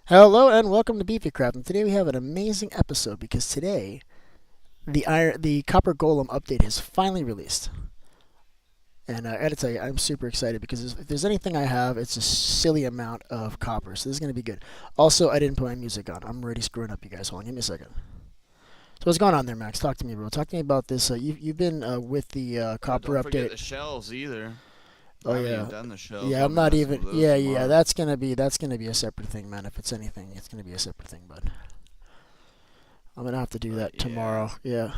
Hello and welcome to Beefy Craft. And today we have an amazing episode because today the Copper Golem update is finally released. And I gotta tell you, I'm super excited because if there's anything I have, it's a silly amount of copper. So this is gonna be good. Also, I didn't put my music on. I'm already screwing up, you guys. Hold on, give me a second. So what's going on there, Max? Talk to me, bro. Talk to me about this. You've been with the copper Don't forget update. the shells either. Oh I haven't yeah, even done the shells. yeah. I'm I'm gonna not mess even. with those Yeah. tomorrow. That's gonna be a separate thing, man. If it's anything, it's gonna be a separate thing, bud. I'm gonna have to do But that yeah, tomorrow. Yeah.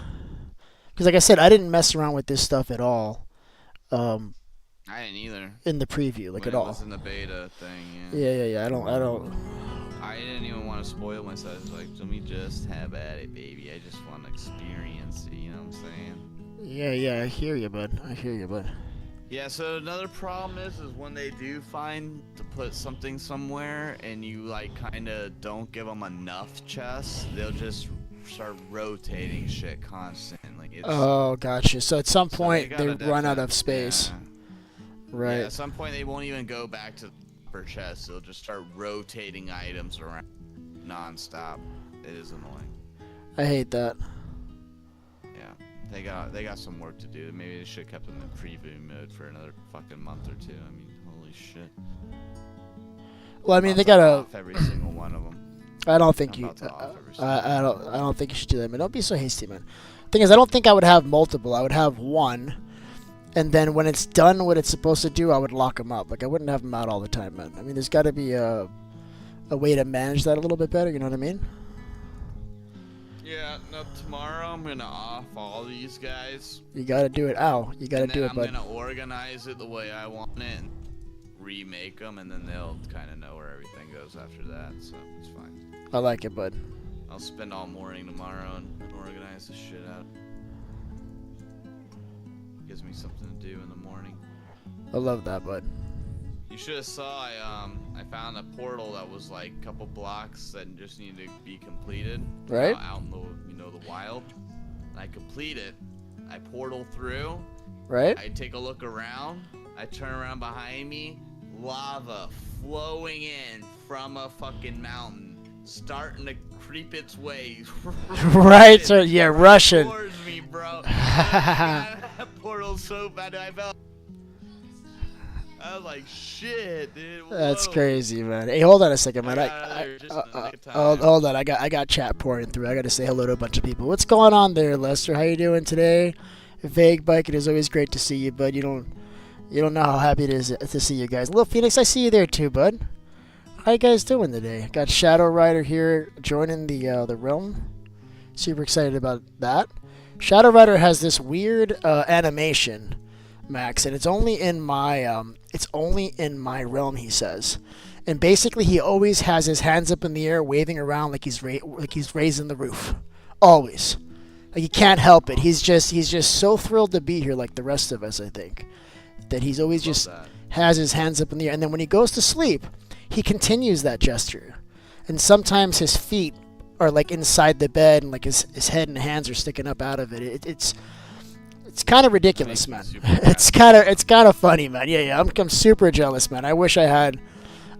Because like I said, I didn't mess around with this stuff at all um, I didn't either. in the preview, like When at it all. was in the beta thing, Yeah. I don't. I didn't even want to spoil myself. It's like, let me just have at it, baby. I just want to experience it. You know what I'm saying? Yeah. I hear you, bud. I hear you, bud. Yeah. So another problem is when they do find to put something somewhere, and you like kind of don't give them enough chests, they'll just start rotating shit constantly. It's Oh, gotcha. So at some so they point they gotta run out definitely, of space, yeah. Yeah, right? at some point they won't even go back to the upper chest. They'll just start rotating items around non-stop. It is annoying. I hate that. Yeah, they got some work to do. Maybe they should have kept them in preview mode for another fucking month or two. I mean, holy shit. Well, I I'm mean about they to gotta. off every single one of them. I don't think I'm you. about to off every single one I of don't. them. I don't think you should do that, man. Don't be so hasty, man. Thing is, I don't think I would have multiple. I would have one, and then when it's done what it's supposed to do, I would lock them up. Like I wouldn't have them out all the time, man. I mean, there's got to be a way to manage that a little bit better. You know what I mean? Yeah, no, tomorrow I'm gonna off all these guys, You got to do it. Ow! You got to and then do it, I'm bud. gonna organize it the way I want it and remake them, and then they'll kind of know where everything goes after that. So it's fine. I like it, bud. I'll spend all morning tomorrow and organize the shit out. Gives me something to do in the morning. I love that, bud. You should have saw I found a portal that was like a couple blocks that just needed to be completed. Right? Out in the the wild. And I complete it. I portal through. Right? I take a look around. I turn around behind me. Lava flowing in from a fucking mountain, starting to creep its way. Right? So yeah, Russian. Towards me, bro. That portal so bad. I was like, shit, dude. Whoa. That's crazy, man. Hey, hold on a second, man. I got out of there just in the nick of Hold time. on. I got chat pouring through. I got to say hello to a bunch of people. What's going on there, Lester? How you doing today? Vague Bike. It is always great to see you, bud. You don't know how happy it is to see you guys. Little Phoenix, I see you there too, bud. How you guys doing today? Got Shadow Rider here joining the realm. Super excited about that. Shadow Rider has this weird animation, Max, and it's only in my realm. He says, and basically he always has his hands up in the air, waving around like he's raising the roof, always. Like he can't help it. He's just so thrilled to be here, like the rest of us. I think that he's always Love just that. has his hands up in the air, and then when he goes to sleep, he continues that gesture, and sometimes his feet are like inside the bed, and like his head and hands are sticking up out of it. It's kind of ridiculous, man. Makes me super It's kind of funny, man. Yeah. I'm super jealous, man. I wish I had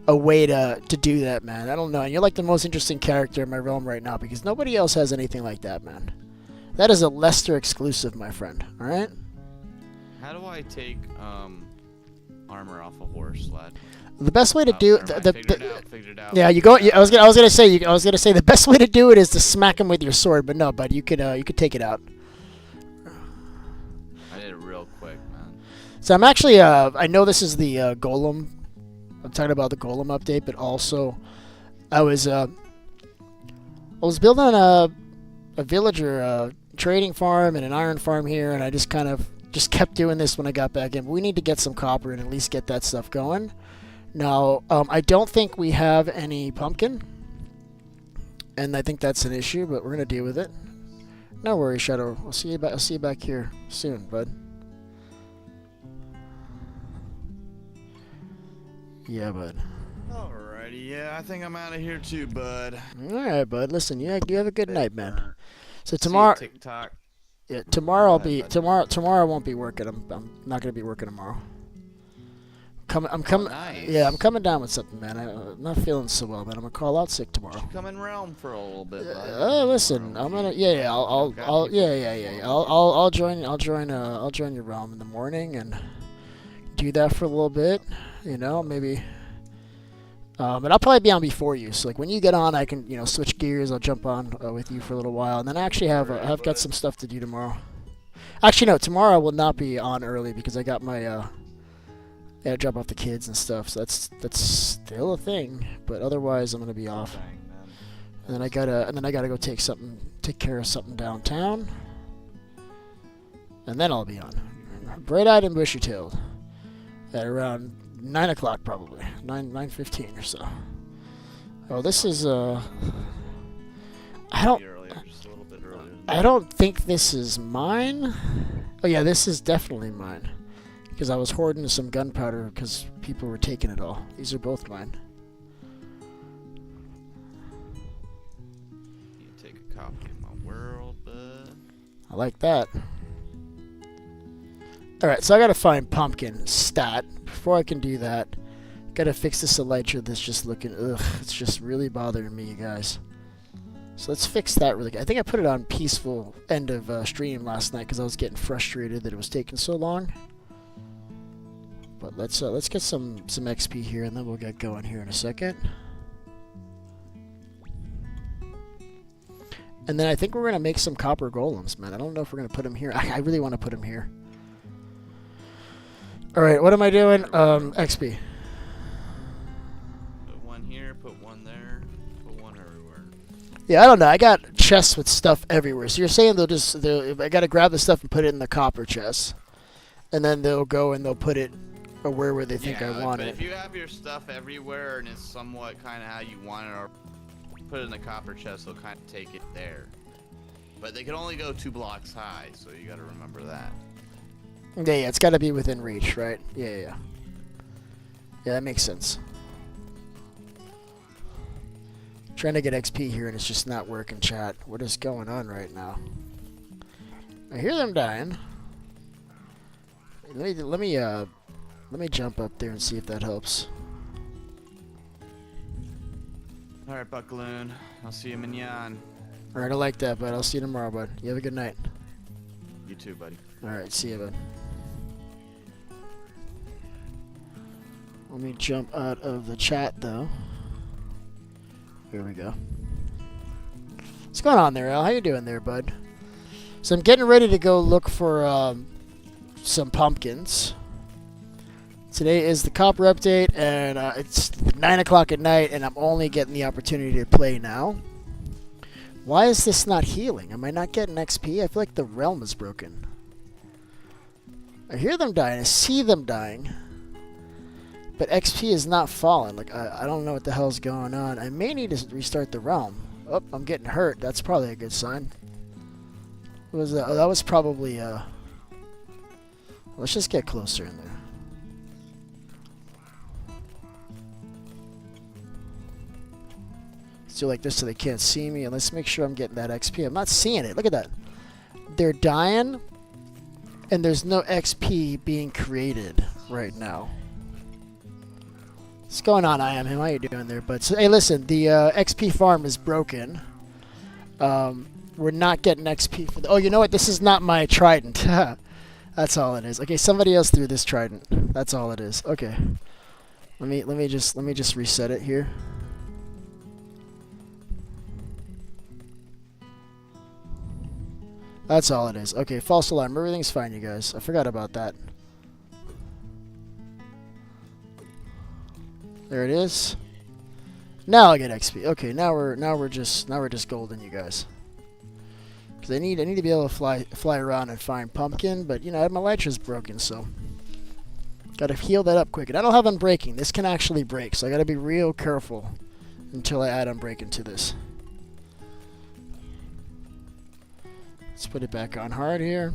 a way to do that, man. I don't know. And you're like the most interesting character in my realm right now because nobody else has anything like that, man. That is a Lester exclusive, my friend. All right. How do I take armor off a horse, lad? The best way to do Never mind. Figured it out. yeah, you go. I was gonna say the best way to do it is to smack him with your sword, but no, bud, you could take it out. I did it real quick, man. So I'm actually I know this is the golem. I'm talking about the golem update, but also I was building a villager trading farm and an iron farm here, and I just kind of just kept doing this when I got back in. We need to get some copper and at least get that stuff going. Now, I don't think we have any pumpkin, and I think that's an issue, but we're gonna deal with it. No worries, Shadow. I'll see you back here soon, bud. Yeah, bud. Alrighty, yeah, I think I'm out of here too, bud. All right, bud. Listen, you have a good night, man. So See you, tomorrow, TikTok. yeah, tomorrow I'll Bye, be bud. tomorrow. Tomorrow I won't be working. I'm not gonna be working tomorrow. coming. I'm coming. Nice. Yeah, I'm coming down with something, man. I'm not feeling so well, man. I'm gonna call out sick tomorrow. Come in realm for a little bit. Listen, I'm gonna. Yeah. I'll join. I'll join your realm in the morning and do that for a little bit. You know, maybe. But I'll probably be on before you. So like when you get on, I can switch gears. I'll jump on with you for a little while, and then I actually have got some stuff to do tomorrow. Actually, no. Tomorrow I will not be on early because I got my drop off the kids and stuff. So that's still a thing. But otherwise, I'm gonna be off. Dang, man. And then I gotta go take care of something downtown, and then I'll be on. Bright-eyed and bushy-tailed at around 9 o'clock probably, 9:15 or so. Oh, this is I don't. Maybe earlier, just a little bit earlier. I don't think this is mine. Oh yeah, this is definitely mine. Because I was hoarding some gunpowder because people were taking it all. These are both mine. You take a copy of my world, bud. I like that. Alright, so I gotta find pumpkin stat. Before I can do that, gotta fix this elytra that's just looking, it's just really bothering me, you guys. So let's fix that really good. I think I put it on peaceful end of stream last night because I was getting frustrated that it was taking so long. But let's get some XP here, and then we'll get going here in a second. And then I think we're gonna make some copper golems, man. I don't know if we're gonna put them here. I really want to put them here. All right, what am I doing? XP. Put one here, put one there, put one everywhere. Yeah, I don't know. I got chests with stuff everywhere. So you're saying I gotta grab the stuff and put it in the copper chest, and then they'll go and they'll put it where they think I want but it. if you have your stuff everywhere and it's somewhat kind of how you want it, or put it in the copper chest, they'll kind of take it there. But they can only go 2 blocks high, so you got to remember that. Yeah, it's got to be within reach, right? Yeah. Yeah, that makes sense. Trying to get XP here and it's just not working, chat. What is going on right now? I hear them dying. Let me jump up there and see if that helps. Alright, Buckaloon. I'll see you mignon. Alright, I like that, bud. I'll see you tomorrow, bud. You have a good night. You too, buddy. Alright, see you, bud. Let me jump out of the chat, though. Here we go. What's going on there, Al? How you doing there, bud? So I'm getting ready to go look for some pumpkins. Today is the copper update, and it's 9 o'clock at night, and I'm only getting the opportunity to play now. Why is this not healing? Am I not getting XP? I feel like the realm is broken. I hear them dying. I see them dying. But XP is not falling. Like, I don't know what the hell's going on. I may need to restart the realm. Oh, I'm getting hurt. That's probably a good sign. What was that? Oh, that was probably, let's just get closer in there. Let's do like this so they can't see me, and let's make sure I'm getting that XP. I'm not seeing it. Look at that. They're dying, and there's no XP being created right now. What's going on, I am him? How you doing there, bud? So, hey, listen, the XP farm is broken. We're not getting XP for oh, you know what? This is not my trident. That's all it is. Okay, somebody else threw this trident. That's all it is. Okay. Let me just reset it here. That's all it is. Okay, false alarm. Everything's fine, you guys. I forgot about that. There it is. Now I get XP. Okay, now we're just golden, you guys. Because I need to be able to fly around and find pumpkin, but you know my elytra's broken, so gotta heal that up quick. And I don't have unbreaking. This can actually break, so I gotta be real careful until I add unbreaking to this. Let's put it back on hard here.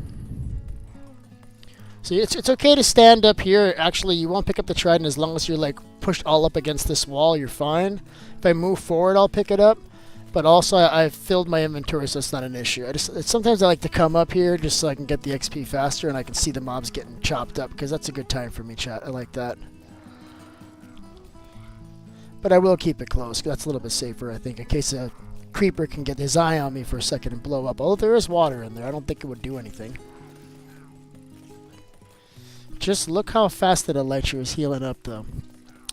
So it's okay to stand up here. Actually, you won't pick up the trident as long as you're like pushed all up against this wall. You're fine. If I move forward, I'll pick it up. But also, I've filled my inventory, so it's not an issue. Sometimes I like to come up here just so I can get the XP faster and I can see the mobs getting chopped up because that's a good time for me, chat. I like that. But I will keep it close. That's a little bit safer, I think, in case a creeper can get his eye on me for a second and blow up. Although there is water in there, I don't think it would do anything. Just look how fast that elytra is healing up, though.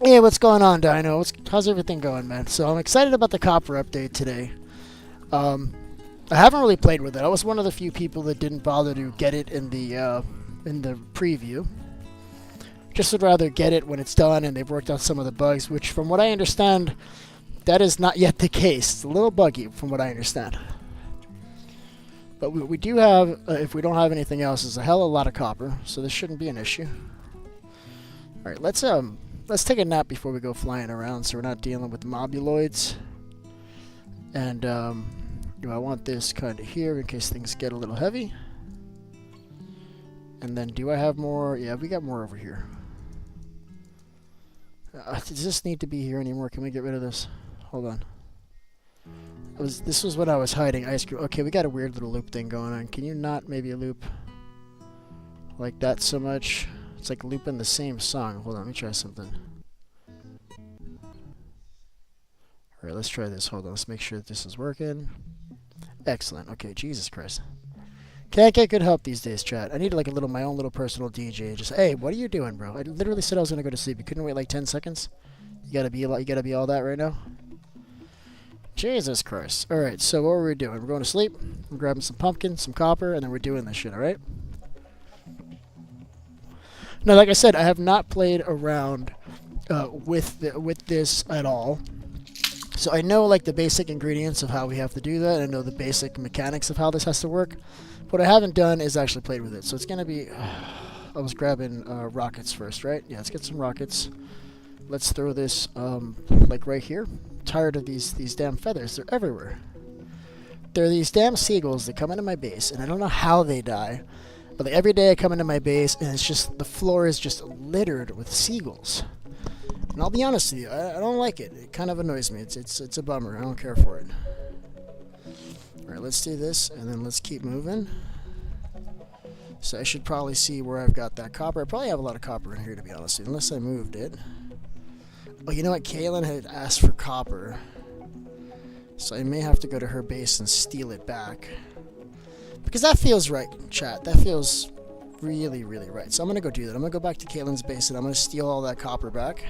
Hey, what's going on, Dino? How's everything going, man? So I'm excited about the copper update today. I haven't really played with it. I was one of the few people that didn't bother to get it in the preview. Just would rather get it when it's done and they've worked out some of the bugs, which from what I understand, that is not yet the case. It's a little buggy from what I understand. But we do have, if we don't have anything else, is a hell of a lot of copper, so this shouldn't be an issue. Alright, let's take a nap before we go flying around so we're not dealing with mobuloids. And do I want this kind of here in case things get a little heavy? And then do I have more? Yeah, we got more over here. Does this need to be here anymore? Can we get rid of this? Hold on. This was what I was hiding. Ice cream. Okay, we got a weird little loop thing going on. Can you not maybe loop like that so much? It's like looping the same song. Hold on, let me try something. Alright, let's try this. Hold on, let's make sure that this is working. Excellent. Okay, Jesus Christ. Can't get good help these days, chat. I need like my own little personal DJ. Just, hey, what are you doing, bro? I literally said I was gonna go to sleep. You couldn't wait like 10 seconds? You gotta be all that right now? Jesus Christ. Alright, so what were we doing? We're going to sleep. We're grabbing some pumpkin, some copper, and then we're doing this shit, alright? Now, like I said, I have not played around with this at all. So I know like the basic ingredients of how we have to do that. I know the basic mechanics of how this has to work. What I haven't done is actually played with it. So it's going to be... I was grabbing rockets first, right? Yeah, let's get some rockets. Let's throw this like right here. I'm tired of these damn feathers. They're everywhere. There are these damn seagulls that come into my base, and I don't know how they die. But like, every day I come into my base, and it's just... the floor is just littered with seagulls. And I'll be honest with you, I don't like it. It kind of annoys me. It's a bummer. I don't care for it. Alright, let's do this, and then let's keep moving. So I should probably see where I've got that copper. I probably have a lot of copper in here, to be honest with you, unless I moved it. Oh, you know what? Kaylin had asked for copper. So I may have to go to her base and steal it back. Because that feels right, chat. That feels really, really right. So I'm going to go do that. I'm going to go back to Kaylin's base, and I'm going to steal all that copper back.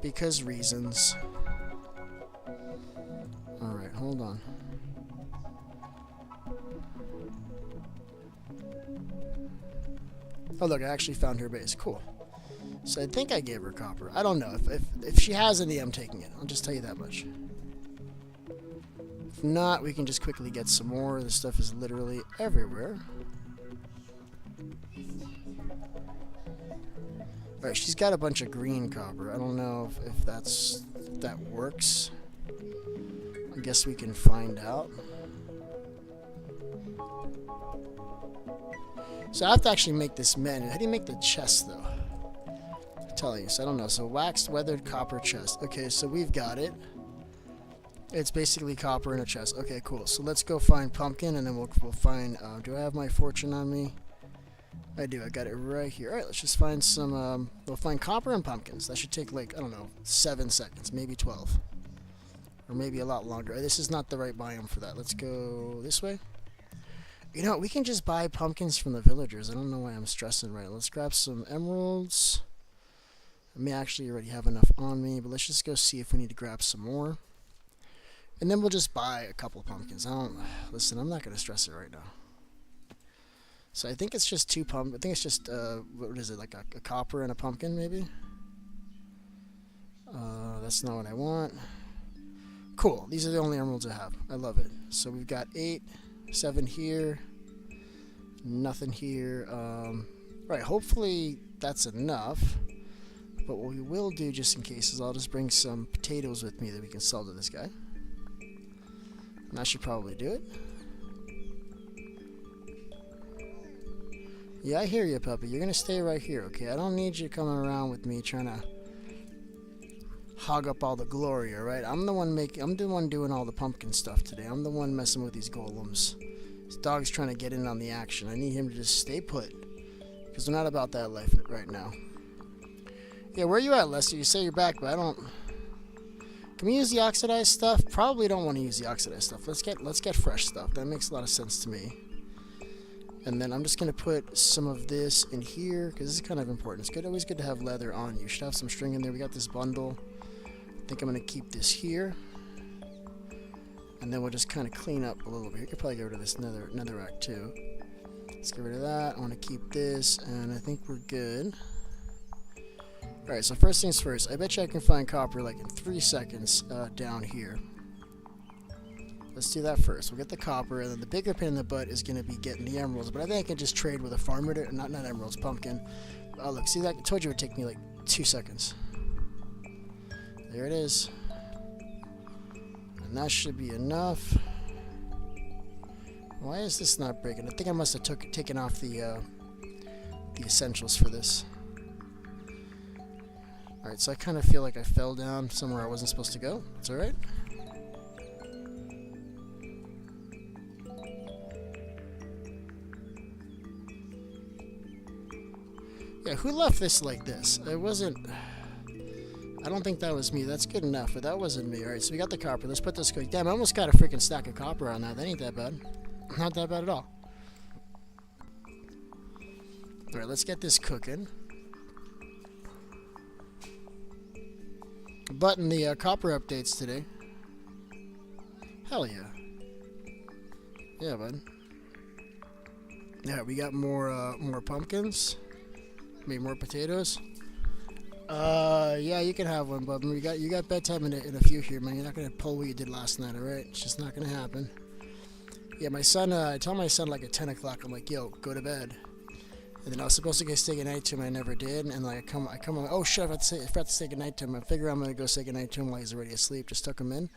Because reasons. Alright, hold on. Oh look, I actually found her base. Cool. So I think I gave her copper. I don't know. If she has any, I'm taking it. I'll just tell you that much. If not, we can just quickly get some more. This stuff is literally everywhere. Alright, she's got a bunch of green copper. I don't know if that works. I guess we can find out. So I have to actually make this menu. How do you make the chest, though? I'll tell you. So I don't know. So waxed weathered copper chest. Okay, so we've got it. It's basically copper in a chest. Okay, cool. So let's go find pumpkin, and then we'll find... do I have my fortune on me? I do. I got it right here. Alright, let's just find some... we'll find copper and pumpkins. That should take, like, I don't know, 7 seconds. Maybe 12. Or maybe a lot longer. This is not the right biome for that. Let's go this way. You know, we can just buy pumpkins from the villagers. I don't know why I'm stressing right. Let's grab some emeralds. I may actually already have enough on me, but let's just go see if we need to grab some more. And then we'll just buy a couple of pumpkins. Listen, I'm not going to stress it right now. So I think it's just two I think it's just, what is it, like a copper and a pumpkin, maybe? That's not what I want. Cool. These are the only emeralds I have. I love it. So we've got 8, 7 here. Nothing here. Right, hopefully that's enough. But what we will do, just in case, is I'll just bring some potatoes with me that we can sell to this guy. And I should probably do it. Yeah, I hear you, puppy. You're gonna stay right here, okay? I don't need you coming around with me trying to hog up all the glory, alright? I'm the one doing all the pumpkin stuff today. I'm the one messing with these golems. This dog's trying to get in on the action. I need him to just stay put. Because we're not about that life right now. Yeah, where are you at, Lester? You say you're back, but I don't Can we use the oxidized stuff? Probably don't want to use the oxidized stuff. Let's get fresh stuff. That makes a lot of sense to me. And then I'm just gonna put some of this in here because this is kind of important. It's good, always good to have leather on you. You should have some string in there. We got this bundle. I think I'm gonna keep this here, and then we'll just kind of clean up a little bit. You could probably get rid of this netherrack too. Let's get rid of that. I want to keep this, and I think we're good. All right. So first things first. I bet you I can find copper like in 3 seconds down here. Let's do that first. We'll get the copper, and then the bigger pain in the butt is going to be getting the emeralds. But I think I can just trade with a farmer, not emeralds, pumpkin. Oh, look, see that? I told you it would take me like 2 seconds. There it is. And that should be enough. Why is this not breaking? I think I must have taken off the essentials for this. Alright, so I kind of feel like I fell down somewhere I wasn't supposed to go. It's alright. Yeah, who left this like this? It wasn't... I don't think that was me. That's good enough, but that wasn't me. Alright, so we got the copper. Let's put this... Damn, I almost got a freaking stack of copper on that. That ain't that bad. Not that bad at all. Alright, let's get this cooking. Button the copper updates today. Hell yeah. Yeah, bud. Yeah, we got more pumpkins. Maybe more potatoes. Yeah, you can have one, bub. You got bedtime in a few here, man. You're not gonna pull what you did last night, alright? It's just not gonna happen. Yeah, my son. I tell my son like at 10 o'clock. I'm like, yo, go to bed. And then I was supposed to go say goodnight to him. I never did. And like I come. I'm like, oh shit! I forgot to say goodnight to him. I figure I'm gonna go say goodnight to him while he's already asleep. Just tuck him in.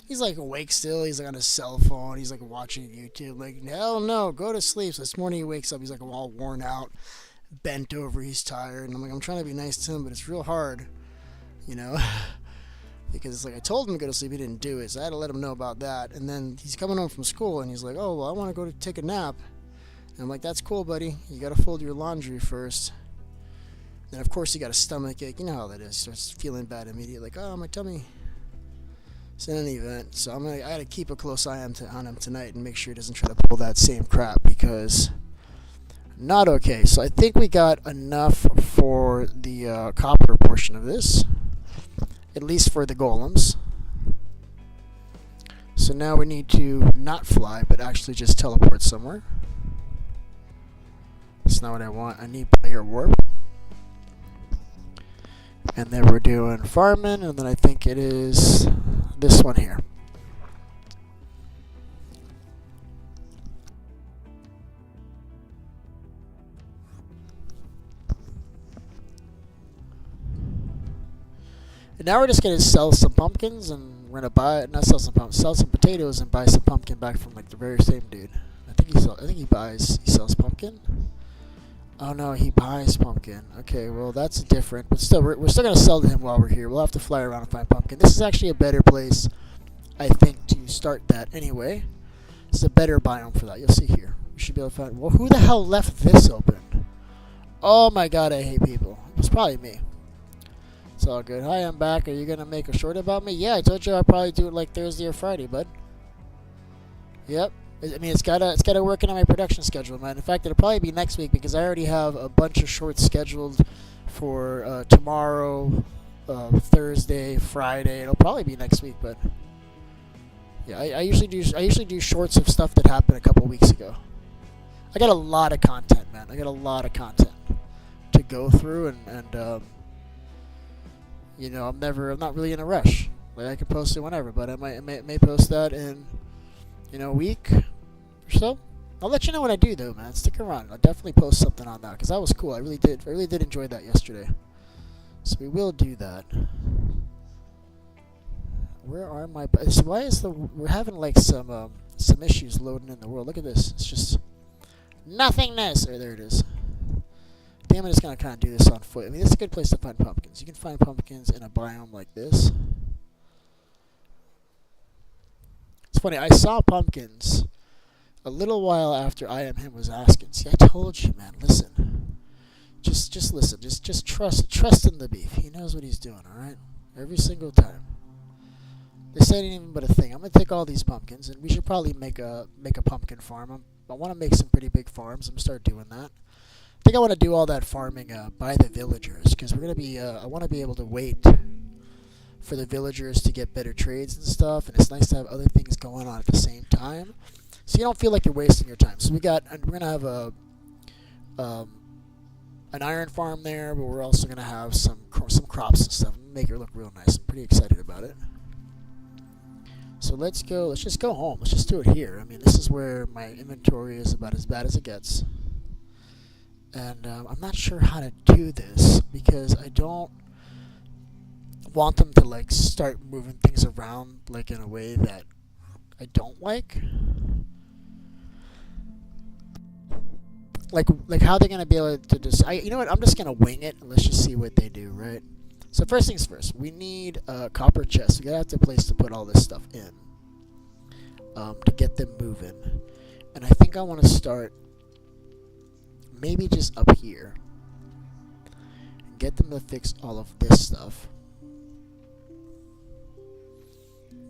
He's like awake still. He's like on his cell phone. He's like watching YouTube. Like, hell no, go to sleep. So this morning he wakes up. He's like all worn out, bent over. He's tired. And I'm like, I'm trying to be nice to him, but it's real hard, you know. Because it's like I told him to go to sleep, he didn't do it, so I had to let him know about that. And then he's coming home from school, and he's like, oh, well, I want to go to take a nap. And I'm like, that's cool, buddy. You got to fold your laundry first. Then, of course, he got a stomach ache. You know how that is. He starts feeling bad immediately, like, oh, my tummy. So in any event, so I got to keep a close eye on him tonight and make sure he doesn't try to pull that same crap, because not okay. So I think we got enough for the copper portion of this. At least for the golems. So now we need to not fly, but actually just teleport somewhere. That's not what I want. I need player warp. And then we're doing farming, and then I think it is this one here. And now we're just gonna sell some pumpkins, and we're gonna sell some potatoes and buy some pumpkin back from like the very same dude. I think he sells pumpkin. Oh no, he buys pumpkin. Okay, well that's different, but still, we're still gonna sell to him while we're here. We'll have to fly around and find pumpkin. This is actually a better place, I think, to start that anyway. It's a better biome for that. You'll see here. We should be able to find. Well, who the hell left this open? Oh my god, I hate people. It was probably me. It's all good. Hi, I'm back. Are you gonna make a short about me? Yeah, I told you I'd probably do it like Thursday or Friday, bud. Yep. I mean, it's gotta work into my production schedule, man. In fact, it'll probably be next week because I already have a bunch of shorts scheduled for tomorrow, Thursday, Friday. It'll probably be next week, but yeah, I usually do shorts of stuff that happened a couple weeks ago. I got a lot of content, man. I got a lot of content to go through, and you know, I'm not really in a rush. Like, I can post it whenever, but I may post that in, you know, a week or so. I'll let you know when I do, though, man. Stick around. I'll definitely post something on that, because that was cool. I really did enjoy that yesterday. So we will do that. Where are my... Why is we're having, like, some issues loading in the world. Look at this. It's just nothingness. There it is. Damn, I'm just going to kind of do this on foot. I mean, this is a good place to find pumpkins. You can find pumpkins in a biome like this. It's funny, I saw pumpkins a little while after I Am Him was asking. See, I told you, man, listen. Just listen. Just trust in the beef. He knows what he's doing, alright? Every single time. This ain't even but a thing. I'm gonna take all these pumpkins, and we should probably make a pumpkin farm. I want to make some pretty big farms. I'm gonna start doing that. I think I want to do all that farming by the villagers, because we're gonna be. I want to be able to wait for the villagers to get better trades and stuff, and it's nice to have other things going on at the same time, so you don't feel like you're wasting your time. So we're gonna have um, an iron farm there, but we're also gonna have some crops and stuff, and make it look real nice. I'm pretty excited about it. So let's go. Let's just go home. Let's just do it here. I mean, this is where my inventory is about as bad as it gets, and I'm not sure how to do this because I don't want them to like start moving things around like in a way that I don't like. Like how they're gonna be able to just you know what, I'm just gonna wing it and let's just see what they do, right? So first things first, we need a copper chest. We gotta have a place to put all this stuff in to get them moving. And I think I want to start maybe just up here and get them to fix all of this stuff.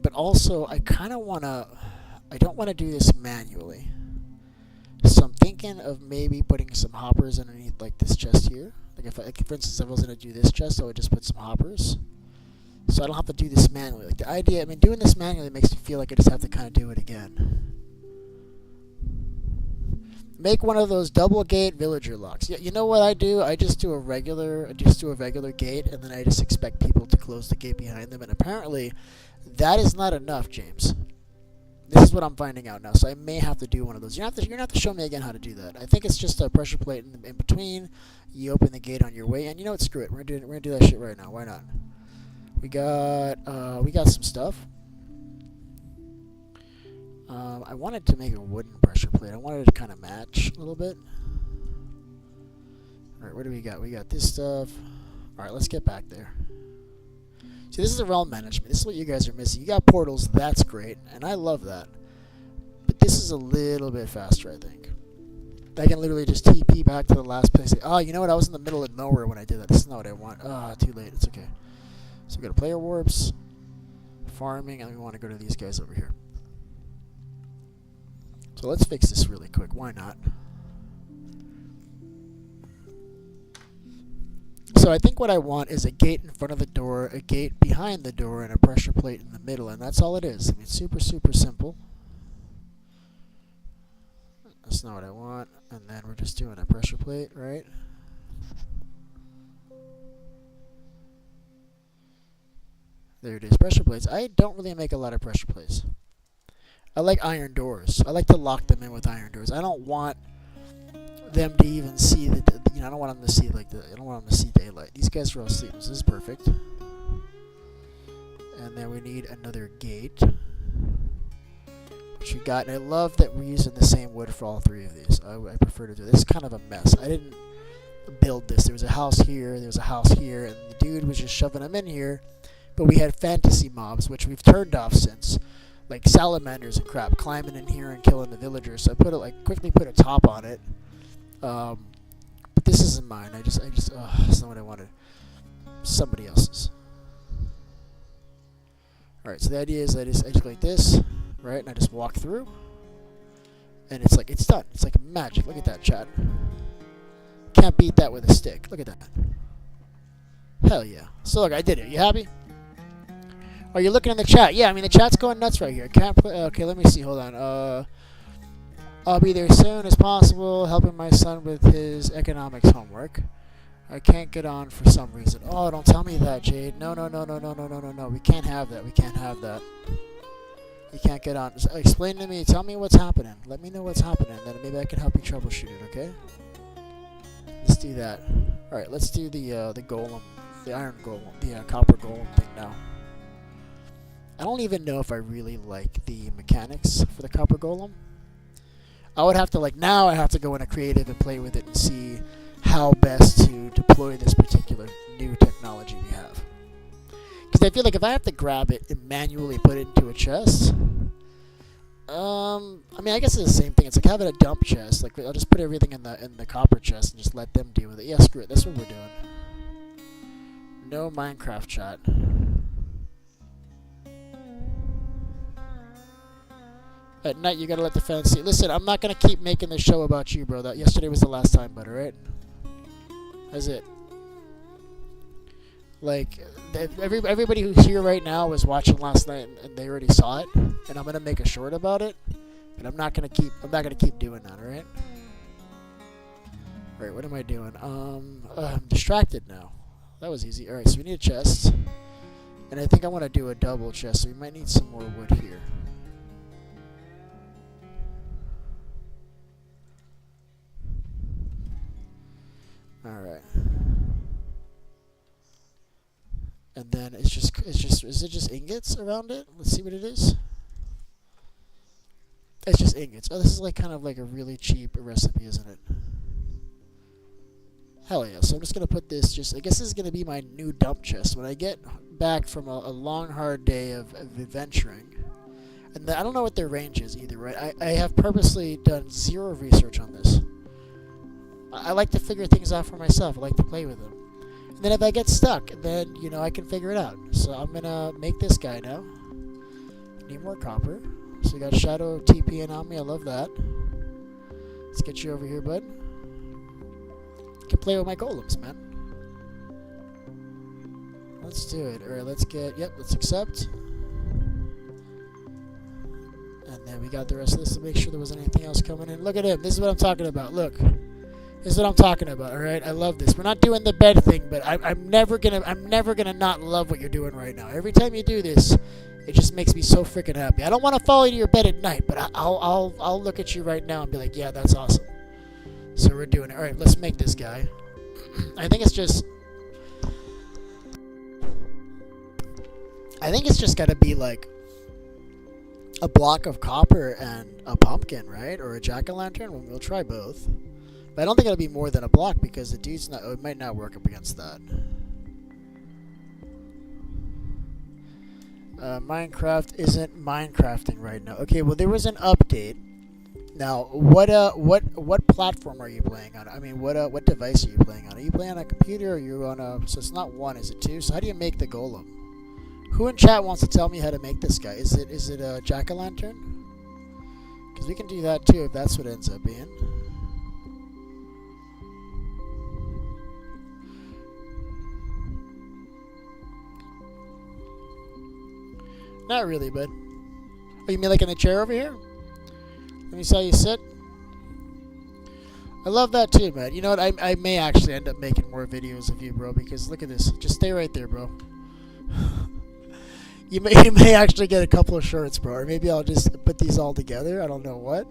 But also, I kind of want to. I don't want to do this manually. So I'm thinking of maybe putting some hoppers underneath like this chest here. Like for instance, if I was going to do this chest, I would just put some hoppers. So I don't have to do this manually. Like the idea, I mean, doing this manually makes me feel like I just have to kind of do it again. Make one of those double gate villager locks. Yeah, you know what I do? I just do a regular gate, and then I just expect people to close the gate behind them. And apparently, that is not enough, James. This is what I'm finding out now, so I may have to do one of those. You're gonna have to show me again how to do that. I think it's just a pressure plate in between. You open the gate on your way, and you know what? Screw it. We're gonna do that shit right now. Why not? We got some stuff. I wanted to make a wooden pressure plate. I wanted it to kind of match a little bit. All right, what do we got? We got this stuff. All right, let's get back there. See, this is the realm management. This is what you guys are missing. You got portals. That's great, and I love that. But this is a little bit faster, I think. I can literally just TP back to the last place. Oh, you know what? I was in the middle of nowhere when I did that. This is not what I want. Ah, too late. It's okay. So we go to player warps, farming, and we want to go to these guys over here. So let's fix this really quick. Why not? So I think what I want is a gate in front of the door, a gate behind the door, and a pressure plate in the middle, and that's all it is. I mean, super, super simple. That's not what I want. And then we're just doing a pressure plate, right? There it is, pressure plates. I don't really make a lot of pressure plates. I like iron doors. I like to lock them in with iron doors. I don't want them to even see the, you know, I don't want them to see I don't want them to see daylight. These guys are all asleep. This is perfect. And then we need another gate, which we got. And I love that we're using the same wood for all three of these. I prefer to do this. It's kind of a mess. I didn't build this. There was a house here. There was a house here, and the dude was just shoving them in here. But we had fantasy mobs, which we've turned off since, like salamanders and crap, climbing in here and killing the villagers. So I quickly put a top on it. But this isn't mine. That's not what I wanted. Somebody else's. Alright, so the idea is I just go like this, right, and I just walk through, and it's like, it's done. It's like magic. Look at that, chat. Can't beat that with a stick. Look at that. Hell yeah. So look, I did it. You happy? Are you looking in the chat? Yeah, I mean, the chat's going nuts right here. Can't play. Okay, let me see. Hold on. I'll be there soon as possible, helping my son with his economics homework. I can't get on for some reason. Oh, don't tell me that, Jade. No. We can't have that. We can't have that. You can't get on. So explain to me. Tell me what's happening. Let me know what's happening. Then maybe I can help you troubleshoot it, okay? Let's do that. Alright, let's do the golem. The iron golem. The copper golem thing now. I don't even know if I really like the mechanics for the copper golem. I would have to, now I have to go into creative and play with it and see how best to deploy this particular new technology we have. Because I feel like if I have to grab it and manually put it into a chest, I mean, I guess it's the same thing. It's like having a dump chest. Like, I'll just put everything in the copper chest and just let them deal with it. Yeah, screw it. That's what we're doing. No Minecraft chat. At night, you gotta let the fans see. Listen, I'm not gonna keep making this show about you, bro. That yesterday was the last time, but alright? That's it. Like, everybody who's here right now was watching last night, and they already saw it. And I'm gonna make a short about it. But I'm not gonna keep doing that, alright? Alright, what am I doing? I'm distracted now. That was easy. Alright, so we need a chest. And I think I want to do a double chest, so we might need some more wood here. Alright. And then is it just ingots around it? Let's see what it is. It's just ingots. Oh, this is like kind of like a really cheap recipe, isn't it? Hell yeah. So I'm just going to put this I guess this is going to be my new dump chest. When I get back from a long, hard day of adventuring. And I don't know what their range is either, right? I have purposely done zero research on this. I like to figure things out for myself. I like to play with them. And then if I get stuck, then, I can figure it out. So I'm going to make this guy now. Need more copper. So we got Shadow TPing on me. I love that. Let's get you over here, bud. Can play with my golems, man. Let's do it. Alright, let's accept. And then we got the rest of this to make sure there wasn't anything else coming in. Look at him. This is what I'm talking about. Look. This is what I'm talking about, alright? I love this. We're not doing the bed thing, but I'm never gonna not love what you're doing right now. Every time you do this, it just makes me so freaking happy. I don't want to follow you to your bed at night, but I'll look at you right now and be like, yeah, that's awesome. So we're doing it. Alright, let's make this guy. I think it's just gotta be like a block of copper and a pumpkin, right? Or a jack-o'-lantern. We'll try both. But I don't think it'll be more than a block because the dude's it might not work up against that. Minecraft isn't Minecrafting right now. Okay, well there was an update. Now, what platform are you playing on? I mean, what device are you playing on? Are you playing on a computer or are you on a? So it's not one, is it two? So how do you make the golem? Who in chat wants to tell me how to make this guy? Is it a jack-o'-lantern? Because we can do that too if that's what it ends up being. Not really, bud. Oh, you mean like in the chair over here? Let me see how you sit. I love that too, man. You know what? I may actually end up making more videos of you, bro, because look at this. Just stay right there, bro. you may actually get a couple of shorts, bro. Or maybe I'll just put these all together. I don't know what.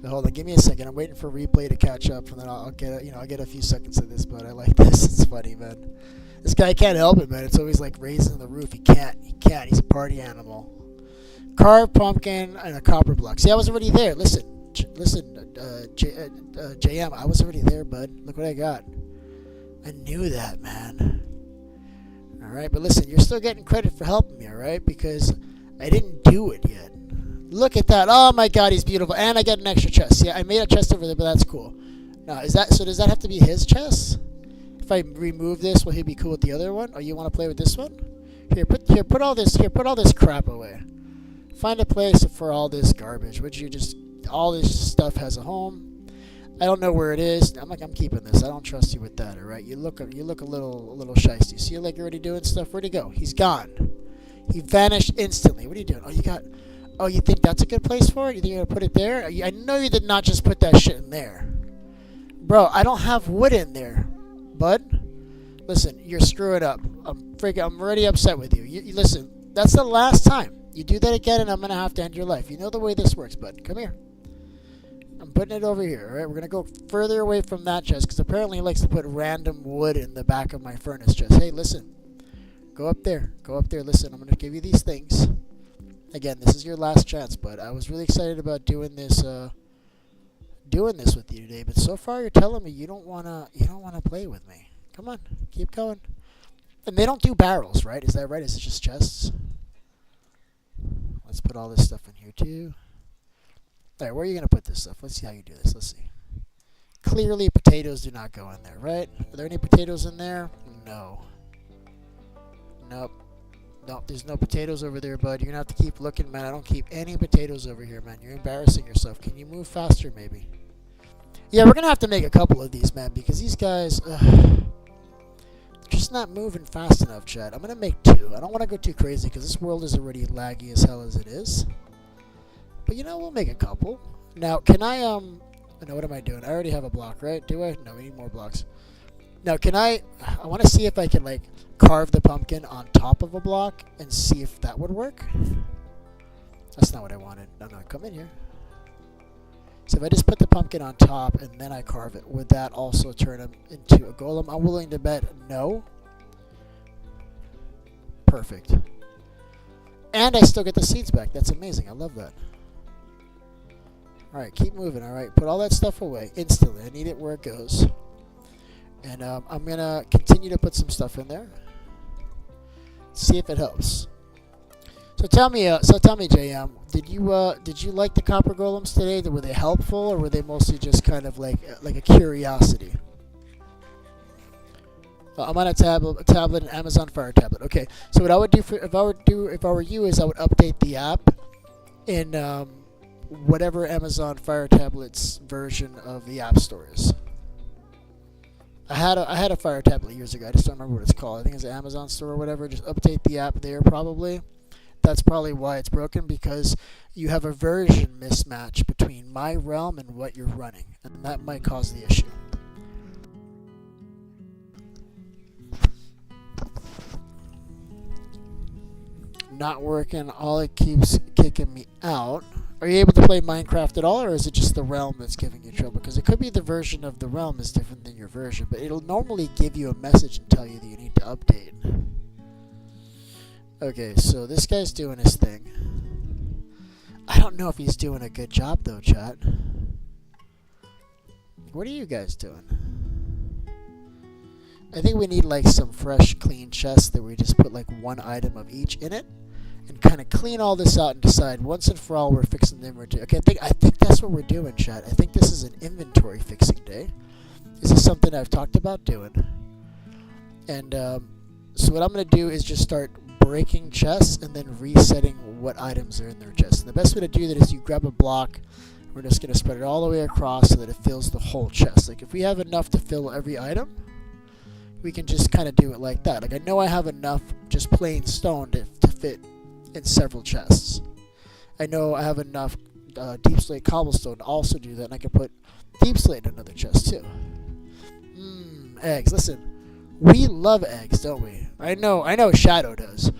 But hold on, give me a second. I'm waiting for replay to catch up, and then I'll get a few seconds of this. But I like this. It's funny, man. This guy can't help it, man. It's always like raising the roof. He can't. He's a party animal. Carved pumpkin and a copper block. See, I was already there. Listen, JM, I was already there, bud. Look what I got. I knew that, man. Alright, but listen, you're still getting credit for helping me, alright? Because I didn't do it yet. Look at that. Oh my god, he's beautiful. And I got an extra chest. Yeah, I made a chest over there, but that's cool. Now, does that have to be his chest? If I remove this, will he be cool with the other one? Or you want to play with this one? Put all this crap away. Find a place for all this garbage. All this stuff has a home. I don't know where it is. I'm keeping this. I don't trust you with that, alright? You look a little shysty. See, like you're already doing stuff? Where'd he go? He's gone. He vanished instantly. What are you doing? Oh, you think that's a good place for it? You think you're going to put it there? I know you did not just put that shit in there. Bro, I don't have wood in there. Bud, listen, you're screwing up. I'm already upset with you. You listen, that's the last time. You do that again and I'm going to have to end your life. You know the way this works, bud. Come here. I'm putting it over here, alright? We're going to go further away from that chest because apparently he likes to put random wood in the back of my furnace chest. Hey, listen. Go up there. Listen, I'm going to give you these things. Again, this is your last chance, bud. I was really excited about doing this with you today, but so far you're telling me you don't wanna play with me. Come on, keep going. And they don't do barrels, right? Is that right? Is it just chests? Let's put all this stuff in here too. Alright, where are you gonna put this stuff? Let's see how you do this. Let's see. Clearly potatoes do not go in there, right? Are there any potatoes in there? No. Nope. No, there's no potatoes over there, bud. You're gonna have to keep looking, man. I don't keep any potatoes over here, man. You're embarrassing yourself. Can you move faster, maybe? Yeah, we're gonna have to make a couple of these, man, because these guys just not moving fast enough, Chad. I'm gonna make 2. I don't want to go too crazy because this world is already laggy as hell as it is. But you know, we'll make a couple. Now, can I no, what am I doing? I already have a block, right? Do I? No, we need more blocks. Now, can I want to see if I can, like, carve the pumpkin on top of a block and see if that would work. That's not what I wanted. No, come in here. So if I just put the pumpkin on top and then I carve it, would that also turn him into a golem? I'm willing to bet no. Perfect. And I still get the seeds back. That's amazing. I love that. Alright, keep moving, alright? Put all that stuff away instantly. I need it where it goes. And I'm going to continue to put some stuff in there. See if it helps. So tell me, JM, did you like the copper golems today? Were they helpful, or were they mostly just kind of like a curiosity? I'm on a tablet, an Amazon Fire tablet. Okay, so what I would do if I were you is I would update the app in whatever Amazon Fire tablet's version of the App Store is. I had a Fire tablet years ago. I just don't remember what it's called. I think it's an Amazon store or whatever. Just update the app there probably. That's probably why it's broken, because you have a version mismatch between my realm and what you're running, and that might cause the issue. Not working. All it keeps kicking me out. Are you able to play Minecraft at all, or is it just the realm that's giving you trouble? Because it could be the version of the realm is different than your version, but it'll normally give you a message and tell you that you need to update. Okay, so this guy's doing his thing. I don't know if he's doing a good job, though, chat. What are you guys doing? I think we need, like, some fresh, clean chests that we just put, like, one item of each in it. And kind of clean all this out and decide once and for all we're fixing the inventory. Okay, I think that's what we're doing, chat. I think this is an inventory fixing day. This is something I've talked about doing. And so what I'm going to do is just start breaking chests and then resetting what items are in their chests. And the best way to do that is you grab a block. We're just going to spread it all the way across so that it fills the whole chest. Like if we have enough to fill every item, we can just kind of do it like that. Like I know I have enough just plain stone to fit in several chests. I know I have enough deep slate cobblestone to also do that, and I can put deep slate in another chest too. Eggs. Listen, we love eggs, don't we? I know Shadow does.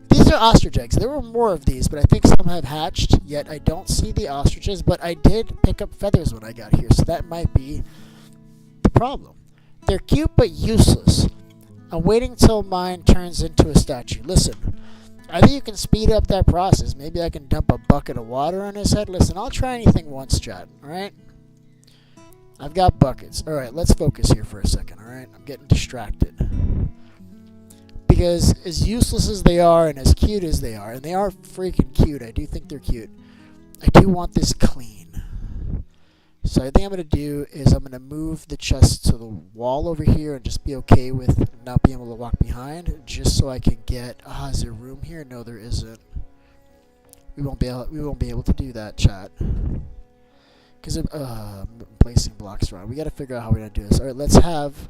These are ostrich eggs. There were more of these, but I think some have hatched, yet I don't see the ostriches, but I did pick up feathers when I got here, so that might be the problem. They're cute but useless. I'm waiting till mine turns into a statue. Listen, I think you can speed up that process. Maybe I can dump a bucket of water on his head. Listen, I'll try anything once, chat. Alright? I've got buckets. Alright, let's focus here for a second. Alright? I'm getting distracted. Because as useless as they are and as cute as they are, and they are freaking cute, I do think they're cute, I do want this clean. So I think I'm going to do is I'm going to move the chest to the wall over here and just be okay with not being able to walk behind, just so I can get. Is there room here? No, there isn't. We won't be able to do that, chat. Because I'm placing blocks around. We got to figure out how we're going to do this. All right, let's have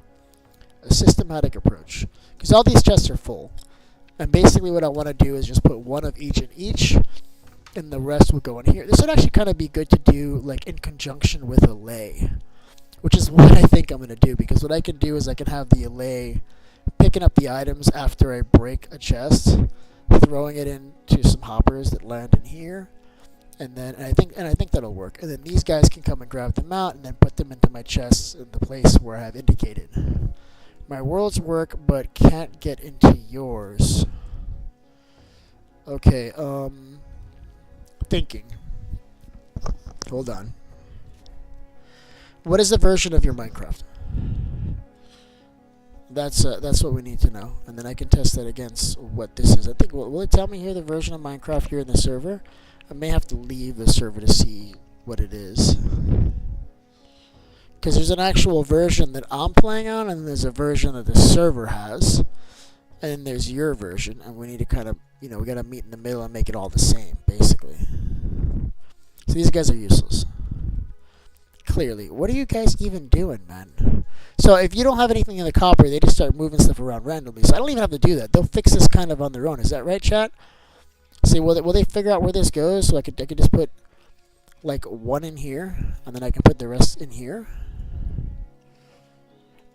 a systematic approach. Because all these chests are full, and basically what I want to do is just put one of each in each. And the rest will go in here. This would actually kind of be good to do like in conjunction with a lay, which is what I think I'm going to do, because what I can do is I can have the lay picking up the items after I break a chest, throwing it into some hoppers that land in here, and I think that'll work. And then these guys can come and grab them out and then put them into my chests in the place where I have indicated. My worlds work, but can't get into yours. Okay, thinking. Hold on. What is the version of your Minecraft? That's what we need to know, and then I can test that against what this is. I think will it tell me here the version of Minecraft here in the server? I may have to leave the server to see what it is, because there's an actual version that I'm playing on, and there's a version that the server has. And then there's your version, and we need to kind of, we gotta meet in the middle and make it all the same, basically. So these guys are useless. Clearly. What are you guys even doing, man? So if you don't have anything in the copper, they just start moving stuff around randomly. So I don't even have to do that. They'll fix this kind of on their own. Is that right, chat? See, will they figure out where this goes? So I could just put like one in here, and then I can put the rest in here.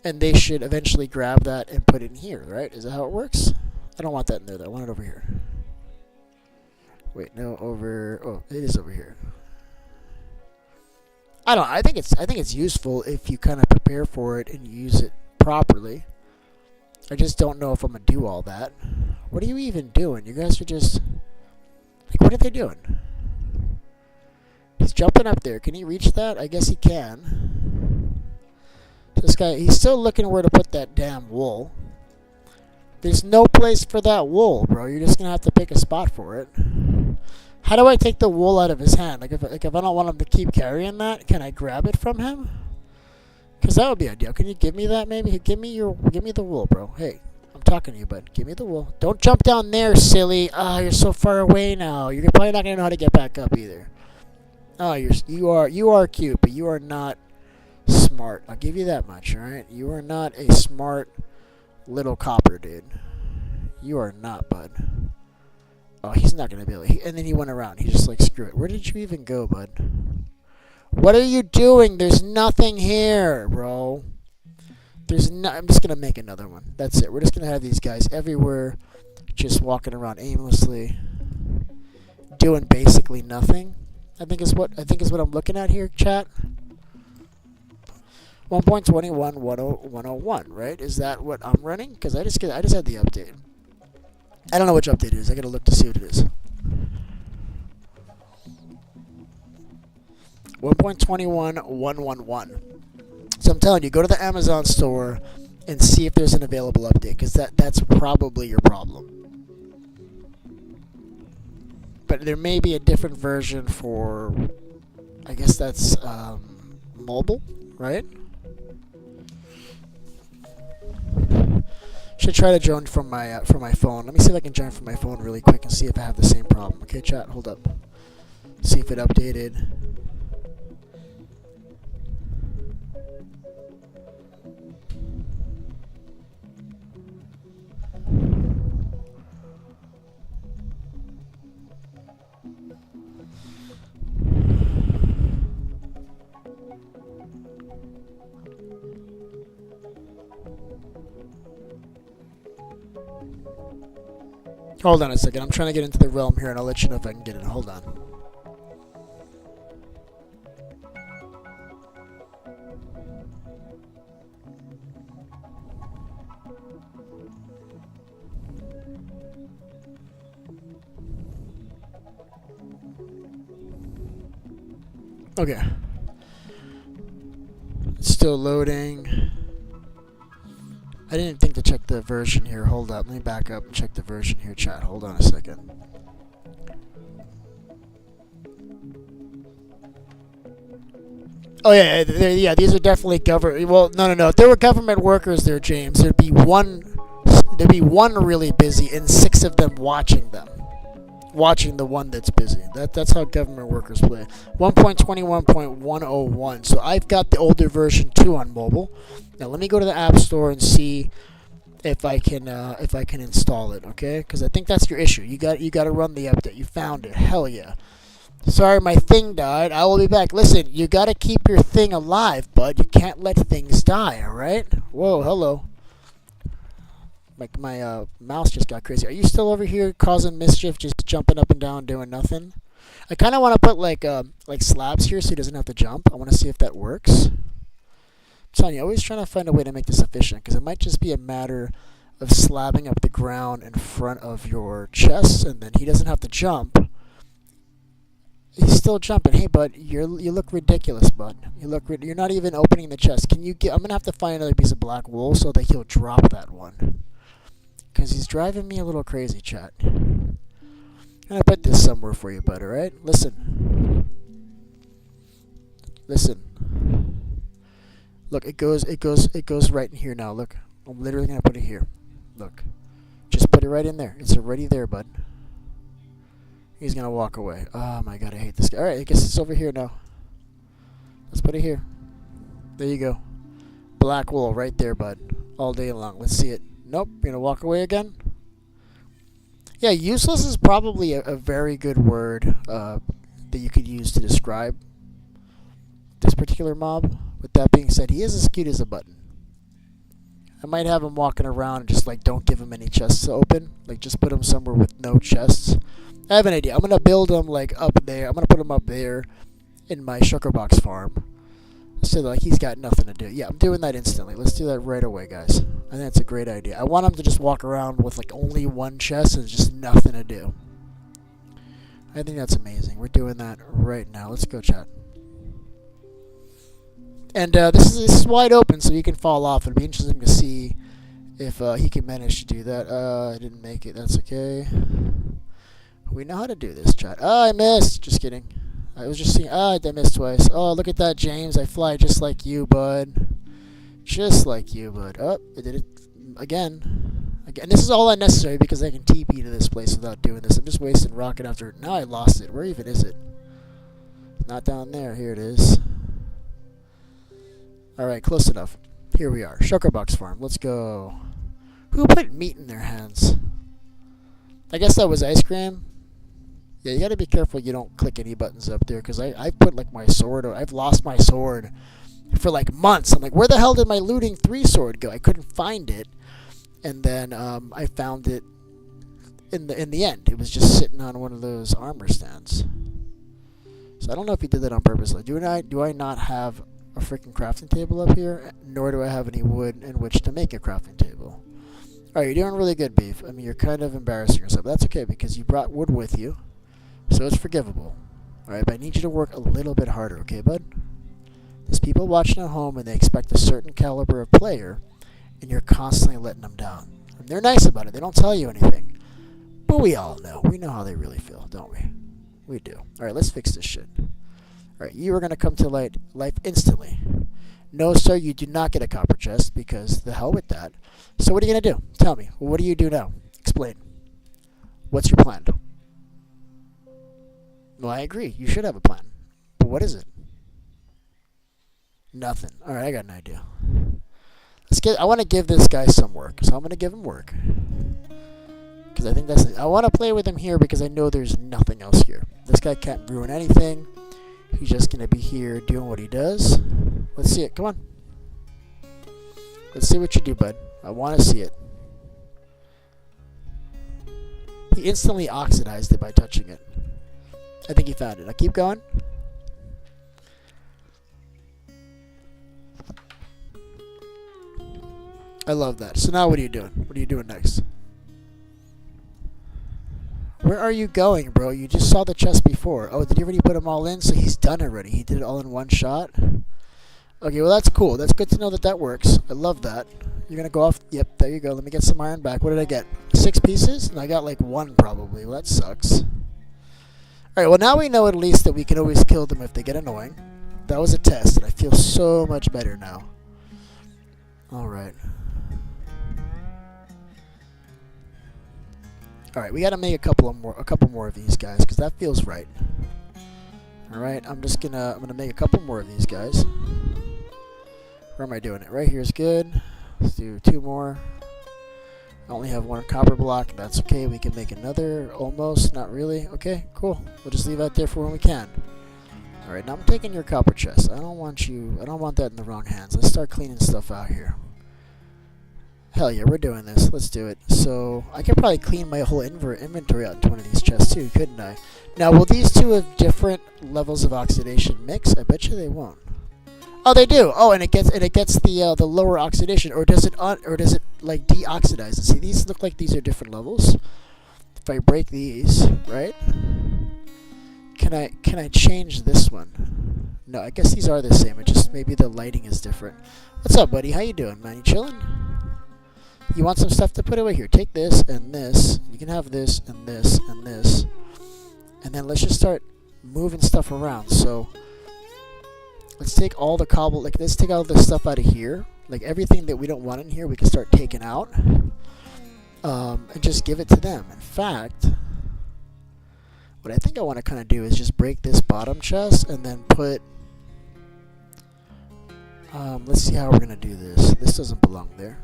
And they should eventually grab that and put it in here, right? Is that how it works? I don't want that in there, though. I want it over here. Wait, no, over. Oh, it is over here. I think it's useful if you kind of prepare for it and use it properly. I just don't know if I'm gonna do all that. What are you even doing? You guys are just like, what are they doing? He's jumping up there. Can he reach that? I guess he can. This guy, he's still looking where to put that damn wool. There's no place for that wool, bro. You're just gonna have to pick a spot for it. How do I take the wool out of his hand? Like if I don't want him to keep carrying that, can I grab it from him? Because that would be ideal. Can you give me that maybe? Give me the wool, bro. Hey, I'm talking to you, bud. Give me the wool. Don't jump down there, silly. Ah, you're so far away now. You're probably not gonna know how to get back up either. Oh, you are cute, but you are not smart. I'll give you that much, alright? You are not a smart little copper, dude. You are not, bud. Oh, he's not gonna be able to. And then he went around. He's just like, screw it. Where did you even go, bud? What are you doing? There's nothing here, bro. I'm just gonna make another one. That's it. We're just gonna have these guys everywhere, just walking around aimlessly, doing basically nothing. I think is what I'm looking at here, chat. 1.21.101, right? Is that what I'm running? Because I just had the update. I don't know which update it is. I gotta look to see what it is. 1.21.111. So I'm telling you, go to the Amazon store and see if there's an available update, because that's probably your problem. But there may be a different version for, I guess that's mobile, right? Should try to join from my phone. Let me see if I can join from my phone really quick and see if I have the same problem. Okay, chat, hold up. See if it updated. Hold on a second. I'm trying to get into the realm here, and I'll let you know if I can get in. Hold on. Okay. It's still loading. I didn't think to check the version here. Hold up. Let me back up and check the version here, chat. Hold on a second. Oh, yeah. These are definitely government. Well, no. If there were government workers there, James, there'd be one really busy and 6 of them watching them. Watching the one that's busy. That's how government workers play. 1.21.101. So I've got the older version 2 on mobile. Now let me go to the App Store and see if I can install it. Okay? Because I think that's your issue. You got to run the update. You found it. Hell yeah. Sorry, my thing died. I will be back. Listen, you got to keep your thing alive, bud. You can't let things die. All right? Whoa, hello. My mouse just got crazy. Are you still over here causing mischief, just jumping up and down, doing nothing? I kind of want to put like slabs here so he doesn't have to jump. I want to see if that works. I'm telling you, always trying to find a way to make this efficient, because it might just be a matter of slabbing up the ground in front of your chest, and then he doesn't have to jump. He's still jumping. Hey, bud, you look ridiculous, bud. You're not even opening the chest. Can you get? I'm gonna have to find another piece of black wool so that he'll drop that one. Because he's driving me a little crazy, chat. I'm gonna put this somewhere for you, bud, alright? Listen. Look, it goes right in here now. Look. I'm literally gonna put it here. Look. already right in there. It's already there, bud. He's gonna walk away. Oh my god, I hate this guy. Alright, I guess it's over here now. Let's put it here. There you go. Black wool right there, bud. All day long. Let's see it. Nope. You're gonna walk away again? Yeah, useless is probably a very good word that you could use to describe this particular mob. With that being said, he is as cute as a button. I might have him walking around and just like don't give him any chests to open. Like just put him somewhere with no chests. I have an idea. I'm gonna build him like up there. I'm gonna put him up there in my sugar box farm. So like he's got nothing to do. Yeah, I'm doing that instantly. Let's do that right away, guys. I think that's a great idea. I want him to just walk around with like only one chest and just nothing to do. I think that's amazing. We're doing that right now. Let's go, chat. And this is wide open, so he can fall off. It'll be interesting to see if he can manage to do that. I didn't make it. That's okay. We know how to do this, chat. Oh, I missed. Just kidding. I was just seeing. Oh, I missed twice. Oh, look at that, James. I fly just like you, bud. Just like you, bud. Oh, I did it again. Again. This is all unnecessary because I can TP to this place without doing this. I'm just wasting rocket after. Now I lost it. Where even is it? Not down there. Here it is. Alright, close enough. Here we are. Sugar Box Farm. Let's go. Who put meat in their hands? I guess that was ice cream. Yeah, you gotta be careful you don't click any buttons up there, because I've put like my sword, or I've lost my sword for like months. I'm like, where the hell did my looting 3 sword go? I couldn't find it. And then I found it in the end. It was just sitting on one of those armor stands. So I don't know if he did that on purpose. Like, do I not have a freaking crafting table up here, nor do I have any wood in which to make a crafting table. Alright, you're doing really good, Beef. I mean, you're kind of embarrassing yourself. But that's okay, because you brought wood with you, so it's forgivable. Alright, but I need you to work a little bit harder, okay, bud? There's people watching at home, and they expect a certain caliber of player, and you're constantly letting them down. And they're nice about it. They don't tell you anything. But we all know. We know how they really feel, don't we? We do. Alright, let's fix this shit. Alright, you are going to come to life instantly. No, sir, you do not get a copper chest, because the hell with that. So what are you going to do? Tell me. What do you do now? Explain. What's your plan? Well, I agree. You should have a plan. But what is it? Nothing. Alright, I got an idea. I want to give this guy some work, so I'm going to give him work. Because I think that's it. I want to play with him here because I know there's nothing else here. This guy can't ruin anything. He's just going to be here doing what he does. Let's see it. Come on. Let's see what you do, bud. I want to see it. He instantly oxidized it by touching it. I think he found it. Now keep going. I love that. So now what are you doing? What are you doing next? Where are you going, bro? You just saw the chest before. Oh, did he already put them all in? So he's done already. He did it all in one shot. Okay, well, that's cool. That's good to know that that works. I love that. You're going to go off. Yep, there you go. Let me get some iron back. What did I get? 6 pieces? And I got like 1 probably. Well, that sucks. Alright, well, now we know at least that we can always kill them if they get annoying. That was a test, and I feel so much better now. Alright. Alright, we gotta make a couple more of these guys, because that feels right. Alright, I'm gonna make a couple more of these guys. Where am I doing it? Right here is good. Let's do 2 more. I only have 1 copper block. That's okay. We can make another. Almost. Not really. Okay, cool. We'll just leave that there for when we can. Alright, now I'm taking your copper chest. I don't want that in the wrong hands. Let's start cleaning stuff out here. Hell yeah, we're doing this. Let's do it. So, I could probably clean my whole inventory out into one of these chests too, couldn't I? Now, will these two have different levels of oxidation mix? I bet you they won't. Oh, they do. Oh, and it gets the lower oxidation, or does it like deoxidize? See, these look like these are different levels. If I break these, right? Can I change this one? No, I guess these are the same. It just maybe the lighting is different. What's up, buddy? How you doing, man? You chilling? You want some stuff to put away here? Take this and this. You can have this and this and this, and then let's just start moving stuff around. So. Let's take all the let's take all this stuff out of here. Like everything that we don't want in here, we can start taking out. and just give it to them. In fact, what I think I want to kind of do is just break this bottom chest and then put. Let's see how we're gonna do this. This doesn't belong there.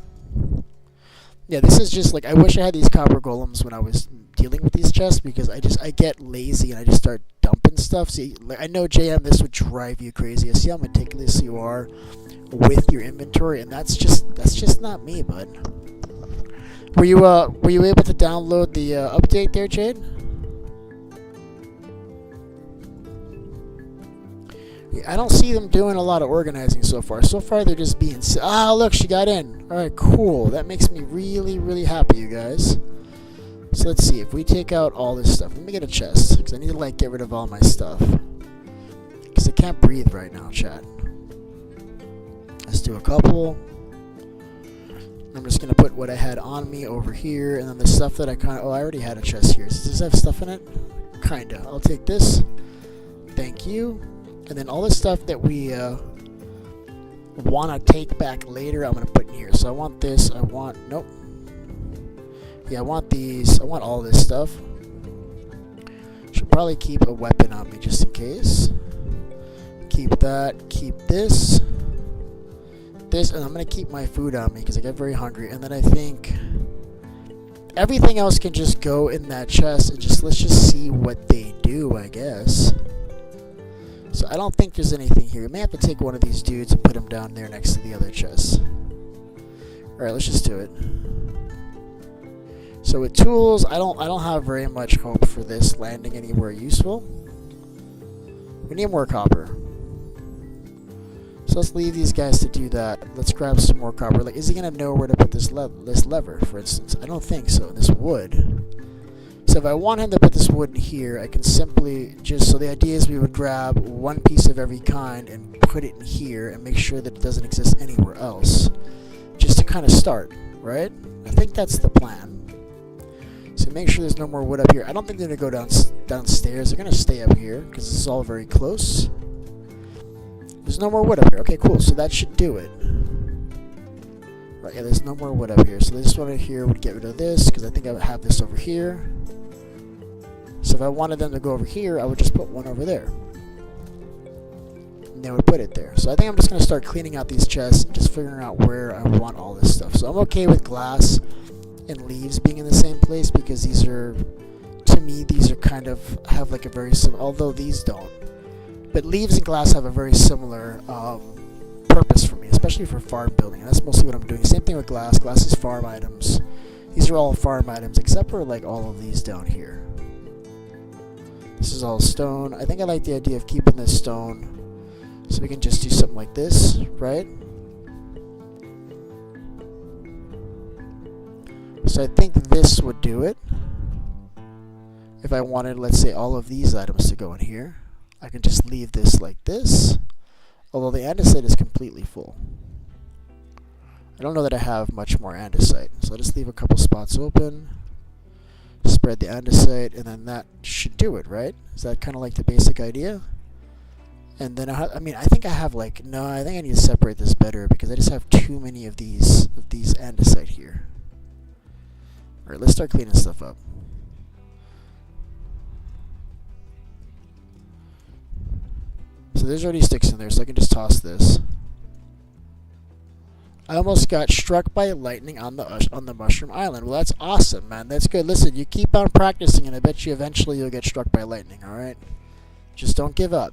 Yeah, this is just like, I wish I had these copper golems when I was dealing with these chests, because I get lazy and I just start dumping stuff. See, like, I know JM, this would drive you crazy. I see how meticulous you are with your inventory, and that's just not me, bud. Were you able to download the update there, Jade? I don't see them doing a lot of organizing so far. So far, they're just being... Ah, look, she got in. All right, cool. That makes me really, really happy, you guys. So let's see. If we take out all this stuff... Let me get a chest, because I need to, like, get rid of all my stuff. Because I can't breathe right now, chat. Let's do a couple. I'm just going to put what I had on me over here, and then the stuff that I kind of... Oh, I already had a chest here. Does this have stuff in it? Kinda. I'll take this. Thank you. And then all the stuff that we want to take back later, I'm going to put in here. So I want this. I want... Nope. Yeah, I want these. I want all this stuff. Should probably keep a weapon on me just in case. Keep that. Keep this. This. And I'm going to keep my food on me because I get very hungry. And then I think everything else can just go in that chest. And just let's just see what they do, I guess. So I don't think there's anything here. We may have to take one of these dudes and put him down there next to the other chest. Alright, let's just do it. So with tools, I don't have very much hope for this landing anywhere useful. We need more copper. So let's leave these guys to do that. Let's grab some more copper. Like, is he gonna know where to put this lever, for instance? I don't think so. This wood. So if I want him to put this wood in here, I can simply just, so the idea is we would grab one piece of every kind and put it in here and make sure that it doesn't exist anywhere else. Just to kind of start, right? I think that's the plan. So make sure there's no more wood up here. I don't think they're going to go downstairs. They're going to stay up here because this is all very close. There's no more wood up here. Okay, cool. So that should do it. Right, yeah, there's no more wood up here. So this one right here would get rid of this because I think I would have this over here. So if I wanted them to go over here, I would just put one over there. And they would put it there. So I think I'm just going to start cleaning out these chests and just figuring out where I want all this stuff. So I'm okay with glass and leaves being in the same place because these are, to me, these are kind of, have like a very similar, although these don't. But leaves and glass have a very similar purpose for me, especially for farm building. And that's mostly what I'm doing. Same thing with glass. Glass is farm items. These are all farm items except for like all of these down here. This is all stone. I think I like the idea of keeping this stone so we can just do something like this, right? So I think this would do it. If I wanted, let's say, all of these items to go in here, I can just leave this like this, although the andesite is completely full. I don't know that I have much more andesite, so I'll just leave a couple spots open. Spread the andesite, and then that should do it, right? Is that kind of like the basic idea? And then I think I have like, no, I think I need to separate this better because I just have too many of these andesite here. Alright, let's start cleaning stuff up. So there's already sticks in there, so I can just toss this. I almost got struck by lightning on the Mushroom Island. Well, that's awesome, man. That's good. Listen, you keep on practicing, and I bet you eventually you'll get struck by lightning, alright? Just don't give up.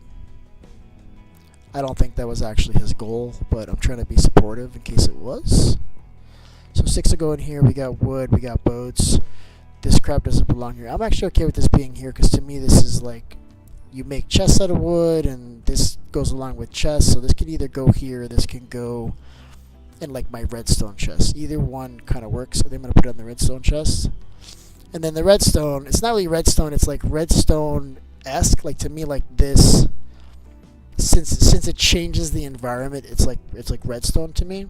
I don't think that was actually his goal, but I'm trying to be supportive in case it was. So 6 will go in here. We got wood. We got boats. This crap doesn't belong here. I'm actually okay with this being here, because to me this is like, you make chests out of wood, and this goes along with chests, so this can either go here, or this can go in like my redstone chest. Either one kind of works. I think I'm going to put it on the redstone chest. And then the redstone, it's not really redstone, it's like redstone-esque. Like to me, like this, since it changes the environment, it's like redstone to me.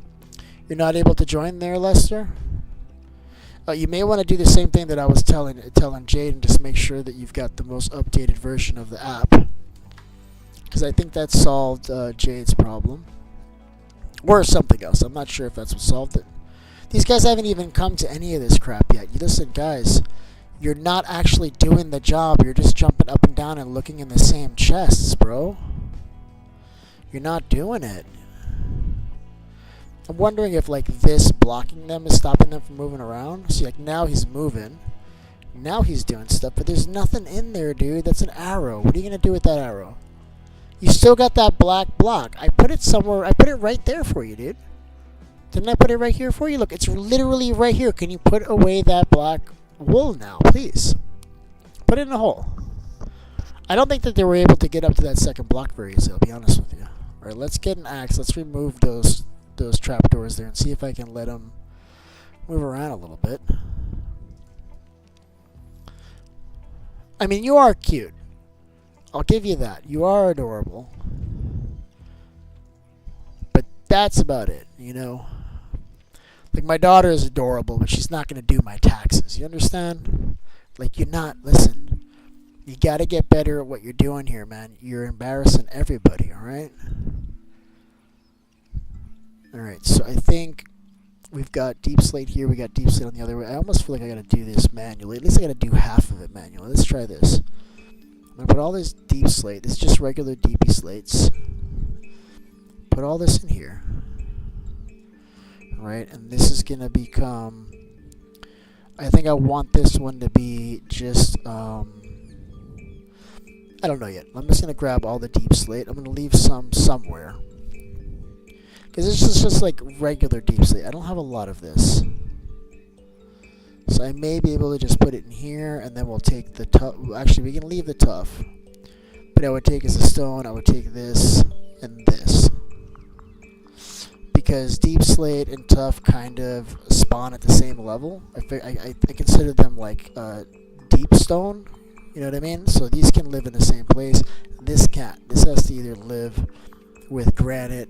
You're not able to join there, Lester? You may want to do the same thing that I was telling Jade, and just make sure that you've got the most updated version of the app, because I think that solved Jade's problem. Or something else. I'm not sure if that's what solved it. These guys haven't even come to any of this crap yet. You listen, guys, you're not actually doing the job. You're just jumping up and down and looking in the same chests, bro. You're not doing it. I'm wondering if, like, this blocking them is stopping them from moving around. See, like, now he's moving. Now he's doing stuff, but there's nothing in there, dude. That's an arrow. What are you going to do with that arrow? You still got that black block. I put it somewhere. I put it right there for you, dude. Didn't I put it right here for you? Look, it's literally right here. Can you put away that black wool now, please? Put it in a hole. I don't think that they were able to get up to that second block very easily, I'll be honest with you. Alright, let's get an axe. Let's remove those trapdoors there and see if I can let them move around a little bit. I mean, you are cute. I'll give you that. You are adorable. But that's about it, you know? Like, my daughter is adorable, but she's not going to do my taxes. You understand? Like, you're not... Listen, you got to get better at what you're doing here, man. You're embarrassing everybody, alright? Alright, so I think we've got deep slate here. We got deep slate on the other way. I almost feel like I got to do this manually. At least I got to do half of it manually. Let's try this. I'm going to put all this deep slate. This is just regular DP slates. Put all this in here. Right, and this is going to become... I think I want this one to be just... I don't know yet. I'm just going to grab all the deep slate. I'm going to leave some somewhere. Because this is just like regular deep slate. I don't have a lot of this. So I may be able to just put it in here, and then we'll take the tough. Actually, we can leave the tough. But I would take as a stone, I would take this and this. Because deep slate and tough kind of spawn at the same level. I consider them like deep stone. You know what I mean? So these can live in the same place. This can't. This has to either live with granite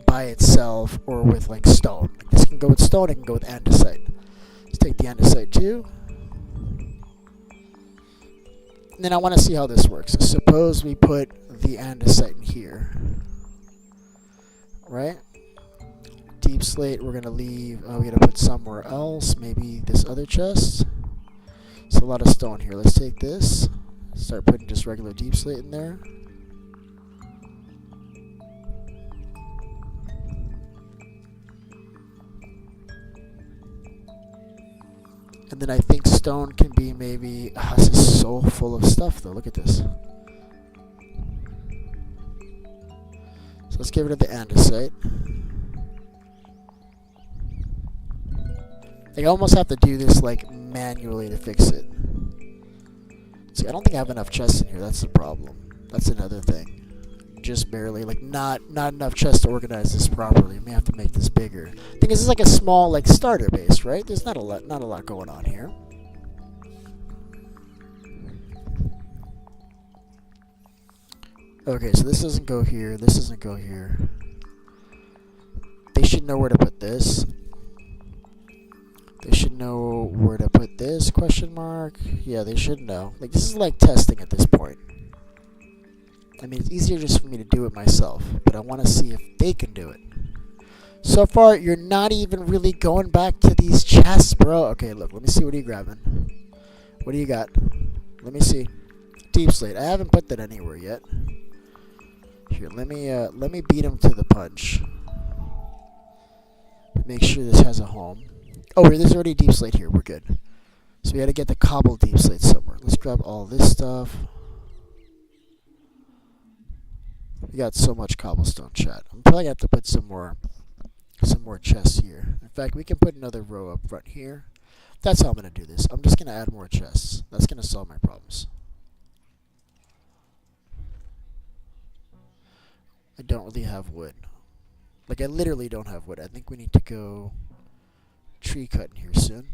by itself or with like stone. Like this can go with stone, it can go with andesite. Let's take the andesite too. And then I want to see how this works. So suppose we put the andesite in here. Right? Deep slate we're going to leave, we're going to put somewhere else. Maybe this other chest. It's a lot of stone here. Let's take this. Start putting just regular deep slate in there. And then I think stone can be maybe... this is so full of stuff though. Look at this. So let's get rid of the andesite. I almost have to do this like manually to fix it. See, I don't think I have enough chests in here. That's the problem. That's another thing. Just barely, like not enough chests to organize this properly. I may have to make this bigger. I think this is like a small like starter base, right? There's not a lot going on here. Okay, so this doesn't go here. This doesn't go here. They should know where to put this. They should know where to put this, question mark. Yeah, they should know. Like, this is like testing at this point. I mean, it's easier just for me to do it myself, but I want to see if they can do it. So far, you're not even really going back to these chests, bro. Okay, look, let me see what are you grabbing. What do you got? Let me see. Deep slate. I haven't put that anywhere yet. Here, let me beat him to the punch. Make sure this has a home. Oh, there's already deep slate here. We're good. So we got to get the cobble deep slate somewhere. Let's grab all this stuff. We got so much cobblestone, chat. I'm probably gonna have to put some more chests here. In fact, we can put another row up front here. That's how I'm gonna do this. I'm just gonna add more chests. That's gonna solve my problems. I don't really have wood. Like, I literally don't have wood. I think we need to go tree cutting here soon.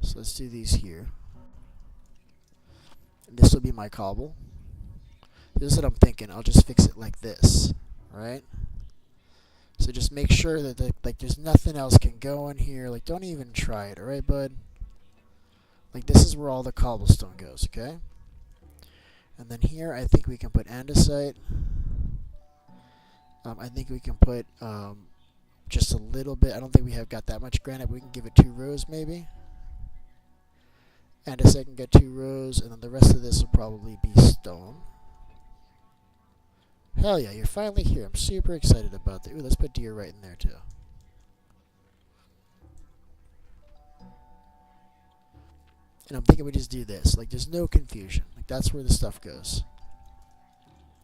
So let's do these here. And this will be my cobble. This is what I'm thinking. I'll just fix it like this, right? So just make sure that like there's nothing else can go in here. Like, don't even try it, all right, bud? Like, this is where all the cobblestone goes, okay? And then here, I think we can put andesite. I think we can put just a little bit. I don't think we have got that much granite. We can give it 2 rows maybe. And a second get 2 rows, and then the rest of this will probably be stone. Hell yeah, you're finally here. I'm super excited about that. Ooh, let's put deer right in there too. And I'm thinking we just do this. Like, there's no confusion. Like, that's where the stuff goes.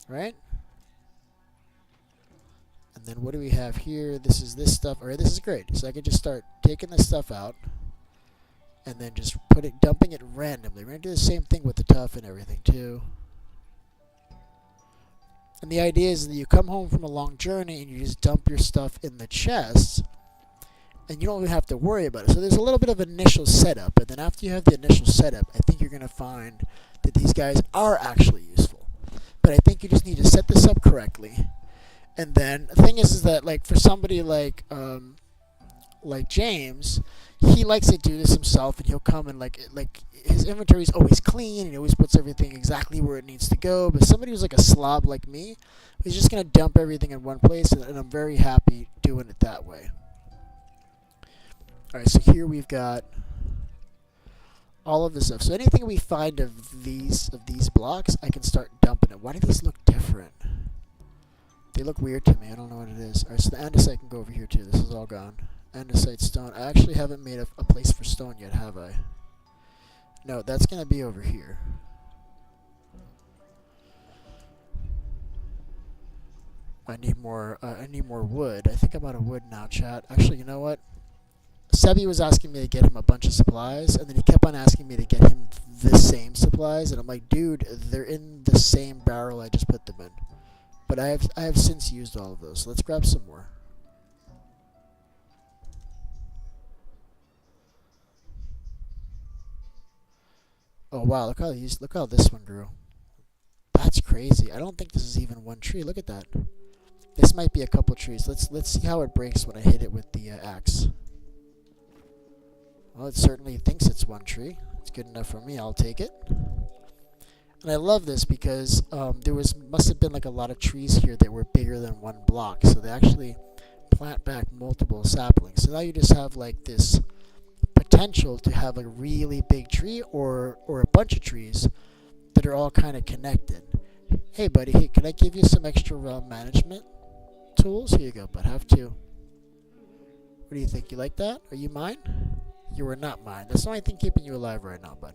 Right? And then what do we have here? This is this stuff. Alright, this is great. So I can just start taking this stuff out and then just dumping it randomly. We're going to do the same thing with the tuff and everything too. And the idea is that you come home from a long journey and you just dump your stuff in the chests and you don't even have to worry about it. So there's a little bit of initial setup, and then after you have the initial setup, I think you're going to find that these guys are actually useful. But I think you just need to set this up correctly. And then the thing is that, like, for somebody like James, he likes to do this himself, and he'll come and like his inventory is always clean, and he always puts everything exactly where it needs to go. But somebody who's like a slob like me, he's just gonna dump everything in one place, and I'm very happy doing it that way. All right, so here we've got all of this stuff. So anything we find of these blocks, I can start dumping it. Why do these look different? They look weird to me. I don't know what it is. All right, so the andesite can go over here too. This is all gone. Andesite stone. I actually haven't made a place for stone yet, have I? No, that's gonna be over here. I need more wood. I think I'm out of wood now, chat. Actually, you know what? Sebi was asking me to get him a bunch of supplies, and then he kept on asking me to get him the same supplies, and I'm like, dude, they're in the same barrel I just put them in. But I have since used all of those. So let's grab some more. Oh wow, look how this one grew. That's crazy. I don't think this is even one tree. Look at that. This might be a couple trees. Let's see how it breaks when I hit it with the axe. Well, it certainly thinks it's one tree. It's good enough for me. I'll take it. And I love this because must have been like a lot of trees here that were bigger than one block. So they actually plant back multiple saplings. So now you just have like this potential to have a really big tree or a bunch of trees that are all kind of connected. Hey buddy, hey, can I give you some extra management tools? Here you go, but have two. What do you think? You like that? Are you mine? You are not mine. That's the only thing keeping you alive right now, bud.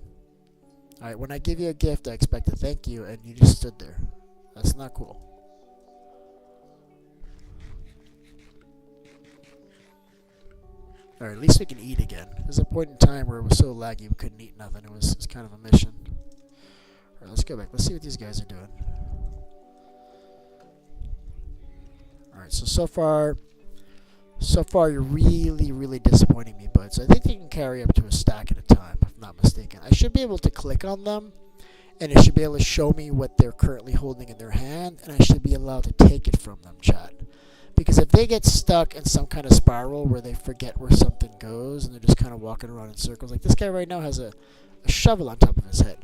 Alright, when I give you a gift, I expect a thank you, and you just stood there. That's not cool. Alright, at least we can eat again. There's a point in time where it was so laggy we couldn't eat nothing. It was kind of a mission. Alright, let's go back. Let's see what these guys are doing. Alright, so far you're really disappointing me, bud. So I think you can carry up to a stack at a time, if I'm not mistaken. I should be able to click on them, and it should be able to show me what they're currently holding in their hand, and I should be allowed to take it from them, chat. Because if they get stuck in some kind of spiral where they forget where something goes, and they're just kind of walking around in circles, like this guy right now has a shovel on top of his head.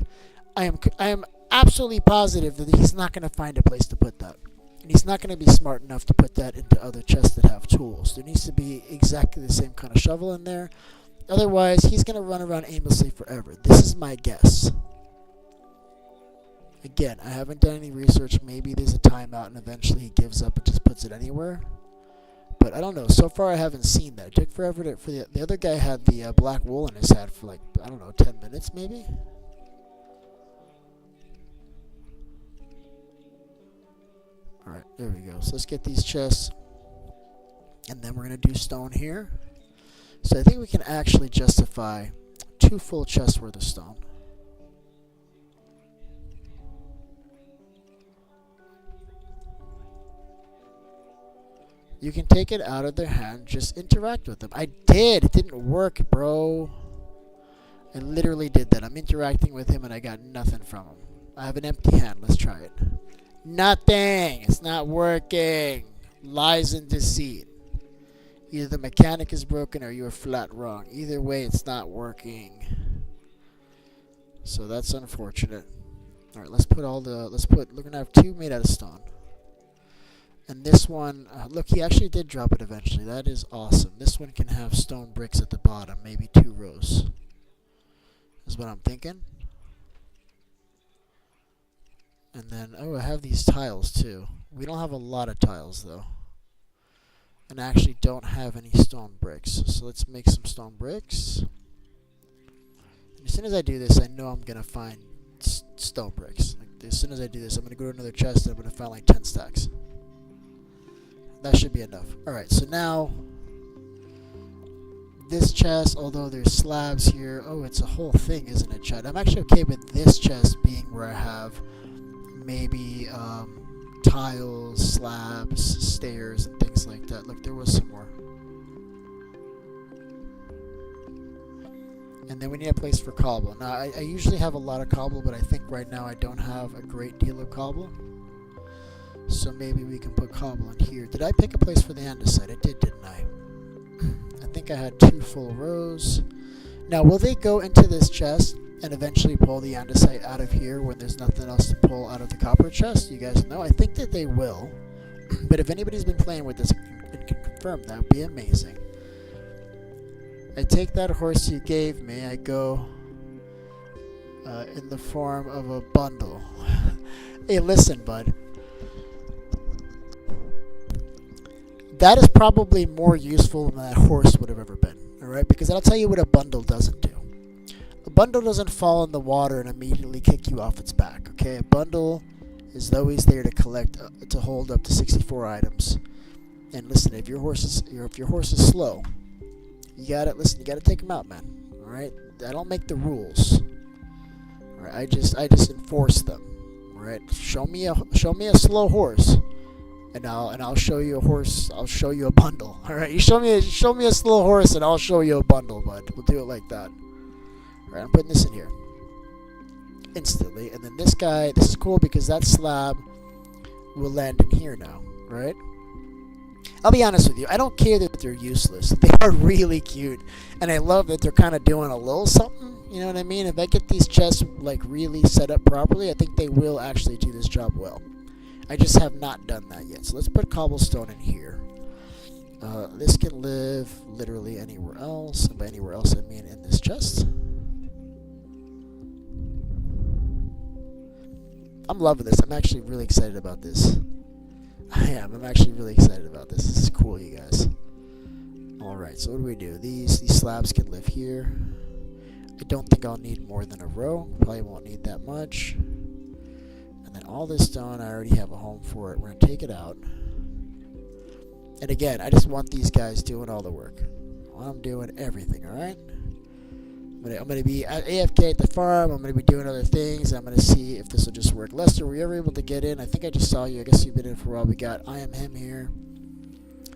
I am absolutely positive that he's not going to find a place to put that. And he's not going to be smart enough to put that into other chests that have tools. There needs to be exactly the same kind of shovel in there. Otherwise, he's going to run around aimlessly forever. This is my guess. Again, I haven't done any research. Maybe there's a timeout and eventually he gives up and just puts it anywhere. But I don't know. So far, I haven't seen that. It took forever for the other guy had the black wool in his head for like, I don't know, 10 minutes maybe? Alright, there we go. So let's get these chests. And then we're going to do stone here. So I think we can actually justify 2 full chests worth of stone. You can take it out of their hand, just interact with them. I did! It didn't work, bro. I literally did that. I'm interacting with him and I got nothing from him. I have an empty hand. Let's try it. Nothing! It's not working! Lies and deceit. Either the mechanic is broken or you are flat wrong. Either way, it's not working. So that's unfortunate. Alright, we're gonna have 2 made out of stone. And this one, look, he actually did drop it eventually. That is awesome. This one can have stone bricks at the bottom, maybe 2 rows. Is what I'm thinking. And then, oh, I have these tiles too. We don't have a lot of tiles though. And I actually don't have any stone bricks. So let's make some stone bricks. And as soon as I do this, I know I'm going to find stone bricks. Like, as soon as I do this, I'm going to go to another chest and I'm going to find like 10 stacks. That should be enough. Alright, so now this chest, although there's slabs here, oh, it's a whole thing, isn't it, Chad? I'm actually okay with this chest being where I have maybe tiles, slabs, stairs, and things like that. Look, there was some more. And then we need a place for cobble. Now, I usually have a lot of cobble, but I think right now I don't have a great deal of cobble. So maybe we can put cobble in here. Did I pick a place for the andesite? I did, didn't I? I think I had 2 full rows. Now, will they go into this chest and eventually pull the andesite out of here when there's nothing else to pull out of the copper chest? You guys know? I think that they will. But if anybody's been playing with this and can confirm, that would be amazing. I take that horse you gave me. I go in the form of a bundle. Hey, listen, bud. That is probably more useful than that horse would have ever been, alright? Because I'll tell you what a bundle doesn't do. A bundle doesn't fall in the water and immediately kick you off its back, okay? A bundle is always there to collect, to hold up to 64 items. And listen, if your horse is slow, you gotta take him out, man. Alright? I don't make the rules. Alright, I just enforce them. Alright? Show me a slow horse. And I'll show you a horse. I'll show you a bundle. All right, you show me a slow horse, and I'll show you a bundle, bud. We'll do it like that. All right, I'm putting this in here instantly, and then this guy. This is cool because that slab will land in here now, right? I'll be honest with you. I don't care that they're useless. They are really cute, and I love that they're kind of doing a little something. You know what I mean? If I get these chests like really set up properly, I think they will actually do this job well. I just have not done that yet. So let's put cobblestone in here. This can live literally anywhere else. And by anywhere else, I mean in this chest. I'm loving this. I'm actually really excited about this. I am. I'm actually really excited about this. This is cool, you guys. Alright, so what do we do? These slabs can live here. I don't think I'll need more than a row. Probably won't need that much. And all this stone, I already have a home for it. We're going to take it out. And again, I just want these guys doing all the work. I'm doing everything, alright? I'm going to be at AFK at the farm. I'm going to be doing other things. I'm going to see if this will just work. Lester, were you ever able to get in? I think I just saw you. I guess you've been in for a while. We got I Am Him here.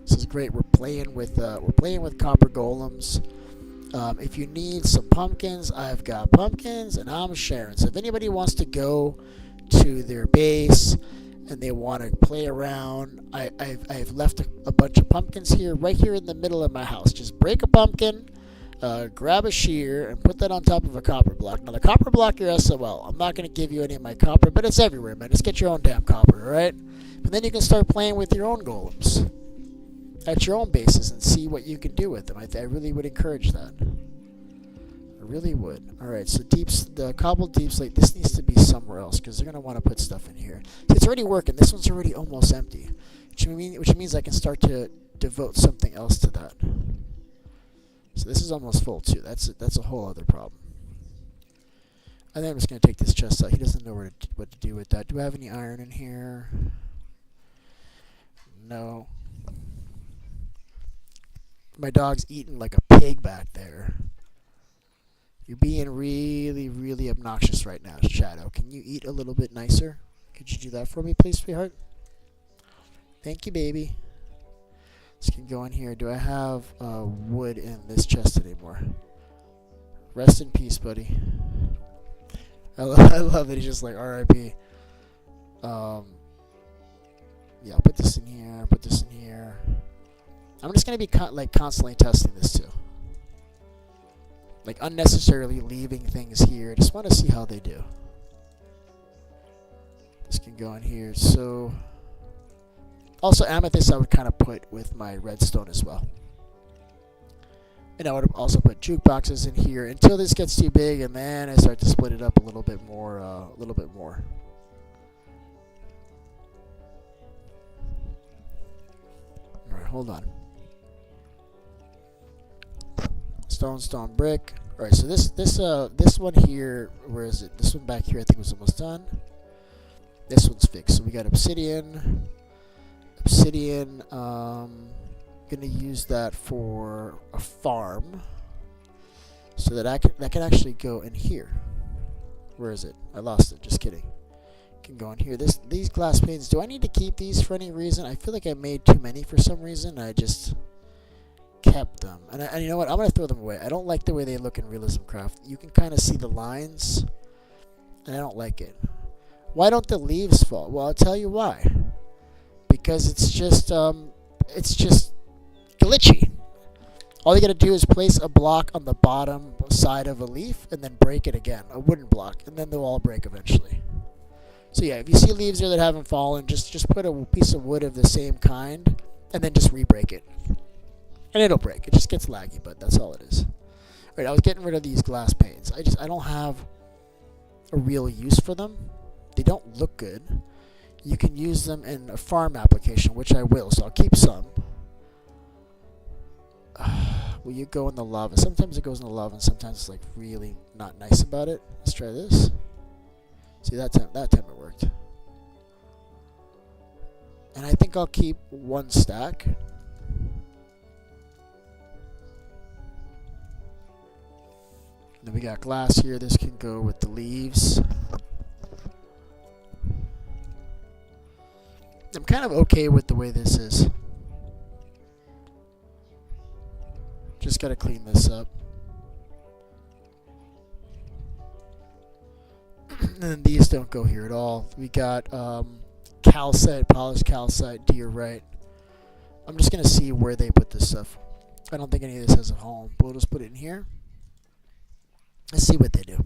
This is great. We're playing with copper golems. If you need some pumpkins, I've got pumpkins, and I'm sharing. So if anybody wants to go to their base and they want to play around, I've left a bunch of pumpkins here, right here in the middle of my house. Just break a pumpkin, grab a shear, and put that on top of a copper block. Now the copper block, your SOL. I'm not going to give you any of my copper, but it's everywhere, man. Just get your own damn copper, alright? And then you can start playing with your own golems at your own bases and see what you can do with them. I really would encourage that. I really would. Alright, so the cobbled deep slate, this needs to be somewhere else because they're going to want to put stuff in here. See, it's already working. This one's already almost empty, which means I can start to devote something else to that. So this is almost full too. That's a whole other problem. I think I'm just going to take this chest out. He doesn't know what to do with that. Do I have any iron in here? No. My dog's eating like a pig back there. You're being really, really obnoxious right now, Shadow. Can you eat a little bit nicer? Could you do that for me, please, sweetheart? Thank you, baby. This can go in here. Do I have wood in this chest anymore? Rest in peace, buddy. I love that he's just like, R.I.P. Yeah, I'll put this in here. Put this in here. I'm just going to be constantly testing this, too. Like, unnecessarily leaving things here. Just want to see how they do. This can go in here. So, Also, amethyst I would kind of put with my redstone as well. And I would also put jukeboxes in here until this gets too big, and then I start to split it up a little bit more. All right, hold on. Stone, brick. All right, so this one here, where is it? This one back here, I think was almost done. This one's fixed. So we got obsidian. Gonna use that for a farm, so that can actually go in here. Where is it? I lost it. Just kidding. Can go in here. These glass panes. Do I need to keep these for any reason? I feel like I made too many for some reason. I just kept them, and you know what? I'm gonna throw them away. I don't like the way they look in Realism Craft. You can kind of see the lines, and I don't like it. Why don't the leaves fall? Well, I'll tell you why. Because it's just glitchy. All you gotta do is place a block on the bottom side of a leaf and then break it again, a wooden block, and then they'll all break eventually. So yeah, if you see leaves there that haven't fallen, just put a piece of wood of the same kind and then just re-break it. And it'll break. It just gets laggy, but that's all it is. Alright, I was getting rid of these glass panes. I don't have a real use for them. They don't look good. You can use them in a farm application, which I will, so I'll keep some. Will you go in the lava? Sometimes it goes in the lava, and sometimes it's like really not nice about it. Let's try this. See, that time it worked. And I think I'll keep one stack. Then we got glass here. This can go with the leaves. I'm kind of okay with the way this is. Just gotta clean this up. And then these don't go here at all. We got calcite, polished calcite, diorite. I'm just gonna see where they put this stuff. I don't think any of this has a home, but we'll just put it in here. Let's see what they do.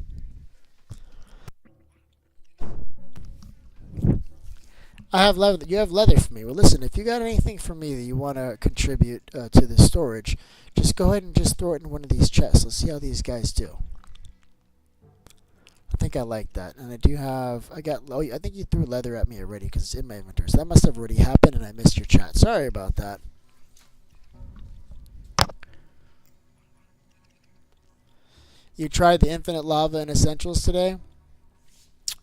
I have leather. You have leather for me. Well, listen, if you got anything for me that you want to contribute to the storage, just go ahead and just throw it in one of these chests. Let's see how these guys do. I think I like that. And I do have, oh, I think you threw leather at me already because it's in my inventory. So that must have already happened and I missed your chat. Sorry about that. You tried the infinite lava in Essentials today?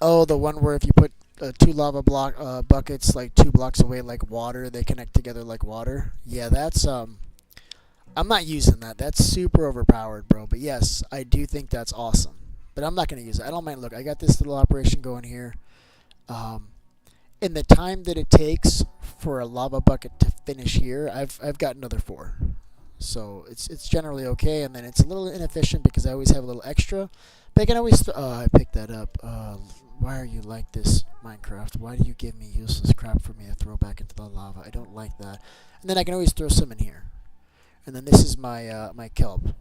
Oh, the one where if you put two lava buckets like 2 blocks away like water, they connect together like water. Yeah, that's I'm not using that. That's super overpowered, bro. But yes, I do think that's awesome. But I'm not gonna use it. I don't mind. Look, I got this little operation going here. In the time that it takes for a lava bucket to finish here, I've got another 4. So it's generally okay, and then it's a little inefficient because I always have a little extra. But I can always I picked that up. Why are you like this, Minecraft? Why do you give me useless crap for me to throw back into the lava? I don't like that. And then I can always throw some in here. And then this is my my kelp.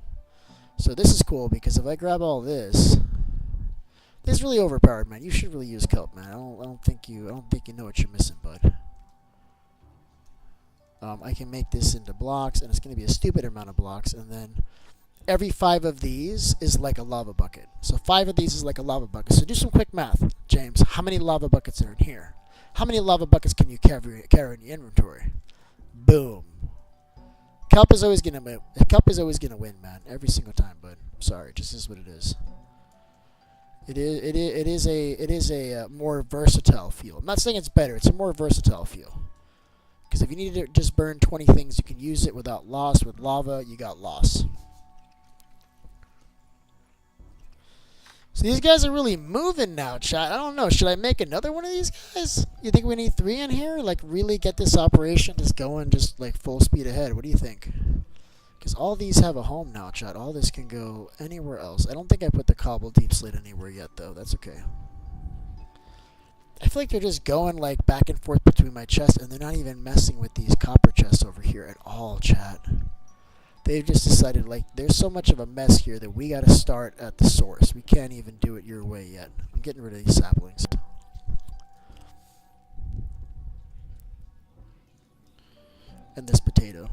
So this is cool because if I grab all this is really overpowered, man. You should really use kelp, man. I don't think you know what you're missing, bud. I can make this into blocks, and it's going to be a stupid amount of blocks, and then every 5 of these is like a lava bucket. So 5 of these is like a lava bucket. So do some quick math, James. How many lava buckets are in here? How many lava buckets can you carry in your inventory? Boom. Kelp is always gonna win, man. Every single time, bud. I'm sorry, just is what it is. It is a more versatile fuel. I'm not saying it's better. It's a more versatile fuel. Because if you need to just burn 20 things, you can use it without loss. With lava, you got loss. So these guys are really moving now, chat. I don't know. Should I make another one of these guys? You think we need 3 in here? Like, really get this operation just going, just like full speed ahead. What do you think? Because all these have a home now, chat. All this can go anywhere else. I don't think I put the cobble deep slate anywhere yet, though. That's okay. I feel like they're just going like back and forth between my chests, and they're not even messing with these copper chests over here at all, chat. They've just decided, like, there's so much of a mess here that we got to start at the source. We can't even do it your way yet. I'm getting rid of these saplings. and this potato.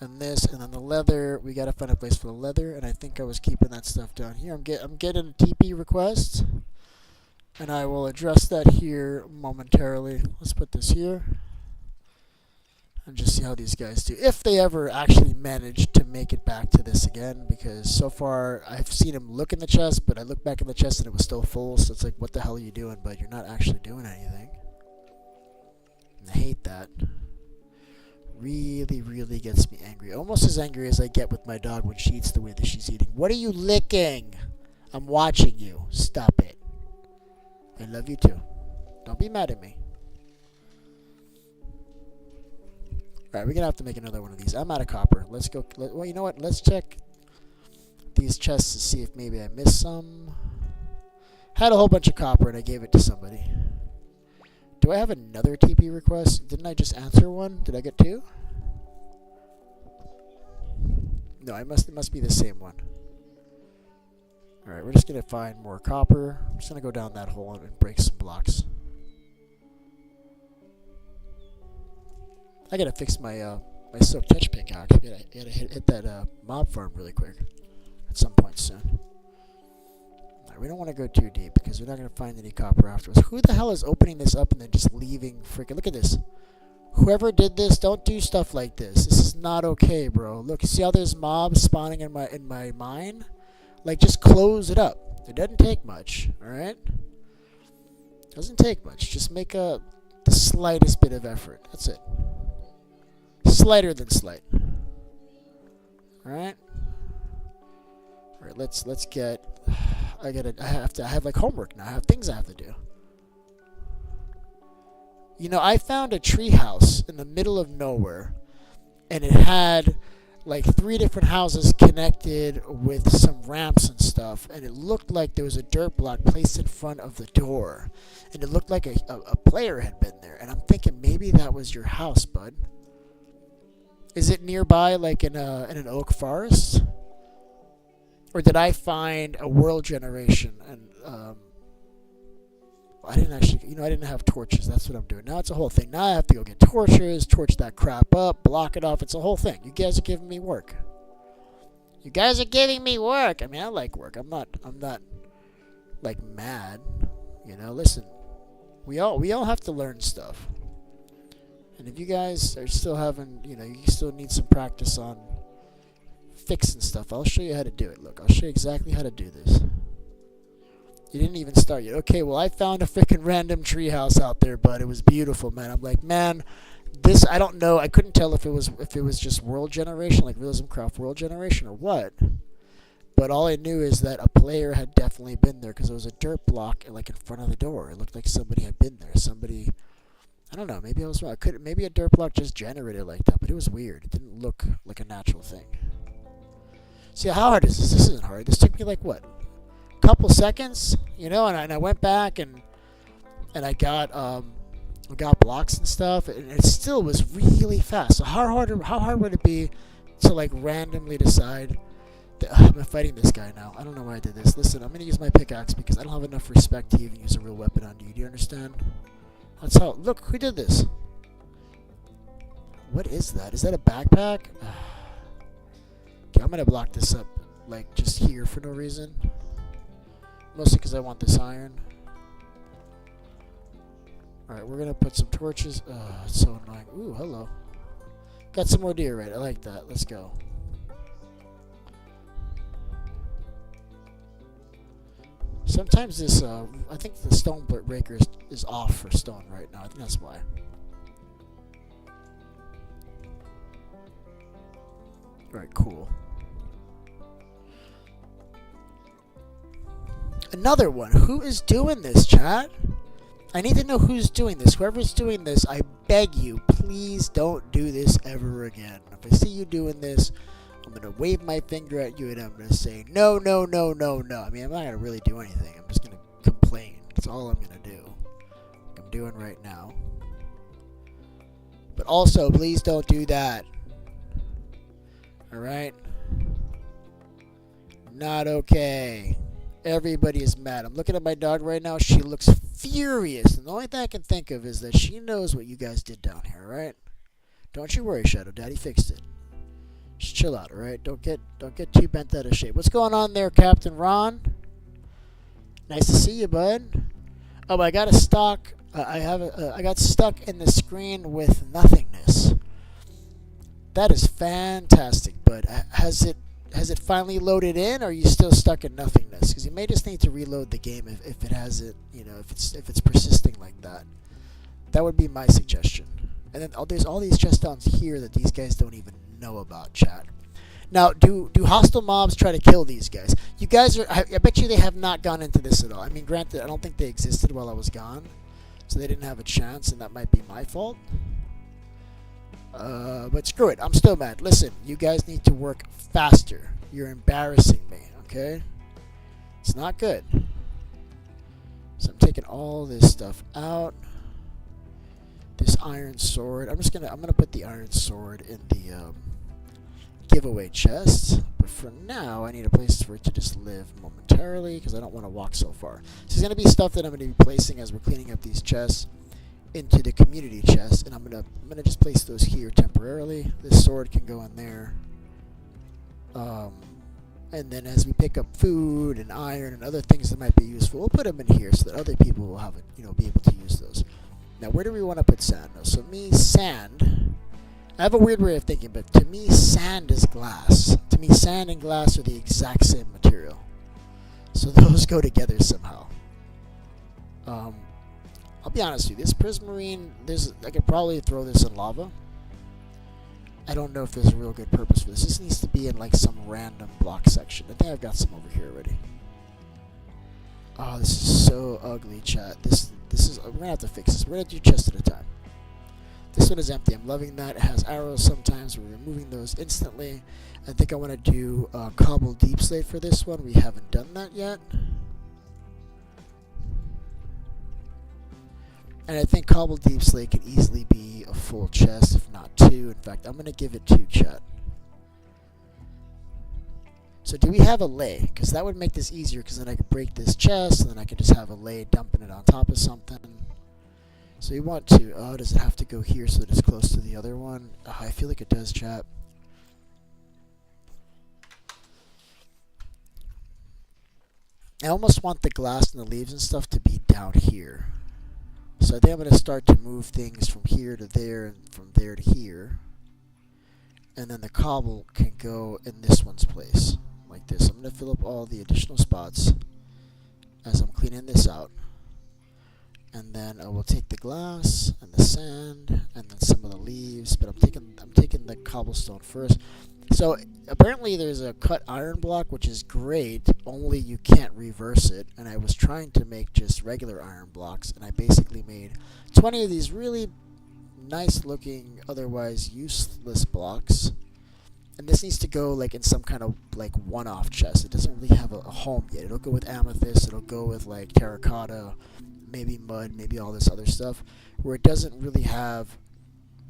And this, and then the leather. We gotta find a place for the leather, and I think I was keeping that stuff down here. I'm getting a TP request, and I will address that here momentarily. Let's put this here, and just see how these guys do. If they ever actually manage to make it back to this again, because so far I've seen them look in the chest, but I looked back in the chest and it was still full, so it's like, what the hell are you doing, bud? You're not actually doing anything. And I hate that. Really, really gets me angry. Almost as angry as I get with my dog when she eats the way that she's eating. What are you licking? I'm watching you. Stop it. I love you too. Don't be mad at me. Alright, we're gonna have to make another one of these. I'm out of copper. Let's go. Well, you know what? Let's check these chests to see if maybe I missed some. Had a whole bunch of copper and I gave it to somebody. Do I have another TP request? Didn't I just answer one? Did I get two? No, it must be the same one. Alright, we're just gonna find more copper. I'm just gonna go down that hole and break some blocks. I gotta fix my my silk touch pickaxe. I gotta hit that mob farm really quick at some point soon. We don't want to go too deep because we're not going to find any copper afterwards. Who the hell is opening this up and then just leaving freaking... Look at this. Whoever did this, don't do stuff like this. This is not okay, bro. Look, see how there's mobs spawning in my mine? Like, just close it up. It doesn't take much, alright? Doesn't take much. Just make the slightest bit of effort. That's it. Slighter than slight. Alright? Alright, let's get... I have like homework now. I have things I have to do. You know, I found a tree house in the middle of nowhere, and it had like 3 different houses connected with some ramps and stuff, and it looked like there was a dirt block placed in front of the door, and it looked like a player had been there, and I'm thinking maybe that was your house, bud. Is it nearby, like in an oak forest? Or did I find a world generation? And I didn't actually, I didn't have torches. That's what I'm doing. Now it's a whole thing. Now I have to go get torches, torch that crap up, block it off. It's a whole thing. You guys are giving me work. You guys are giving me work. I mean, I like work. I'm not like mad. Listen, we all have to learn stuff. And if you guys are still having, you still need some practice on fixing stuff, I'll show you how to do it. Look, I'll show you exactly how to do this. You didn't even start yet. Okay, well, I found a freaking random treehouse out there, but it was beautiful, man. I'm like, man, this, I don't know. I couldn't tell if it was just world generation, like Realism Craft world generation, or what. But all I knew is that a player had definitely been there because there was a dirt block like in front of the door. It looked like somebody had been there. Somebody, I don't know. Maybe I was wrong. Maybe a dirt block just generated like that, but it was weird. It didn't look like a natural thing. See, how hard is this? This isn't hard. This took me like, what? A couple seconds? And I went back and I got blocks and stuff, and it still was really fast. So how hard would it be to like randomly decide that I'm fighting this guy now? I don't know why I did this. Listen, I'm gonna use my pickaxe because I don't have enough respect to even use a real weapon on you. Do you understand? That's how. Look, who did this? What is that? Is that a backpack? Okay, I'm gonna block this up, like just here for no reason. Mostly because I want this iron. Alright, we're gonna put some torches. It's so annoying. Ooh, hello. Got some more deer, right? I like that. Let's go. Sometimes this, I think the stone breaker is off for stone right now. I think that's why. Alright, cool. Another one. Who is doing this, chat? I need to know who's doing this. Whoever's doing this, I beg you, please don't do this ever again. If I see you doing this, I'm going to wave my finger at you and I'm going to say, no, no, no, no, no. I mean, I'm not going to really do anything. I'm just going to complain. That's all I'm going to do. Like I'm doing right now. But also, please don't do that. Alright? Not okay. Everybody is mad. I'm looking at my dog right now. She looks furious. And the only thing I can think of is that she knows what you guys did down here, right? Don't you worry, Shadow. Daddy fixed it. Just chill out, alright? Don't get too bent out of shape. What's going on there, Captain Ron? Nice to see you, bud. Oh, I got a stock. I got stuck in the screen with nothingness. That is fantastic, bud. Has it finally loaded in, or are you still stuck in nothingness? Because you may just need to reload the game if it hasn't, if it's persisting like that. That would be my suggestion. And then there's all these chest downs here that these guys don't even know about, chat. Now, do hostile mobs try to kill these guys? You guys are, I bet you they have not gone into this at all. I mean, granted, I don't think they existed while I was gone, so they didn't have a chance, and that might be my fault. But screw it, I'm still mad. Listen, you guys need to work faster. You're embarrassing me, okay? It's not good. So I'm taking all this stuff out. This iron sword. I'm gonna put the iron sword in the giveaway chest. But for now, I need a place for it to just live momentarily because I don't want to walk so far. So there's gonna be stuff that I'm gonna be placing as we're cleaning up these chests into the community chest, and I'm gonna just place those here temporarily. This sword can go in there. And then as we pick up food and iron and other things that might be useful, we'll put them in here so that other people will have it, be able to use those. Now, where do we want to put sand? So sand. I have a weird way of thinking, but to me, sand is glass. To me, sand and glass are the exact same material. So those go together somehow. I'll be honest with you. This prismarine, I could probably throw this in lava. I don't know if there's a real good purpose for this. This needs to be in like some random block section. I think I've got some over here already. Oh, this is so ugly, chat. We're gonna have to fix this. We're gonna do chest at a time. This one is empty. I'm loving that. It has arrows sometimes. We're removing those instantly. I think I want to do cobble deep slate for this one. We haven't done that yet. And I think cobble deep slate could easily be a full chest, if not 2. In fact, I'm gonna give it 2, chat. So do we have a lay? Because that would make this easier, because then I could break this chest, and then I could just have a lay dumping it on top of something. So we want to, does it have to go here so that it's close to the other one? I feel like it does, chat. I almost want the glass and the leaves and stuff to be down here. So I think I'm going to start to move things from here to there and from there to here. And then the cobble can go in this one's place, like this. I'm going to fill up all the additional spots as I'm cleaning this out. And then I will take the glass and the sand and then some of the leaves, but I'm taking the cobblestone first. So apparently there's a cut iron block, which is great, only you can't reverse it. And I was trying to make just regular iron blocks, and I basically made 20 of these really nice looking, otherwise useless blocks. And this needs to go like in some kind of like one-off chest. It doesn't really have a home yet. It'll go with amethyst, it'll go with like terracotta, maybe mud, maybe all this other stuff, where it doesn't really have,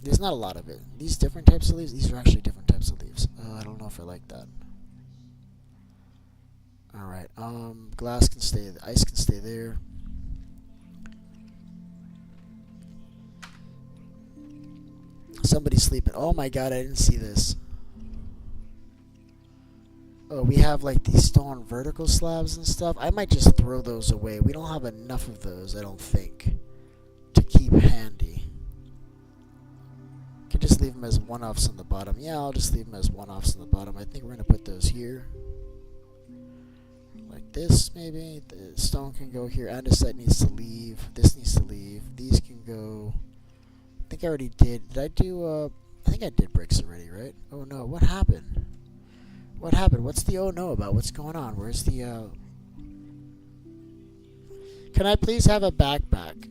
there's not a lot of it. These different types of leaves, these are actually different types of leaves. I don't know if I like that. Alright, glass can stay, the ice can stay there. Somebody's sleeping. Oh my god, I didn't see this. Oh, we have like these stone vertical slabs and stuff. I might just throw those away. We don't have enough of those, I don't think, to keep handy. Could just leave them as one-offs on the bottom. Yeah, I'll just leave them as one-offs on the bottom. I think we're going to put those here. Like this, maybe. The stone can go here. Andesite needs to leave. This needs to leave. These can go. I think I already did. Did I do, I think I did bricks already, right? Oh no, what happened? What happened? What's the oh no about? What's going on? Where's the, Can I please have a backpack?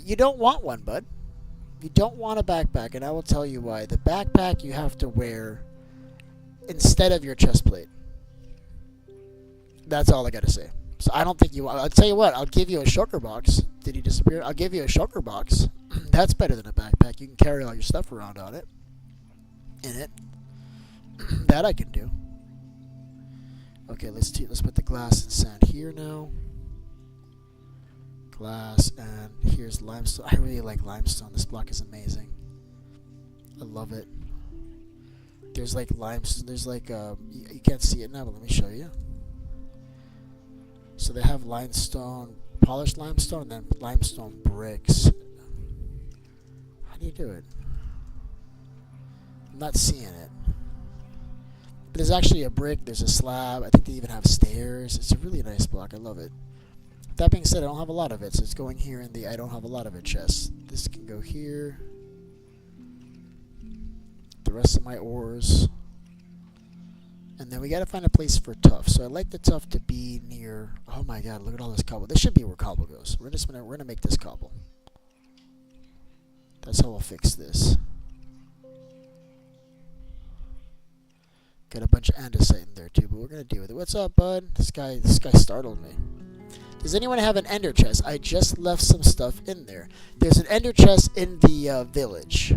You don't want one, bud. You don't want a backpack, and I will tell you why. The backpack you have to wear instead of your chest plate. That's all I gotta say. So I don't think you want. I'll tell you what. I'll give you a shulker box. Did he disappear? I'll give you a shulker box. That's better than a backpack. You can carry all your stuff around on it. In it. That I can do. Okay, let's put the glass and sand here now. Glass, and here's limestone. I really like limestone. This block is amazing. I love it. There's like limestone. There's like you can't see it now, but let me show you. So they have limestone, polished limestone, and then limestone bricks. How do you do it? I'm not seeing it. But there's actually a brick. There's a slab. I think they even have stairs. It's a really nice block. I love it. That being said, I don't have a lot of it, so it's going here in the I don't have a lot of it chest. This can go here. The rest of my ores. And then we gotta find a place for tuff. So I like the tuff to be near. Oh my god, look at all this cobble. This should be where cobble goes. We're gonna make this cobble. That's how we'll fix this. Got a bunch of andesite in there too, but we're gonna deal with it. What's up, bud? This guy startled me. Does anyone have an ender chest? I just left some stuff in there. There's an ender chest in the village.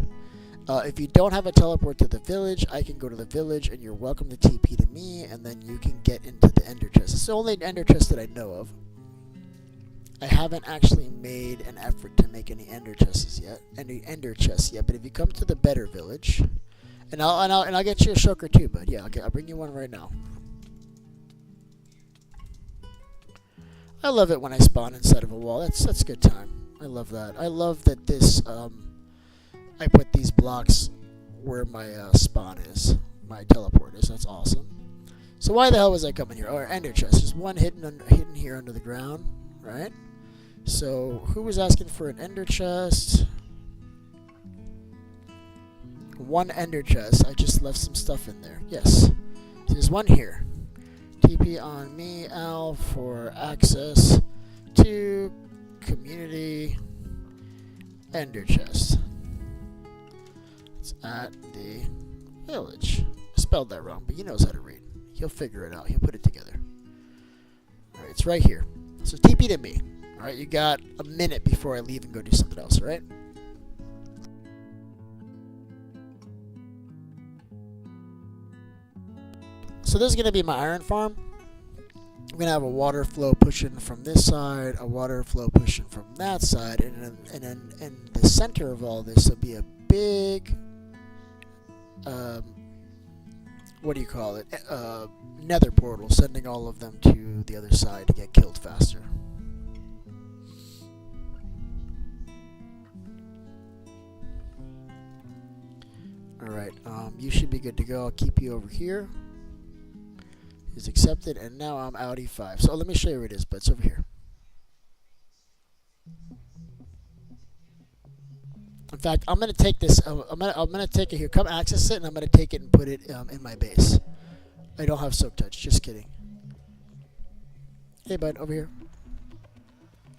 If you don't have a teleport to the village, I can go to the village, and you're welcome to TP to me, and then you can get into the ender chest. It's the only ender chest that I know of. I haven't actually made an effort to make any ender chests yet. But if you come to the better village, and I'll get you a shulker too, bud. Yeah, okay, I'll bring you one right now. I love it when I spawn inside of a wall. That's good time. I love that. I love that this I put these blocks where my spawn is, my teleport is. That's awesome. So why the hell was I coming here? Oh, ender chest. There's one hidden here under the ground, right? So who was asking for an ender chest? One ender chest. I just left some stuff in there. Yes. There's one here. TP on me, Al, for access to community ender chest. It's at the village. I spelled that wrong, but he knows how to read. He'll figure it out. He'll put it together. Alright, it's right here. So TP to me. Alright, you got a minute before I leave and go do something else, alright? So this is going to be my iron farm. I'm going to have a water flow pushing from this side, a water flow pushing from that side, and then in the center of all this will be a big, what do you call it, nether portal, sending all of them to the other side to get killed faster. Alright, you should be good to go. I'll keep you over here. Is accepted, and now I'm Audi 5. So let me show you where it is, but it's over here. In fact, I'm gonna take this. I'm gonna take it here. Come access it, and I'm gonna take it and put it in my base. I don't have soak touch. Just kidding. Hey, bud, over here.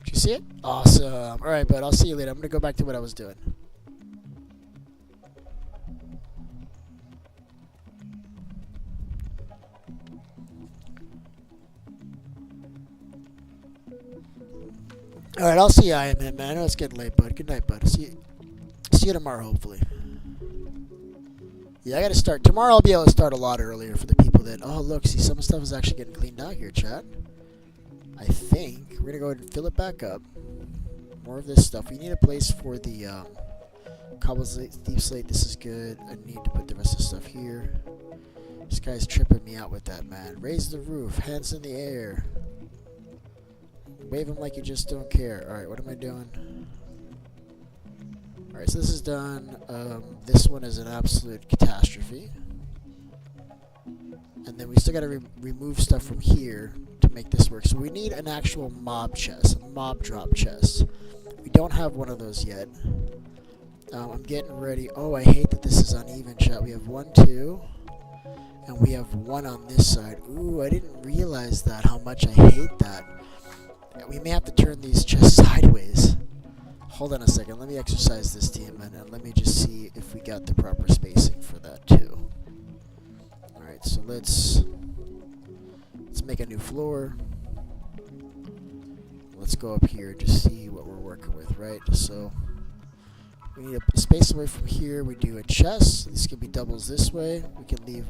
Did you see it? Awesome. All right, bud. I'll see you later. I'm gonna go back to what I was doing. Alright, I'll see you, Iron Man. I know it's getting late, bud. Good night, bud. See you tomorrow, hopefully. Yeah, I gotta start. Tomorrow I'll be able to start a lot earlier for the people that... Oh, look, see, some stuff is actually getting cleaned out here, chat. I think. We're gonna go ahead and fill it back up. More of this stuff. We need a place for the cobble deep slate. This is good. I need to put the rest of the stuff here. This guy's tripping me out with that, man. Raise the roof. Hands in the air. Wave them like you just don't care. Alright, what am I doing? Alright, so this is done. This one is an absolute catastrophe. And then we still gotta remove stuff from here to make this work. So we need an actual mob chest, a mob drop chest. We don't have one of those yet. I'm getting ready. Oh, I hate that this is uneven, chat. We have 1, 2, and we have 1 on this side. Ooh, I didn't realize that, how much I hate that. We may have to turn these chests sideways. Hold on a second. Let me exercise this team, and let me just see if we got the proper spacing for that too. Alright, so let's make a new floor. Let's go up here to see what we're working with, right? So We need a space away from here. We do a chest. This can be doubles this way. We can leave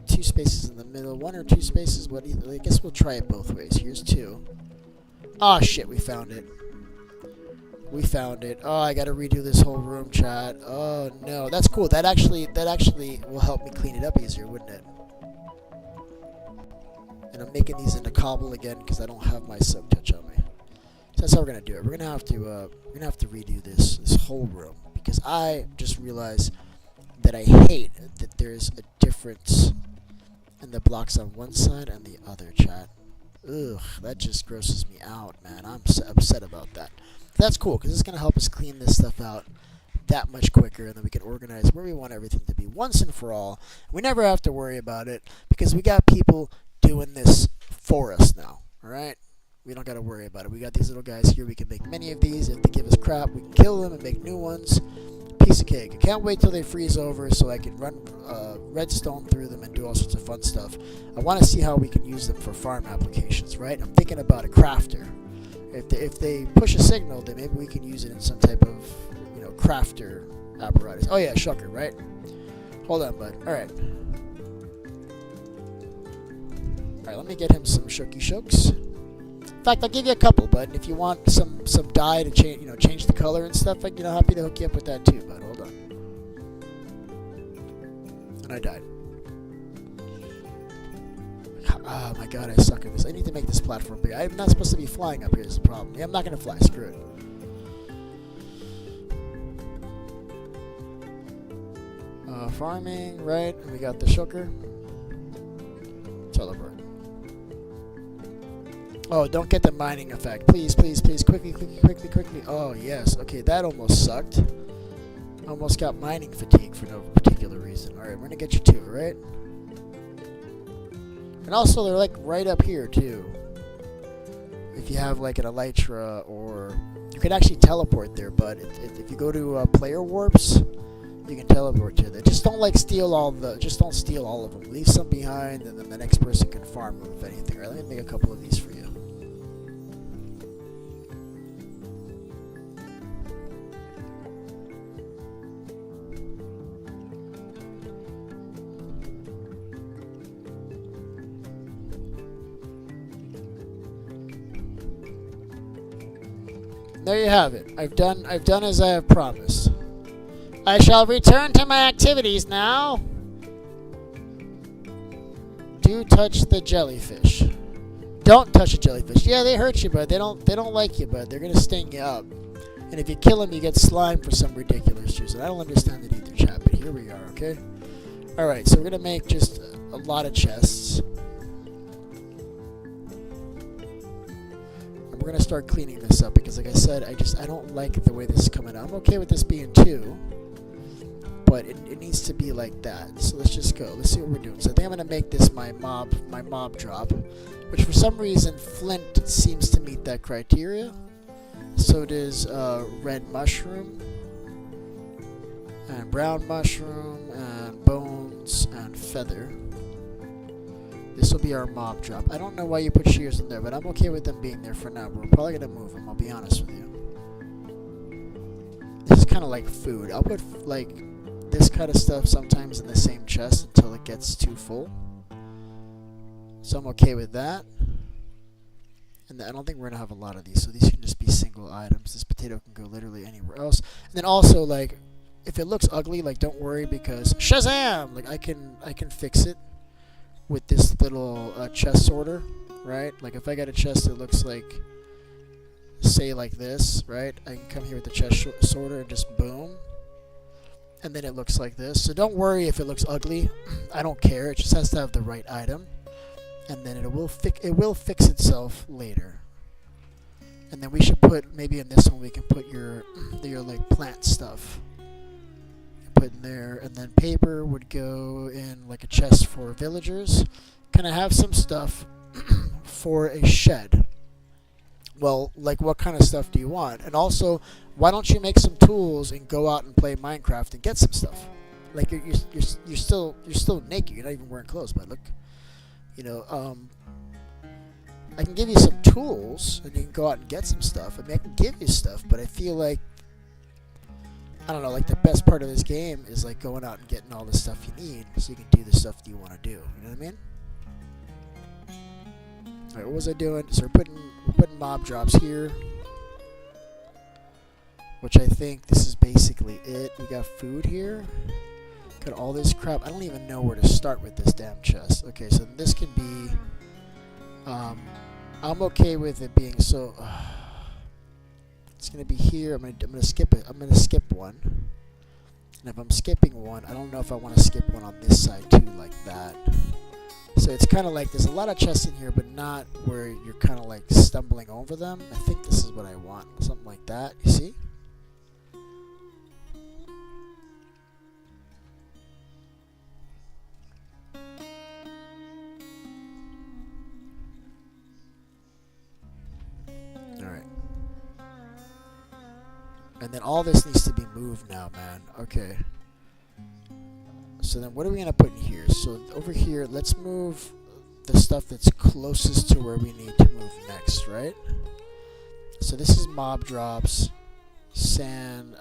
two spaces in the middle, 1 or 2 spaces. I guess we'll try it both ways. Here's 2. Ah, shit, we found it. We found it. Oh, I gotta redo this whole room, chat. Oh no, that's cool. That actually will help me clean it up easier, wouldn't it? And I'm making these into cobble again because I don't have my soak touch on me. So that's how we're gonna do it. We're gonna have to redo this whole room because I just realized that I hate that there's a difference in the blocks on one side and the other, chat. Ugh, that just grosses me out, man. I'm upset about that. That's cool because it's gonna help us clean this stuff out that much quicker, and then we can organize where we want everything to be once and for all. We never have to worry about it because we got people doing this for us now. All right. We don't got to worry about it. We got these little guys here. We can make many of these. If they give us crap, we can kill them and make new ones. Piece of cake. I can't wait till they freeze over so I can run redstone through them and do all sorts of fun stuff. I want to see how we can use them for farm applications, right? I'm thinking about a crafter. If they push a signal, then maybe we can use it in some type of, crafter apparatus. Oh yeah, shulker, right? Hold on, bud. All right. All right, let me get him some shooky shooks. In fact, I'll give you a couple, bud. If you want some dye to change the color and stuff, I'm happy to hook you up with that too, bud. Hold on. And I died. Oh my god, I suck at this. I need to make this platform bigger. I'm not supposed to be flying up here is the problem. Yeah, I'm not gonna fly. Screw it. Farming, right? And we got the shulker. Teleport. Oh, don't get the mining effect. Please, please, please. Quickly, quickly, quickly, quickly. Oh, yes. Okay, that almost sucked. Almost got mining fatigue for no particular reason. Alright, we're gonna get you two, right? And also, they're like right up here, too. If you have like an elytra, or you can actually teleport there, but if you go to player warps, you can teleport to there. Just don't steal all of them. Leave some behind, and then the next person can farm them if anything. Alright, let me make a couple of these for you. There you have it. I've done as I have promised. I shall return to my activities now. Do touch the jellyfish. Don't touch the jellyfish. Yeah, they hurt you, bud. They don't like you, bud. They're gonna sting you up. And if you kill them, you get slime for some ridiculous reason. I don't understand it either, chat. But here we are. Okay. All right. So we're gonna make just a lot of chests. We're gonna start cleaning this up because, like I said, I don't like the way this is coming out. I'm okay with this being 2, but it needs to be like that. So let's just go. Let's see what we're doing. So I think I'm gonna make this my mob drop, which for some reason flint seems to meet that criteria. So does red mushroom and brown mushroom and bones and feather. This will be our mob drop. I don't know why you put shears in there, but I'm okay with them being there for now. But we're probably going to move them, I'll be honest with you. This is kind of like food. I'll put, like, this kind of stuff sometimes in the same chest until it gets too full. So I'm okay with that. And I don't think we're going to have a lot of these, so these can just be single items. This potato can go literally anywhere else. And then also, like, if it looks ugly, like, don't worry because Shazam! Like, I can fix it with this little chest sorter, right? Like if I got a chest that looks like, say like this, right? I can come here with the chest sorter and just boom. And then it looks like this. So don't worry if it looks ugly. I don't care. It just has to have the right item. And then it will fix itself later. And then we should put, maybe in this one we can put your like plant stuff. Put in there, and then paper would go in like a chest for villagers. Can I have some stuff for a shed? Well, like what kind of stuff do you want? And also, why don't you make some tools and go out and play Minecraft and get some stuff? Like you're still naked. You're not even wearing clothes, but look, I can give you some tools and you can go out and get some stuff. I mean, I can give you stuff, but I feel like I don't know, like the best part of this game is like going out and getting all the stuff you need so you can do the stuff that you want to do. You know what I mean? Alright, what was I doing? So we're putting mob drops here. Which I think this is basically it. We got food here. Got all this crap. I don't even know where to start with this damn chest. Okay, so this can be... I'm okay with it being so... it's gonna be here. I'm gonna skip it. I'm gonna skip one. And if I'm skipping one, I don't know if I want to skip one on this side too, like that. So it's kind of like there's a lot of chests in here, but not where you're kind of like stumbling over them. I think this is what I want. Something like that. You see? And then all this needs to be moved now, man. Okay. So then what are we going to put in here? So over here, let's move the stuff that's closest to where we need to move next, right? So this is mob drops, sand,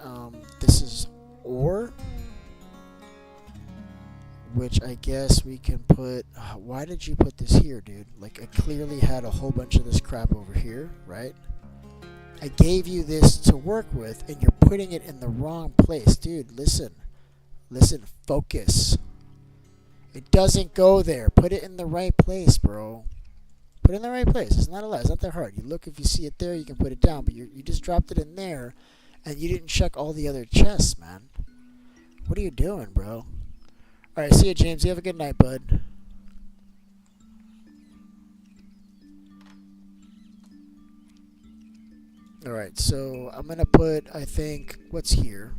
this is ore, which I guess we can put... why did you put this here, dude? Like, I clearly had a whole bunch of this crap over here, right? I gave you this to work with, and you're putting it in the wrong place. Dude, listen. Listen, focus. It doesn't go there. Put it in the right place, bro. Put it in the right place. It's not that hard. You look, if you see it there, you can put it down. But you just dropped it in there, and you didn't check all the other chests, man. What are you doing, bro? Alright, see you, James. You have a good night, bud. Alright, so I'm going to put, I think, what's here?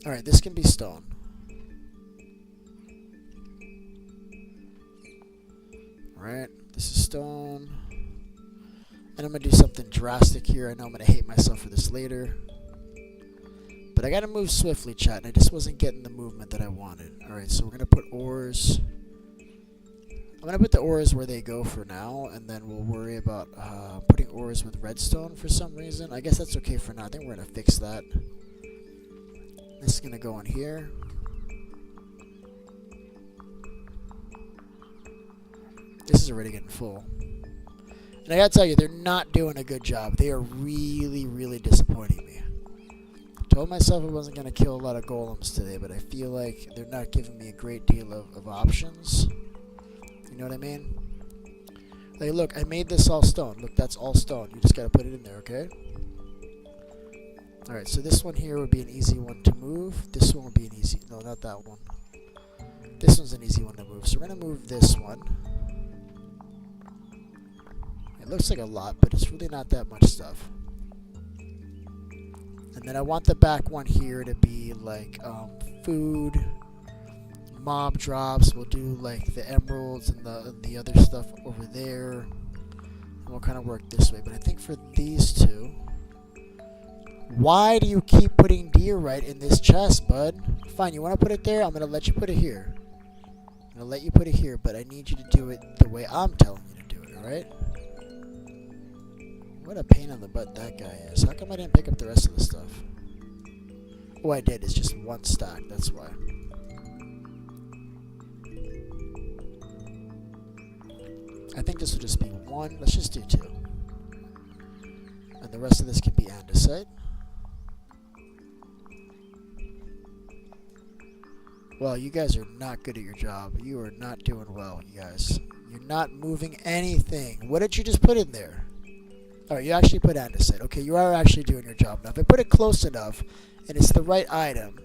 Alright, this can be stone. Alright, this is stone. And I'm going to do something drastic here. I know I'm going to hate myself for this later. But I got to move swiftly, chat, and I just wasn't getting the movement that I wanted. Alright, so we're going to put ores. I'm going to put the ores where they go for now, and then we'll worry about putting ores with redstone for some reason. I guess that's okay for now. I think we're going to fix that. This is going to go in here. This is already getting full. And I got to tell you, they're not doing a good job. They are really, really disappointing me. I told myself I wasn't going to kill a lot of golems today, but I feel like they're not giving me a great deal of options. You know what I mean? Like, look, I made this all stone. Look, that's all stone. You just gotta put it in there, okay? Alright, so this one here would be an easy one to move. This one would be an easy... no, not that one. This one's an easy one to move. So we're gonna move this one. It looks like a lot, but it's really not that much stuff. And then I want the back one here to be, like, food... mob drops. We'll do like the emeralds and the other stuff over there, and we'll kind of work this way. But I think for these two, why do you keep putting diorite in this chest, bud? Fine, you want to put it there, I'm gonna let you put it here. I'm gonna let you put it here, but I need you to do it the way I'm telling you to do it. All right? What a pain in the butt that guy is. How come I didn't pick up the rest of the stuff? Oh, I did. It's just one stack. That's why. I think this will just be one. Let's just do two. And the rest of this can be andesite. Well, you guys are not good at your job. You are not doing well, you guys. You're not moving anything. What did you just put in there? Alright, you actually put andesite. Okay, you are actually doing your job. Now, if I put it close enough, and it's the right item,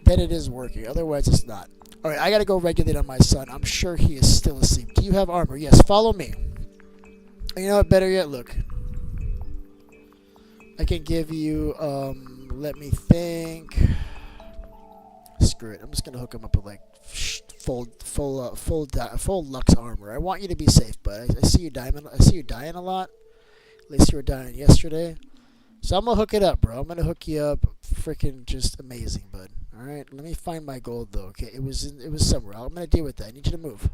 then it is working. Otherwise, it's not. Alright, I gotta go regulate on my son. I'm sure he is still asleep. Do you have armor? Yes, follow me. And you know what, better yet, look. I can give you, let me think. Screw it. I'm just gonna hook him up with, like, full Lux armor. I want you to be safe, but I see you dying. I see you dying a lot. At least you were dying yesterday. So I'm gonna hook it up, bro. I'm gonna hook you up. Freaking just amazing, bud. Alright, let me find my gold though. Okay, it was somewhere. I'm gonna deal with that. I need you to move.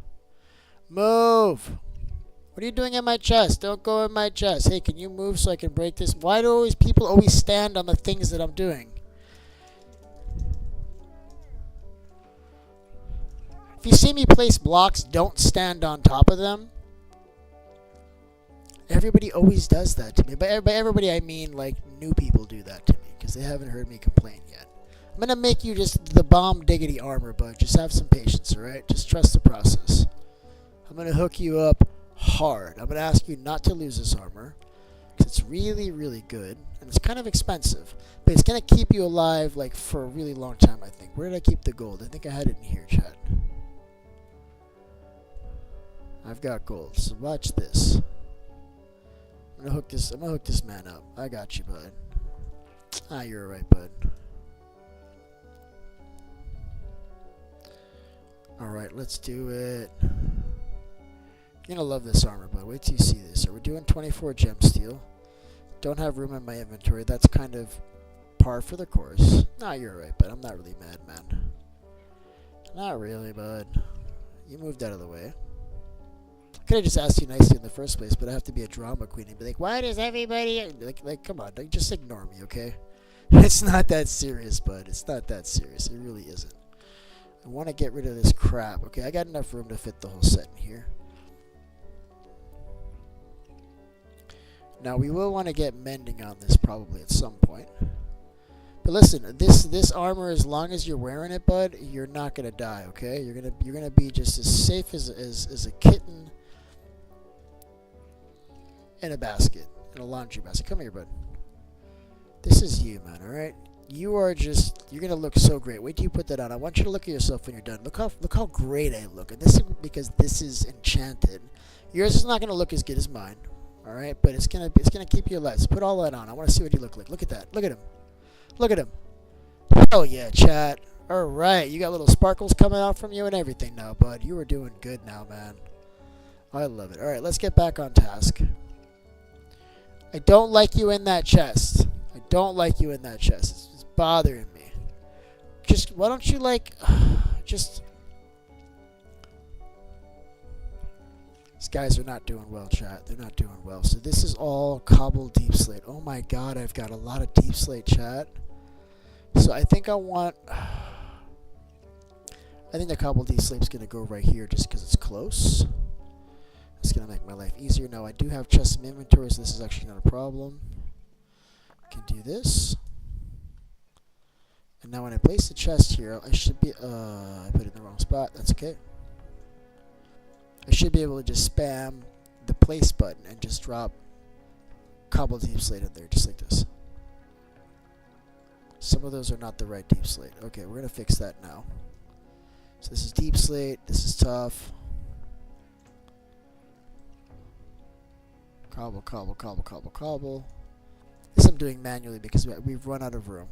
Move! What What are you doing in my chest? Don't go in my chest. Hey, can you move so I can break this? Why do people always stand on the things that I'm doing? If you see me place blocks, don't stand on top of them. Everybody always does that to me. By everybody, I mean like new people do that to me because they haven't heard me complain yet. I'm going to make you just the bomb diggity armor, bud. Just have some patience, alright? Just trust the process. I'm going to hook you up hard. I'm going to ask you not to lose this armor because it's really, really good. And it's kind of expensive. But it's going to keep you alive like for a really long time, I think. Where did I keep the gold? I think I had it in here, chat. I've got gold, so watch this. I'm gonna hook this man up. I got you, bud. Ah, you're alright, bud. Alright, let's do it. You're gonna love this armor, bud. Wait till you see this. So we're doing 24 gem steel. Don't have room in my inventory. That's kind of par for the course. Nah, you're alright, bud. I'm not really mad, man. Not really, bud. You moved out of the way. Could have just asked you nicely in the first place, but I have to be a drama queen and be like, why does everybody like come on, just ignore me, okay? It's not that serious, bud. It's not that serious. It really isn't. I want to get rid of this crap. Okay, I got enough room to fit the whole set in here. Now we will want to get mending on this probably at some point. But listen, this armor, as long as you're wearing it, bud, you're not gonna die, okay? You're gonna be just as safe as a kitten in a basket, in a laundry basket. Come here, bud. This is you, man, alright? You are just, you're going to look so great. Wait till you put that on. I want you to look at yourself when you're done. Look how great I look. And this is because this is enchanted. Yours is not going to look as good as mine, alright? But it's gonna keep you alive. So put all that on. I want to see what you look like. Look at that. Look at him. Look at him. Oh, yeah, chat. Alright, you got little sparkles coming out from you and everything now, bud. You are doing good now, man. I love it. Alright, let's get back on task. I don't like you in that chest. I don't like you in that chest. It's bothering me. Just, why don't you like, just... These guys are not doing well, chat. They're not doing well. So this is all cobbled deep slate. Oh my god, I've got a lot of deep slate, chat. So I think I want... I think the cobbled deep slate's going to go right here just because it's close. It's going to make my life easier. Now, I do have chests in inventory, so this is actually not a problem. I can do this. And now when I place the chest here, I should be... I put it in the wrong spot. That's okay. I should be able to just spam the place button and just drop cobbled deep slate in there, just like this. Some of those are not the right deep slate. Okay, we're going to fix that now. So this is deep slate. This is tough. Cobble, cobble, cobble, cobble, cobble. This I'm doing manually because we've run out of room.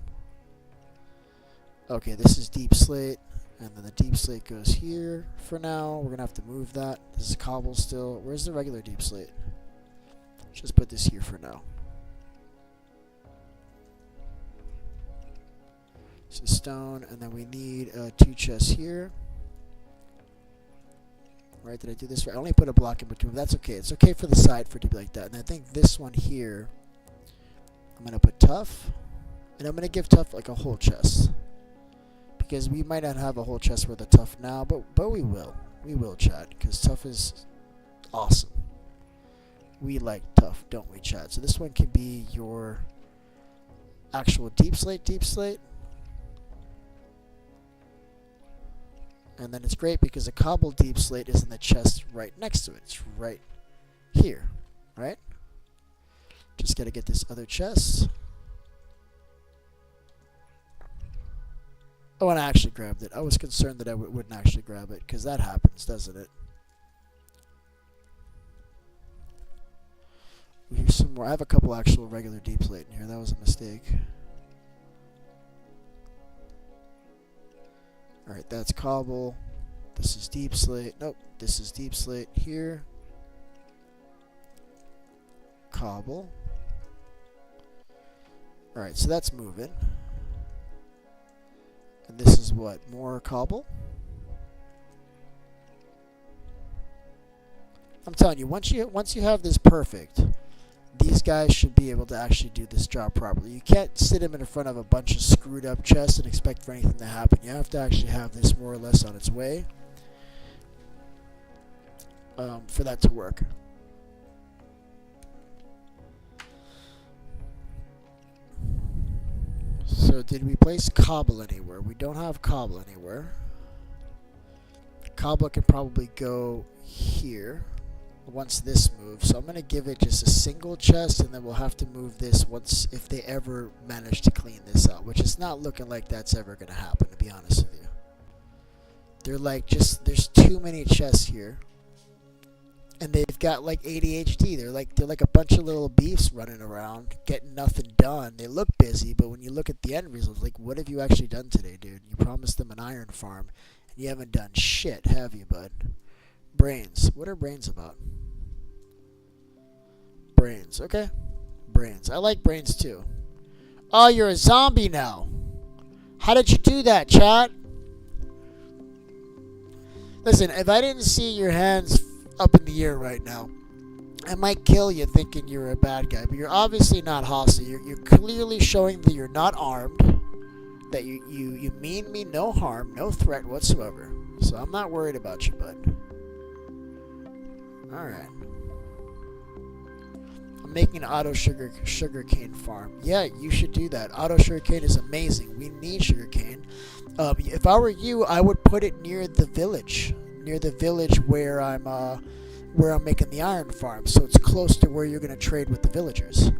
Okay, this is deep slate. And then the deep slate goes here for now. We're going to have to move that. This is cobble still. Where's the regular deep slate? Just put this here for now. So stone, and then we need 2 chests here. Right, did I do this right? I only put a block in between. That's okay. It's okay for the side for it to be like that. And I think this one here, I'm going to put tough. And I'm going to give tough like a whole chest. Because we might not have a whole chest worth of tough now, but we will. We will, chat. Because tough is awesome. We like tough, don't we, chat? So this one can be your actual deep slate. And then it's great because a cobble deep slate is in the chest right next to it. It's right here, right? Just got to get this other chest. Oh, and I actually grabbed it. I was concerned that I wouldn't actually grab it because that happens, doesn't it? Here's some more. I have a couple actual regular deep slate in here. That was a mistake. Alright, that's cobble. This is deep slate. Nope, this is deep slate here. Cobble. Alright, so that's moving. And this is what? More cobble? I'm telling you, once you have this perfect, these guys should be able to actually do this job properly. You can't sit them in front of a bunch of screwed up chests and expect for anything to happen. You have to actually have this more or less on its way for that to work. So did we place cobble anywhere? We don't have cobble anywhere. Cobble can probably go here once this moves. So I'm going to give it just a single chest, and then we'll have to move this once if they ever manage to clean this out, which is not looking like that's ever going to happen, to be honest with you. They're like there's too many chests here. And they've got like ADHD. They're like a bunch of little beefs running around, getting nothing done. They look busy, but when you look at the end results, like, what have you actually done today, dude? You promised them an iron farm, and you haven't done shit, have you, bud? Brains. What are brains about? Brains. Okay. Brains. I like brains too. Oh, you're a zombie now. How did you do that, chat? Listen, if I didn't see your hands up in the air right now, I might kill you thinking you're a bad guy, but you're obviously not hostile. You're clearly showing that you're not armed, that you mean me no harm, no threat whatsoever. So I'm not worried about you, bud. Alright. I'm making an auto sugarcane farm. Yeah, you should do that. Auto sugarcane is amazing. We need sugarcane. If I were you, I would put it near the village. Near the village where I'm making the iron farm, so it's close to where you're going to trade with the villagers,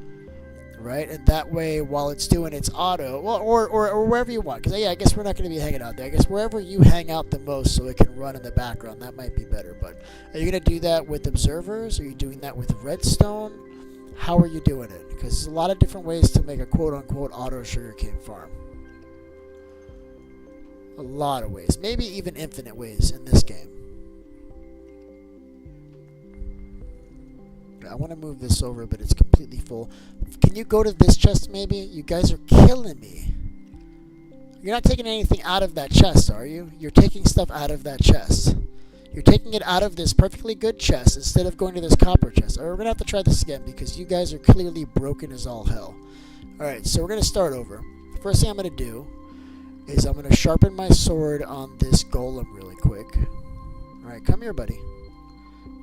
right? And that way, while it's doing its auto, well, or wherever you want, because yeah, I guess we're not going to be hanging out there. I guess wherever you hang out the most, so it can run in the background, that might be better. But are you going to do that with observers? Are you doing that with redstone? How are you doing it? Because there's a lot of different ways to make a quote-unquote auto sugarcane farm. A lot of ways, maybe even infinite ways in this game. I want to move this over, but it's completely full. Can you go to this chest maybe? You guys are killing me. You're not taking anything out of that chest, are you? You're taking stuff out of that chest. You're taking it out of this perfectly good chest instead of going to this copper chest. Alright, we're going to have to try this again because you guys are clearly broken as all hell. Alright, so we're going to start over. First thing I'm going to do is I'm going to sharpen my sword on this golem really quick. Alright, come here, buddy.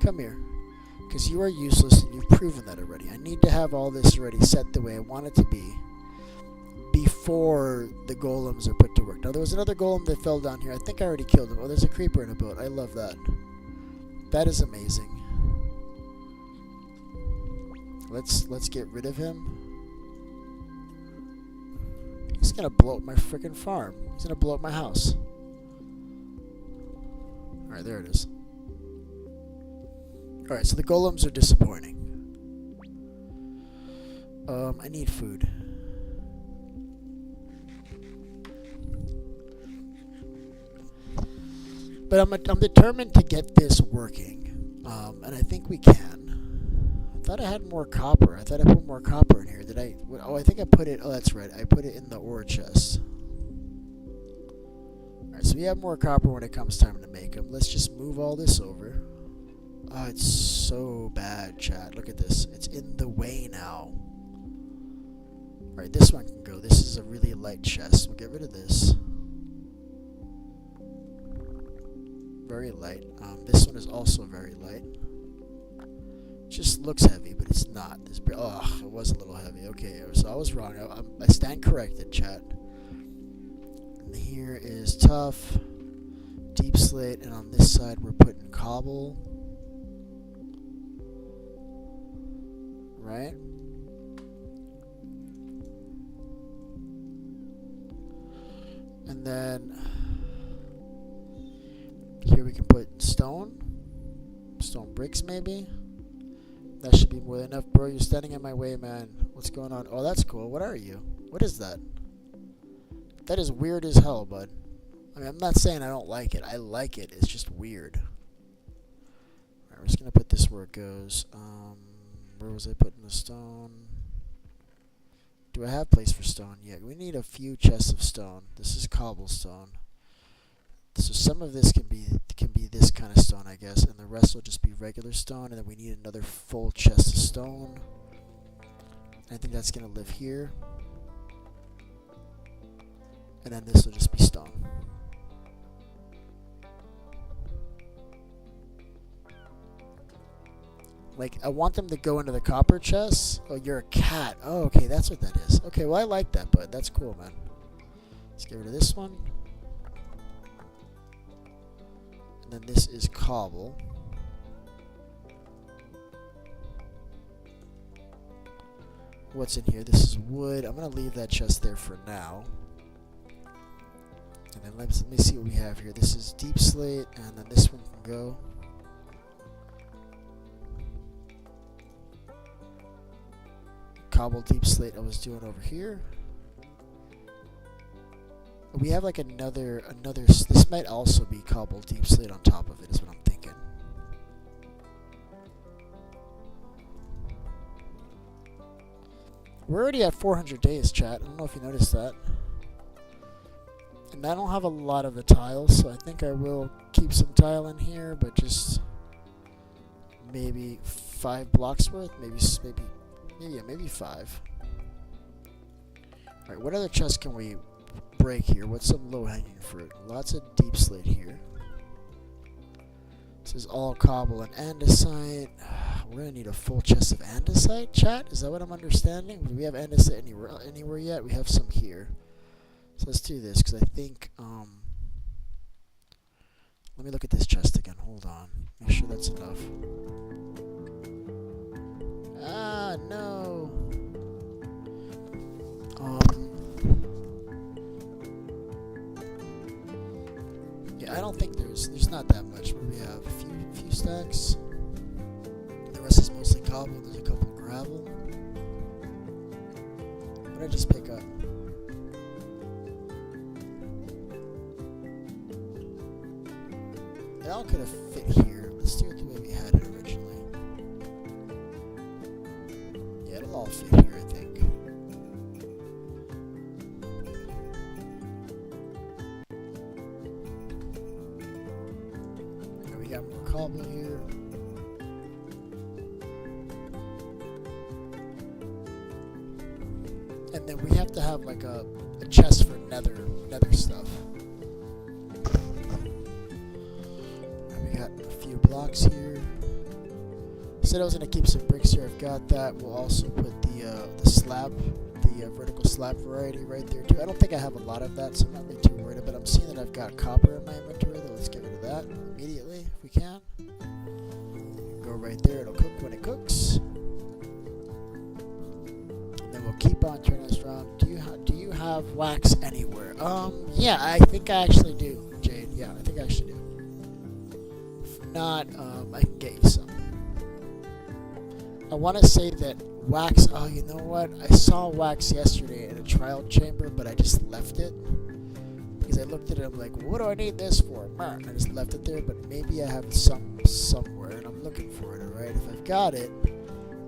Come here. Because you are useless and you've proven that already. I need to have all this already set the way I want it to be before the golems are put to work. Now there was another golem that fell down here. I think I already killed him. Oh, there's a creeper in a boat. I love that. That is amazing. Let's get rid of him. He's gonna blow up my freaking farm. He's gonna blow up my house. Alright, there it is. Alright, so the golems are disappointing. I need food. But I'm determined to get this working. And I think we can. I thought I had more copper. I thought I put more copper in here. Did I? Oh, I think I put it. Oh, that's right. I put it in the ore chest. Alright, so we have more copper when it comes time to make them. Let's just move all this over. Oh, it's so bad, chat. Look at this. It's in the way now. Alright, this one can go. This is a really light chest. We'll get rid of this. Very light. This one is also very light. Just looks heavy, but it's not. Oh, it was a little heavy. Okay, so I was wrong. I stand corrected, chat. And here is tough, deep slate, and on this side we're putting cobble. Right? And then here we can put stone bricks maybe. That should be more than enough. Bro, you're standing in my way, man. What's going on? Oh, that's cool. What are you? What is that? That is weird as hell, bud. I mean, I'm not saying I don't like it. I like it. It's just weird. Alright, we're just going to put this where it goes. Where was I putting the stone? Do I have place for stone? Yeah, we need a few chests of stone. This is cobblestone. So some of this can be this kind of stone, I guess, and the rest will just be regular stone, and then we need another full chest of stone. I think that's going to live here. And then this will just be stone. Like, I want them to go into the copper chests. Oh, you're a cat. Oh, okay, that's what that is. Okay, well, I like that, bud. That's cool, man. Let's get rid of this one. And then this is cobble. What's in here? This is wood. I'm going to leave that chest there for now. And then let me see what we have here. This is deep slate, and then this one can go. Cobble deep slate I was doing over here. We have like another, this might also be cobble deep slate on top of it, is what I'm thinking. We're already at 400 days, chat. I don't know if you noticed that. And I don't have a lot of the tiles, so I think I will keep some tile in here, but just maybe 5 blocks worth, maybe 5. Alright, what other chests can we break here? What's some low-hanging fruit? Lots of deep slate here. This is all cobble and andesite. We're gonna need a full chest of andesite, chat? Is that what I'm understanding? Do we have andesite anywhere yet? We have some here. So let's do this, because I think, let me look at this chest again. Hold on. Make sure that's enough. Ah, no. Yeah, I don't think there's not that much. We have a few stacks. The rest is mostly cobble. There's a couple gravel. What did I just pick up? It all could have fit here. Let's do it the way we had it originally. Yeah, it'll all fit here, I think. Okay, we got more cobble here. And then we have to have like a chest for nether stuff. Blocks here. Said I was gonna keep some bricks here. I've got that. We'll also put the slab, the vertical slab variety right there too. I don't think I have a lot of that, so I'm not really too worried. But I'm seeing that I've got copper in my inventory. Though. Let's get rid of that immediately if we can. Go right there. It'll cook when it cooks. And then we'll keep on turning this around. Do you have wax anywhere? Yeah, I think I actually do, Jade. Yeah, I think I actually do. Not, I can get you some. I want to say that wax, oh, you know what? I saw wax yesterday in a trial chamber, but I just left it. Because I looked at it, I'm like, well, what do I need this for? I just left it there, but maybe I have some somewhere, and I'm looking for it, alright? If I've got it,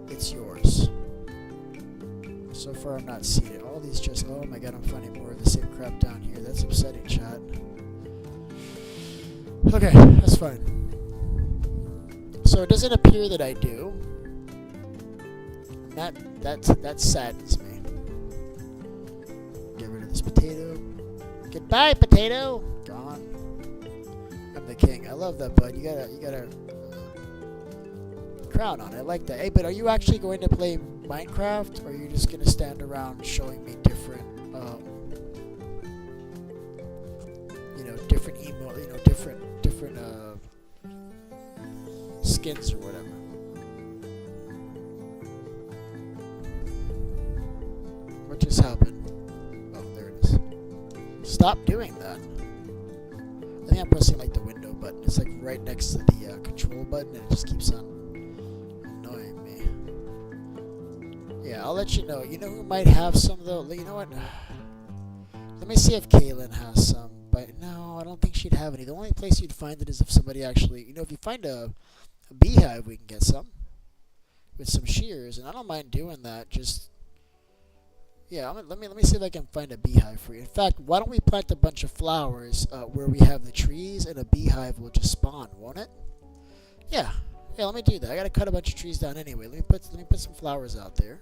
it's yours. So far, I'm not seeing it. All these just, oh my god, I'm finding more of the same crap down here. That's upsetting, chat. Okay, that's fine. So it doesn't appear that I do. That saddens me. Get rid of this potato. Goodbye, potato. Gone. I'm the king. I love that, bud. You got a crown on it. I like that. Hey, but are you actually going to play Minecraft, or are you just gonna stand around showing me different, different emo, different skins or whatever? What just happened? Oh, there it is. Stop doing that. I think I'm pressing like the window button. It's like right next to the control button, and it just keeps on annoying me. Yeah, I'll let you know. You know who might have some though? You know what? Let me see if Kaylin has some. But no, I don't think she'd have any. The only place you'd find it is if somebody actually, if you find a beehive, we can get some with some shears, and I don't mind doing that. Just yeah, let me see if I can find a beehive for you. In fact, why don't we plant a bunch of flowers where we have the trees, and a beehive will just spawn, won't it? Yeah, Yeah, let me do that. I gotta cut a bunch of trees down anyway. Let me put some flowers out there.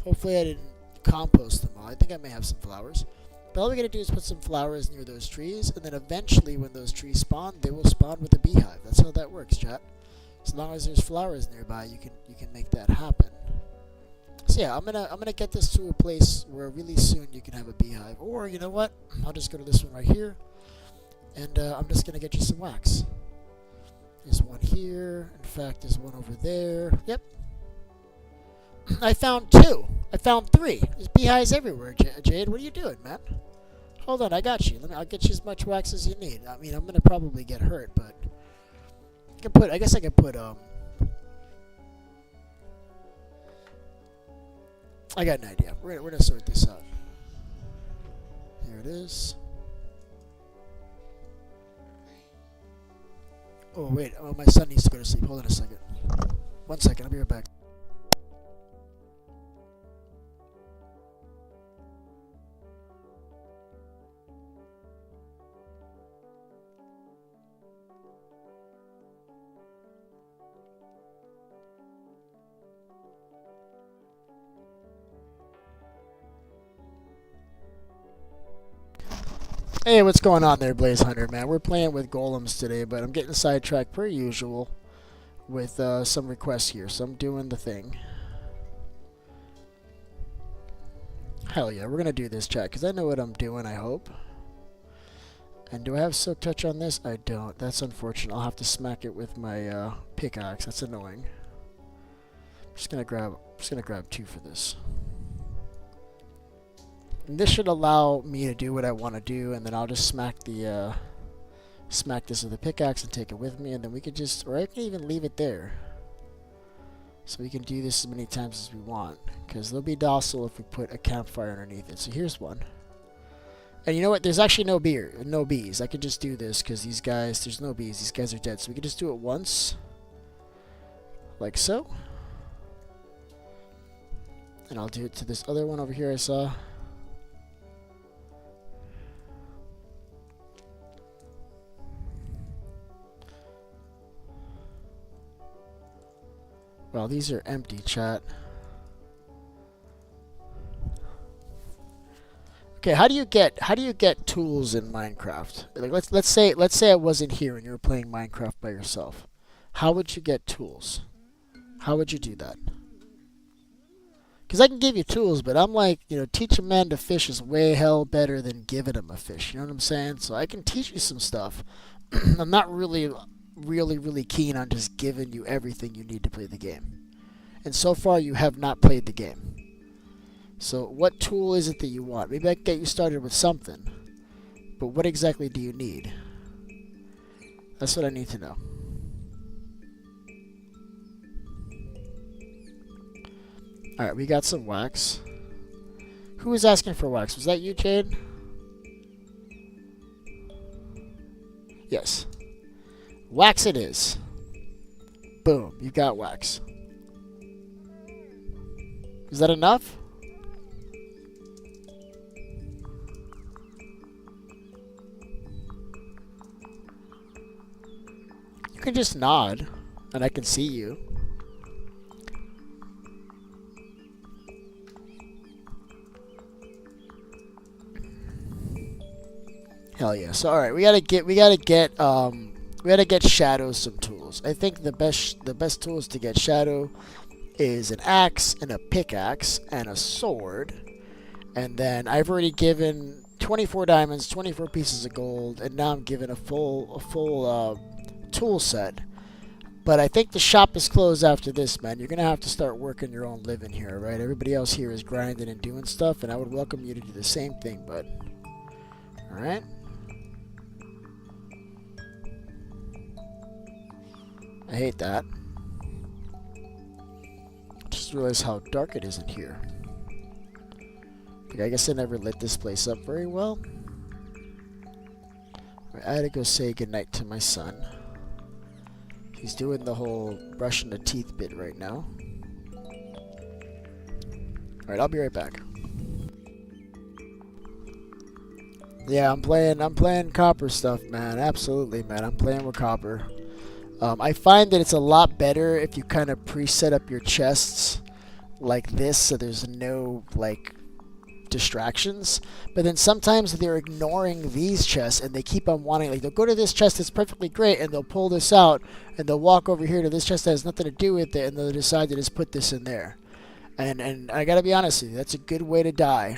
Hopefully I didn't compost them all. I think I may have some flowers. But all we gotta do is put some flowers near those trees, and then eventually when those trees spawn, they will spawn with a beehive. That's how that works, chat. As long as there's flowers nearby, you can make that happen. So yeah, I'm gonna get this to a place where really soon you can have a beehive. Or you know what? I'll just go to this one right here, and I'm just gonna get you some wax. There's one here. In fact, there's one over there. Yep. I found 2. I found 3. There's beehives everywhere, Jade. What are you doing, man? Hold on, I got you. I'll get you as much wax as you need. I mean, I'm gonna probably get hurt, but I guess I can put I got an idea. We're gonna sort this out. Here it is. Oh wait, my son needs to go to sleep. Hold on a second. 1 second, I'll be right back. Hey, what's going on there, Blaze Hunter, man? We're playing with golems today, but I'm getting sidetracked per usual with some requests here, so I'm doing the thing. Hell yeah, we're gonna do this, chat, because I know what I'm doing, I hope. And do I have Silk Touch on this? I don't. That's unfortunate. I'll have to smack it with my pickaxe. That's annoying. I'm just gonna grab 2 for this. And this should allow me to do what I want to do, and then I'll just smack this with the pickaxe and take it with me, and then we could just, or I can even leave it there. So we can do this as many times as we want, because they'll be docile if we put a campfire underneath it. So here's one. And you know what? There's actually no bees. I can just do this, because these guys, there's no bees. These guys are dead. So we can just do it once. Like so. And I'll do it to this other one over here I saw. Well, these are empty, chat. Okay, how do you get tools in Minecraft? Like let's say I wasn't here and you were playing Minecraft by yourself. How would you get tools? How would you do that? Because I can give you tools, but I'm like, teach a man to fish is way hell better than giving him a fish. You know what I'm saying? So I can teach you some stuff. I'm not really keen on just giving you everything you need to play the game. And so far, you have not played the game. So what tool is it that you want? Maybe I can get you started with something. But what exactly do you need? That's what I need to know. Alright, we got some wax. Who was asking for wax? Was that you, Jade? Yes. Wax it is. Boom, you got wax. Is that enough? You can just nod, and I can see you. Hell yeah. So alright, we gotta get Shadow some tools. I think the best tools to get Shadow is an axe and a pickaxe and a sword. And then I've already given 24 diamonds, 24 pieces of gold, and now I'm given a full tool set. But I think the shop is closed after this, man. You're gonna have to start working your own living here, right? Everybody else here is grinding and doing stuff, and I would welcome you to do the same thing, bud. Alright? I hate that. Just realized how dark it is in here. I guess I never lit this place up very well. Right, I had to go say goodnight to my son. He's doing the whole brushing the teeth bit right now. Alright, I'll be right back. Yeah, I'm playing copper stuff, man. Absolutely, man. I'm playing with copper. I find that it's a lot better if you kind of pre-set up your chests like this, so there's no like distractions. But then sometimes they're ignoring these chests and they keep on wanting, like they'll go to this chest that's perfectly great and they'll pull this out and they'll walk over here to this chest that has nothing to do with it and they'll decide to just put this in there. And I gotta be honest with you, that's a good way to die.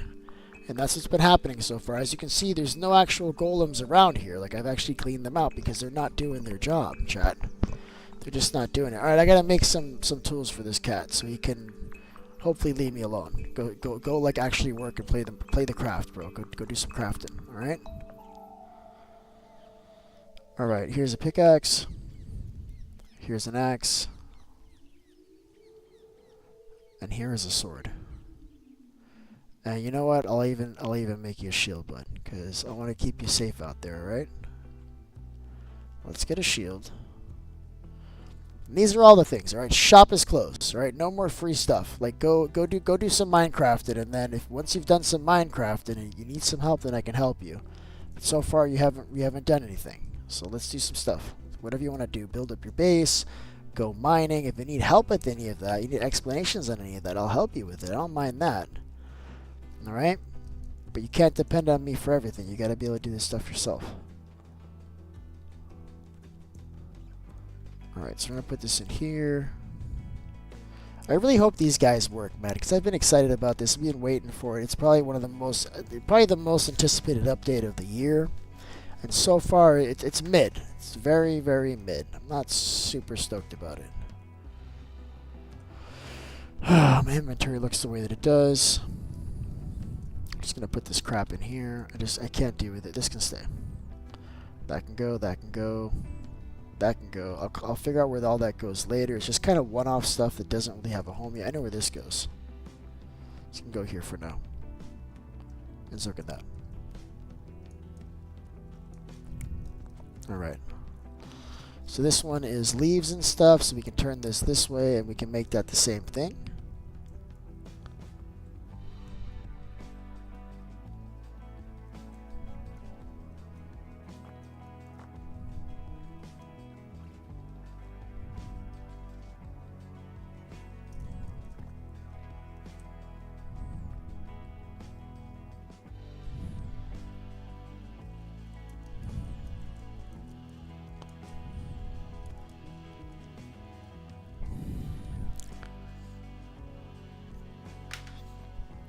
And that's what's been happening so far. As you can see, there's no actual golems around here. Like, I've actually cleaned them out because they're not doing their job, chat. They're just not doing it. Alright, I gotta make some tools for this cat so he can hopefully leave me alone. Go like actually work and play the craft, bro. Go do some crafting, alright? Alright, here's a pickaxe. Here's an axe. And here is a sword. And you know what? I'll even make you a shield, bud, because I want to keep you safe out there, right? Let's get a shield. And these are all the things, all right? Shop is closed, all right? No more free stuff. Like go do some Minecrafting, and then once you've done some Minecrafting and you need some help, then I can help you. But so far you haven't done anything. So let's do some stuff. Whatever you want to do, build up your base, go mining. If you need help with any of that, you need explanations on any of that, I'll help you with it. I don't mind that. Alright? But you can't depend on me for everything. You gotta be able to do this stuff yourself. Alright, so we're gonna put this in here. I really hope these guys work, man, because I've been excited about this. I've been waiting for it. It's probably probably the most anticipated update of the year. And so far, it's mid. It's very, very mid. I'm not super stoked about it. My inventory looks the way that it does. Just gonna put this crap in here. I can't deal with it. This can stay. That can go. That can go. That can go. I'll figure out where all that goes later. It's just kind of one-off stuff that doesn't really have a home yet. I know where this goes. This can go here for now. And look at that. All right. So this one is leaves and stuff. So we can turn this way, and we can make that the same thing.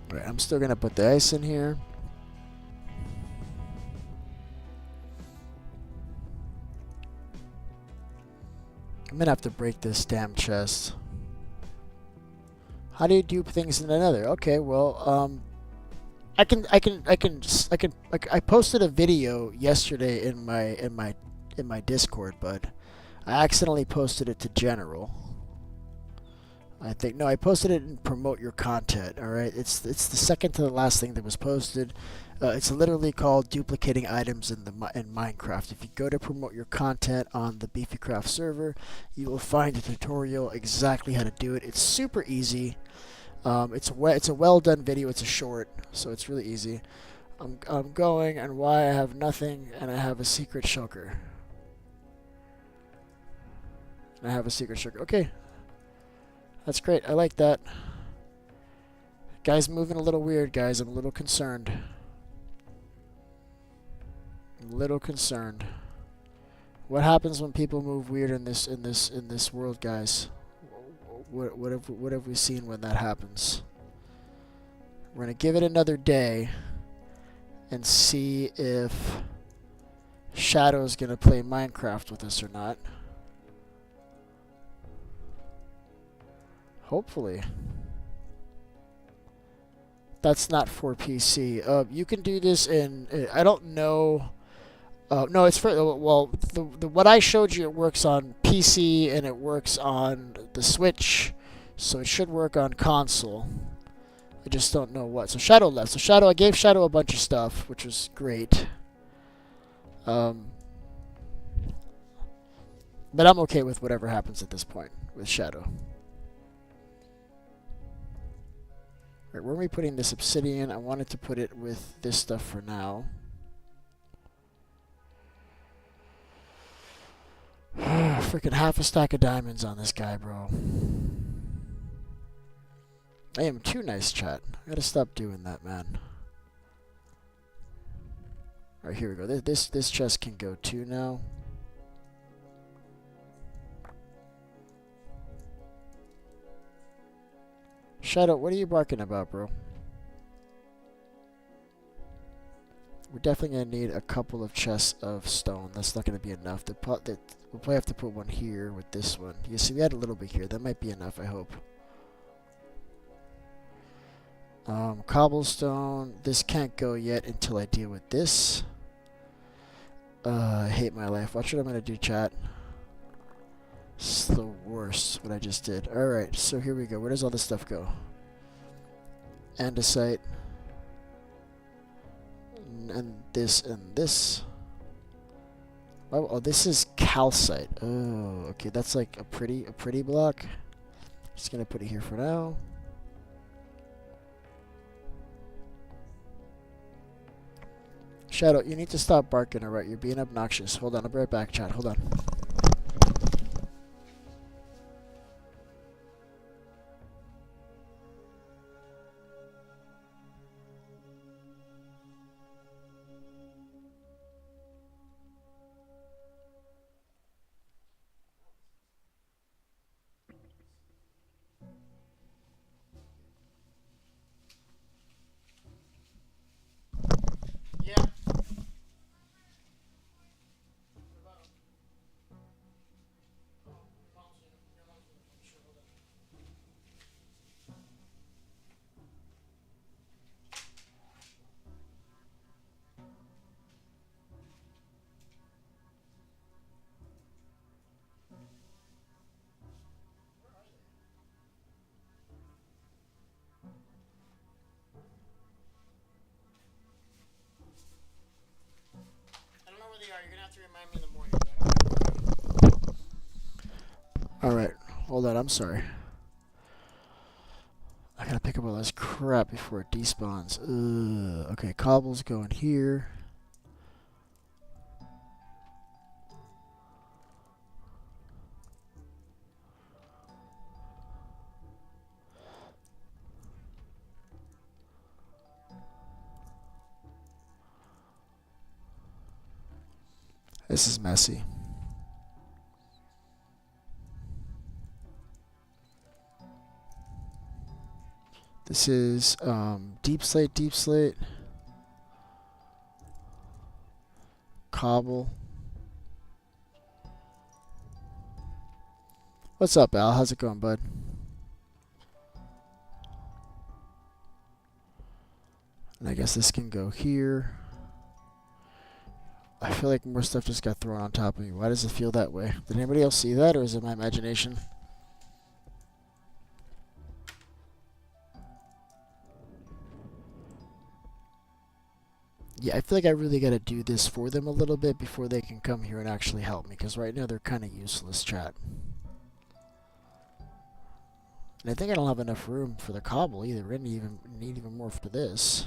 Alright, I'm still gonna put the ice in here. I'm gonna have to break this damn chest. How do you do things in another? Okay, well, I posted a video yesterday in my Discord, but I accidentally posted it to general. I think no, I posted it in promote your content. All right, it's the second to the last thing that was posted. It's literally called duplicating items in Minecraft. If you go to promote your content on the BeefyCraft server, you will find a tutorial exactly how to do it. It's super easy. It's a well done video. It's a short, so it's really easy. I'm going, and why I have nothing, and I have a secret shulker. And I have a secret shulker. Okay. That's great. I like that. Guy's moving a little weird, guys. I'm a little concerned. I'm a little concerned. What happens when people move weird in this world, guys? What have we seen when that happens? We're gonna give it another day and see if Shadow's gonna play Minecraft with us or not. Hopefully. That's not for PC. You can do this in. I don't know. No, it's for. Well, the what I showed you, it works on PC and it works on the Switch, so it should work on console. I just don't know what. So Shadow left. So Shadow, I gave Shadow a bunch of stuff, which was great. But I'm okay with whatever happens at this point with Shadow. Right, where are we putting this obsidian? I wanted to put it with this stuff for now. Freaking half a stack of diamonds on this guy, bro. I am too nice, chat. I gotta stop doing that, man. Alright, here we go. This chest can go too now. Shadow, what are you barking about, bro? We're definitely going to need a couple of chests of stone. That's not going to be enough. We'll probably have to put one here with this one. You see, we had a little bit here. That might be enough, I hope. Cobblestone. This can't go yet until I deal with this. I hate my life. Watch what I'm going to do, chat. It's the worst, what I just did. Alright, so here we go. Where does all this stuff go? Andesite. And this and this. Oh, this is calcite. Oh, okay, that's like a pretty block. Just gonna put it here for now. Shadow, you need to stop barking, alright? You're being obnoxious. Hold on, I'll be right back, chat. Hold on. Yeah. I don't know where they are. You're gonna have to remind me in the morning. Alright, hold on. I'm sorry. I gotta pick up all this crap before it despawns. Ugh. Okay, cobble's going here. This is messy. This is deep slate, cobble. What's up, Al? How's it going, bud? And I guess this can go here. I feel like more stuff just got thrown on top of me. Why does it feel that way? Did anybody else see that, or is it my imagination? Yeah, I feel like I really gotta do this for them a little bit before they can come here and actually help me, because right now they're kind of useless, chat. And I think I don't have enough room for the cobble either. We're gonna need even more for this.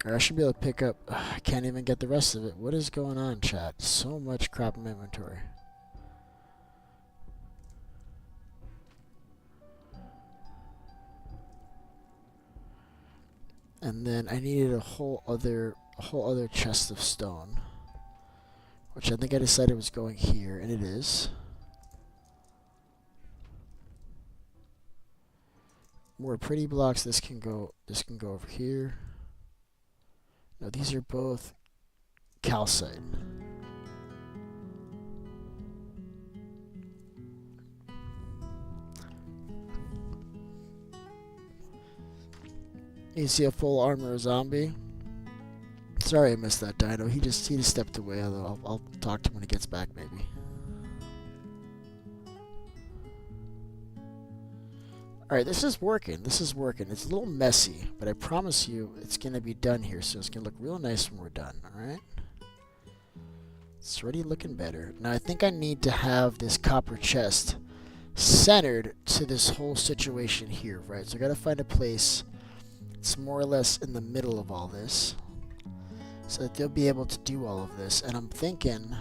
Or I should be able to pick up. I can't even get the rest of it. What is going on, chat? So much crap in my inventory. And then I needed a whole other chest of stone, which I think I decided was going here, and it is. More pretty blocks. This can go over here. No, these are both calcite. You see a full armor zombie? Sorry I missed that dino. He just stepped away. I'll talk to him when he gets back, maybe. Alright, this is working. This is working. It's a little messy, but I promise you it's going to be done here. So it's going to look real nice when we're done. Alright? It's already looking better. Now I think I need to have this copper chest centered to this whole situation here, right? So I got to find a place that's more or less in the middle of all this so that they'll be able to do all of this. And I'm thinking,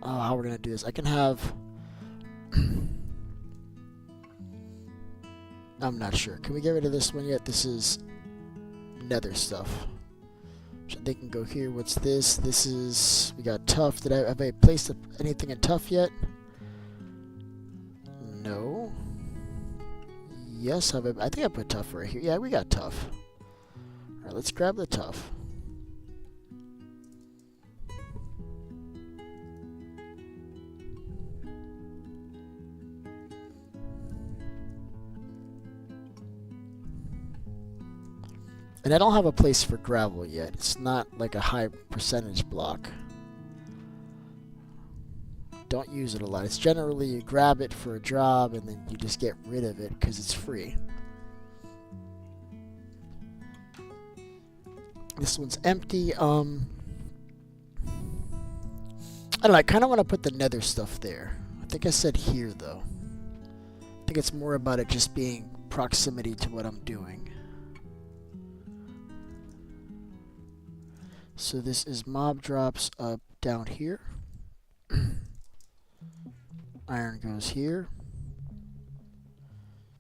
how we're going to do this. I can have... I'm not sure. Can we get rid of this one yet? This is nether stuff. So they can go here. What's this? This is... We got tough. Have I placed anything in tough yet? No. Yes, I think I put tough right here. Yeah, we got tough. Alright, let's grab the tough. And I don't have a place for gravel yet. It's not like a high percentage block. Don't use it a lot. It's generally you grab it for a job and then you just get rid of it because it's free. This one's empty. I don't know. I kind of want to put the nether stuff there. I think I said here though. I think it's more about it just being proximity to what I'm doing. So this is mob drops up down here. Iron goes here.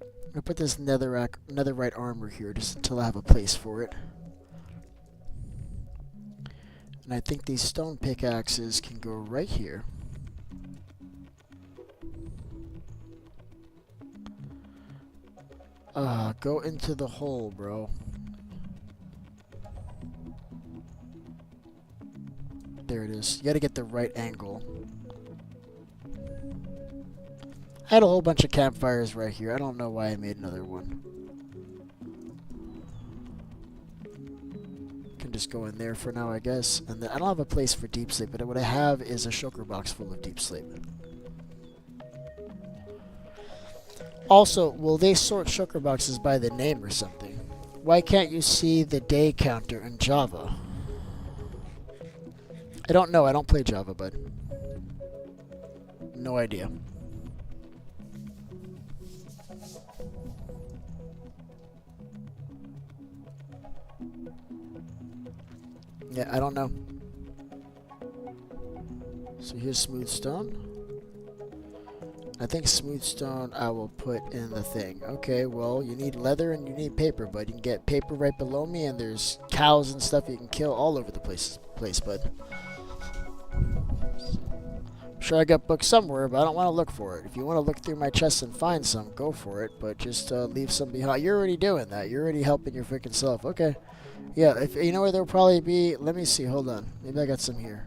I'm gonna put this netherite armor here just until I have a place for it. And I think these stone pickaxes can go right here. Go into the hole, bro. There it is. You gotta get the right angle. I had a whole bunch of campfires right here. I don't know why I made another one. Can just go in there for now, I guess. And then I don't have a place for deep sleep, but what I have is a shulker box full of deep sleep. Also, will they sort shulker boxes by the name or something? Why can't you see the day counter in Java? I don't know. I don't play Java, bud. No idea. Yeah, I don't know. So here's smooth stone. I think smooth stone I will put in the thing. Okay, well, you need leather and you need paper, bud. You can get paper right below me, and there's cows and stuff you can kill all over the place, bud. I'm sure I got books somewhere, but I don't want to look for it. If you want to look through my chest and find some, go for it, but just leave some behind. You're already doing that. You're already helping your freaking self. Okay. Yeah, if you know where there'll probably be... Let me see. Hold on. Maybe I got some here.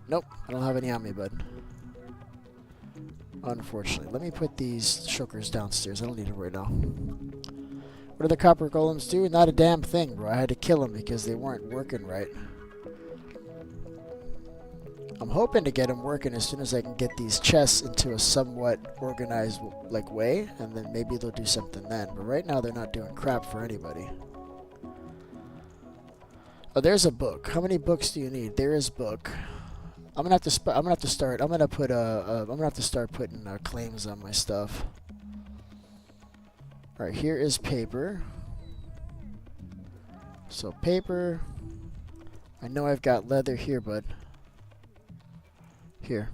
Nope. I don't have any on me, bud. Unfortunately. Let me put these shulkers downstairs. I don't need them right now. What do the copper golems do? Not a damn thing, bro. I had to kill them because they weren't working right. I'm hoping to get them working as soon as I can get these chests into a somewhat organized way, and then maybe they'll do something then. But right now they're not doing crap for anybody. Oh, there's a book. How many books do you need? There is book. I'm gonna have to start putting claims on my stuff. All right, here is paper. So paper. I know I've got leather here, bud. Here.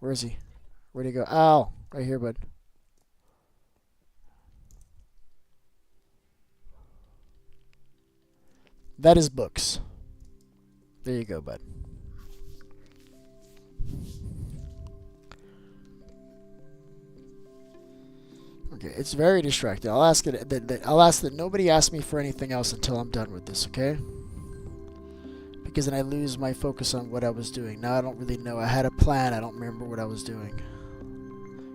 Where is he? Where'd he go? Ow! Right here, bud. That is books. There you go, bud. Okay, it's very distracting. I'll ask that nobody ask me for anything else until I'm done with this, okay? Because then I lose my focus on what I was doing. Now I don't really know. I had a plan. I don't remember what I was doing.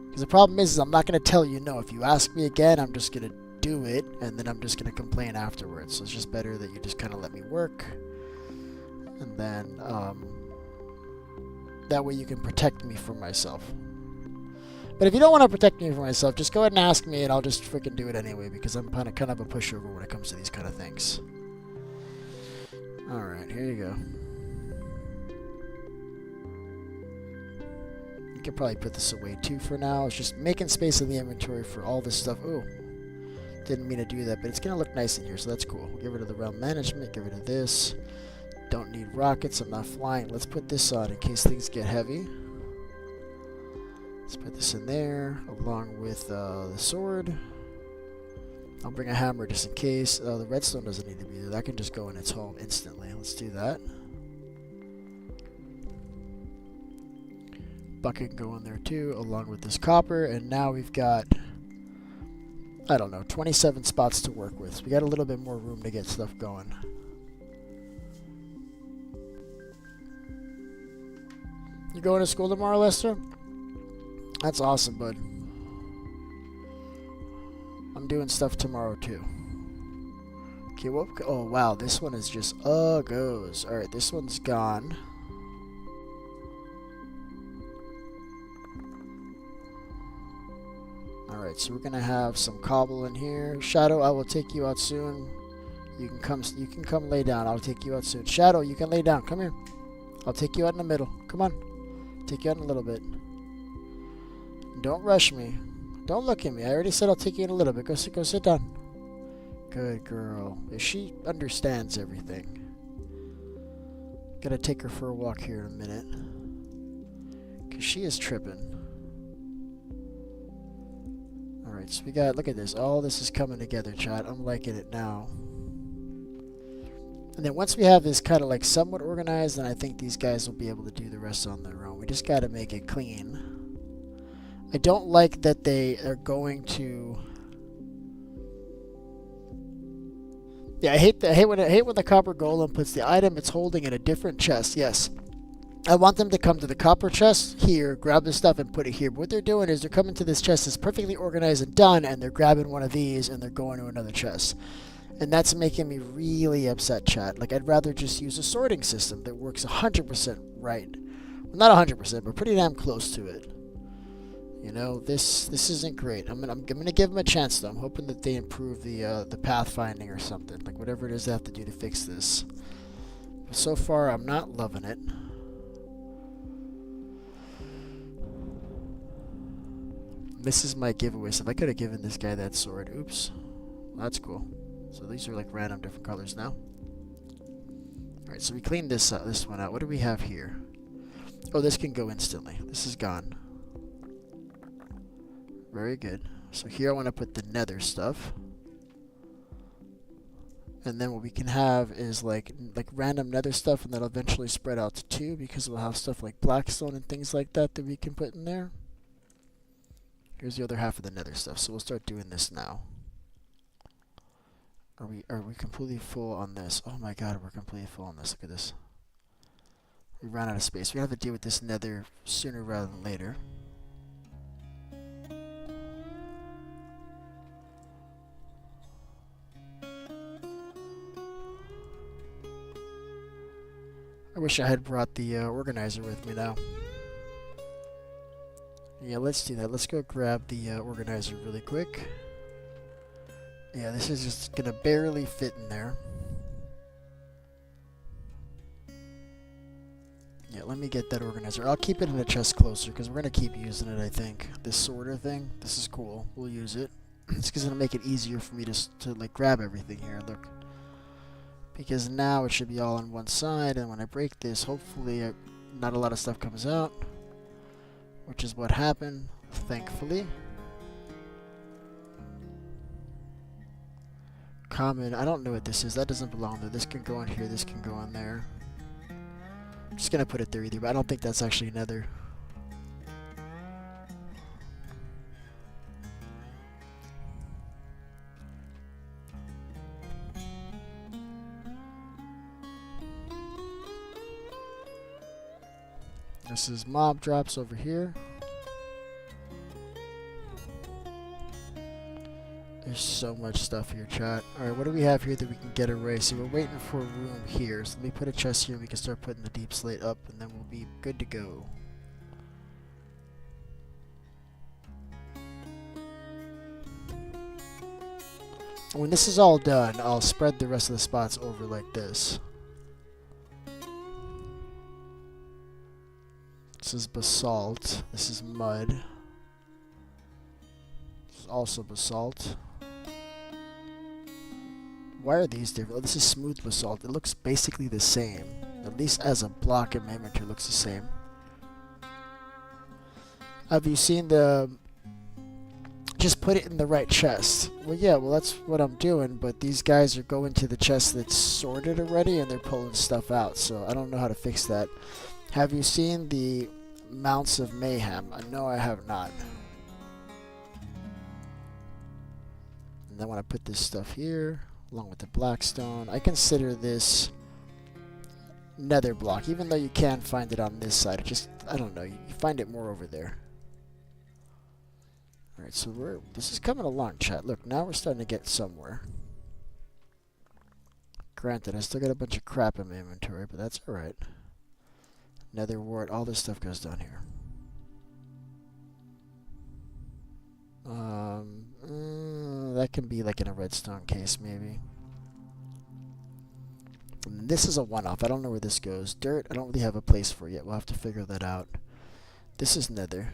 Because the problem is I'm not going to tell you no. If you ask me again, I'm just going to do it, and then I'm just going to complain afterwards. So it's just better that you just kind of let me work. And then that way you can protect me from myself. But if you don't want to protect me from myself, just go ahead and ask me, and I'll just freaking do it anyway, because I'm kind of a pushover when it comes to these kind of things. Alright, here you go. You could probably put this away too for now. It's just making space in the inventory for all this stuff. Oh, didn't mean to do that, but it's going to look nice in here, so that's cool. We'll get rid of the realm management, get rid of this. Don't need rockets, I'm not flying. Let's put this on in case things get heavy. Let's put this in there, along with the sword. I'll bring a hammer just in case. The redstone doesn't need to be there. That can just go in its home instantly. Let's do that. Bucket can go in there too, along with this copper. And now we've got, I don't know, 27 spots to work with. So we got a little bit more room to get stuff going. You going to school tomorrow, Lester? That's awesome, bud. I'm doing stuff tomorrow, too. Okay, well, oh, wow, this one is just, goes. Alright, this one's gone. Alright, so we're going to have some cobble in here. Shadow, I will take you out soon. You can come lay down. I'll take you out soon. Shadow, you can lay down. Come here. I'll take you out in the middle. Come on. Take you out in a little bit. Don't rush me. Don't look at me. I already said I'll take you in a little bit. Go sit down. Good girl. She understands everything. Gotta take her for a walk here in a minute. Because she is tripping. Alright, so we got, look at this. All this is coming together, chat. I'm liking it now. And then once we have this kind of like somewhat organized, then I think these guys will be able to do the rest on their own. We just gotta make it clean. I don't like that they are going to. Yeah, I hate when the copper golem puts the item it's holding in a different chest. Yes, I want them to come to the copper chest here, grab the stuff, and put it here. But what they're doing is they're coming to this chest that's perfectly organized and done, and they're grabbing one of these and they're going to another chest. And that's making me really upset, chat. Like, I'd rather just use a sorting system that works 100% right. Well, not 100%, but pretty damn close to it. You know, this isn't great. I'm gonna give them a chance though. I'm hoping that they improve the pathfinding or something, like whatever it is they have to do to fix this. But so far, I'm not loving it. This is my giveaway. So if I could have given this guy that sword, oops, that's cool. So these are like random different colors now. All right, so we cleaned this one out. What do we have here? Oh, this can go instantly. This is gone. Very good. So here I want to put the nether stuff. And then what we can have is like random nether stuff, and that'll eventually spread out to 2 because we'll have stuff like blackstone and things like that that we can put in there. Here's the other half of the nether stuff. So we'll start doing this now. Are we completely full on this? Oh my god, we're completely full on this. Look at this. We ran out of space. We have to deal with this nether sooner rather than later. I wish I had brought the organizer with me now. Yeah, let's do that. Let's go grab the organizer really quick. Yeah, this is just gonna barely fit in there. Yeah, let me get that organizer. I'll keep it in a chest closer because we're gonna keep using it, I think. This sorter thing. This is cool. We'll use it. It's because it'll make it easier for me to like grab everything here. Look. Because now it should be all on one side, and when I break this, hopefully not a lot of stuff comes out. Which is what happened, thankfully. Common, I don't know what this is. That doesn't belong there. This can go in here, this can go in there. I'm just gonna put it there either, but I don't think that's actually nether. This is mob drops over here. There's so much stuff here, chat. Alright, what do we have here that we can get away? So we're waiting for a room here. So let me put a chest here. We can start putting the deep slate up, and then we'll be good to go. When this is all done, I'll spread the rest of the spots over like this. This is basalt. This is mud. This is also basalt. Why are these different? Oh, this is smooth basalt. It looks basically the same. At least as a block in my inventory, it looks the same. Have you seen the... Just put it in the right chest. Well, yeah, well, that's what I'm doing, but these guys are going to the chest that's sorted already, and they're pulling stuff out, so I don't know how to fix that. Have you seen the Mounts of Mayhem? No, I have not. And then when I put this stuff here, along with the blackstone, I consider this nether block, even though you can find it on this side. It just, I don't know, you find it more over there. Alright, so this is coming along, chat. Look, now we're starting to get somewhere. Granted, I still got a bunch of crap in my inventory, but that's alright. Nether wart, all this stuff goes down here. That can be like in a redstone case, maybe. And this is a one-off. I don't know where this goes. Dirt, I don't really have a place for it yet. We'll have to figure that out. This is nether.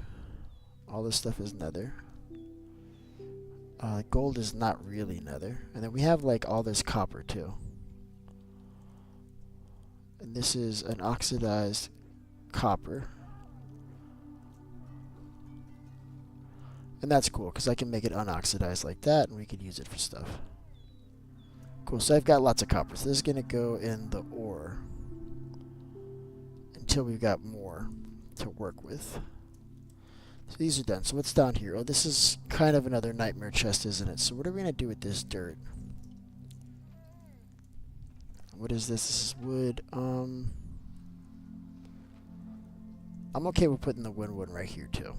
All this stuff is nether. Gold is not really nether. And then we have like all this copper too. And this is an oxidized copper. And that's cool because I can make it unoxidized like that and we can use it for stuff. Cool, so I've got lots of copper. So this is going to go in the ore until we've got more to work with. So these are done. So what's down here? Oh, this is kind of another nightmare chest, isn't it? So what are we going to do with this dirt? What is this? This is wood. I'm okay with putting the wood one right here too.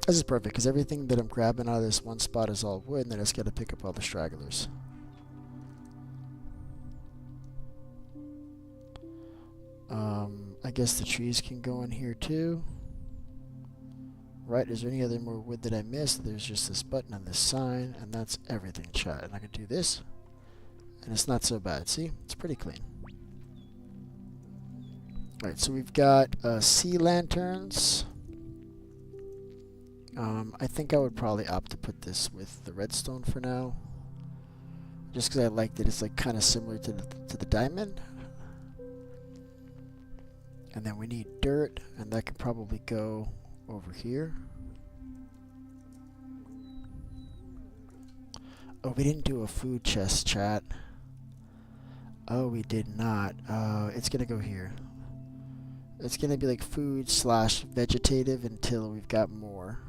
This is perfect because everything that I'm grabbing out of this one spot is all wood, and then I just got to pick up all the stragglers. I guess the trees can go in here too. Right, is there any other more wood that I missed? There's just this button and this sign, and that's everything, chat. And I can do this, and it's not so bad. See? It's pretty clean. Alright, so we've got sea lanterns. I think I would probably opt to put this with the redstone for now. Just because I like that it's like kind of similar to the diamond. And then we need dirt, and that could probably go over here. Oh, we didn't do a food chest, chat. Oh, we did not. It's gonna go here. It's gonna be like food / vegetative until we've got more.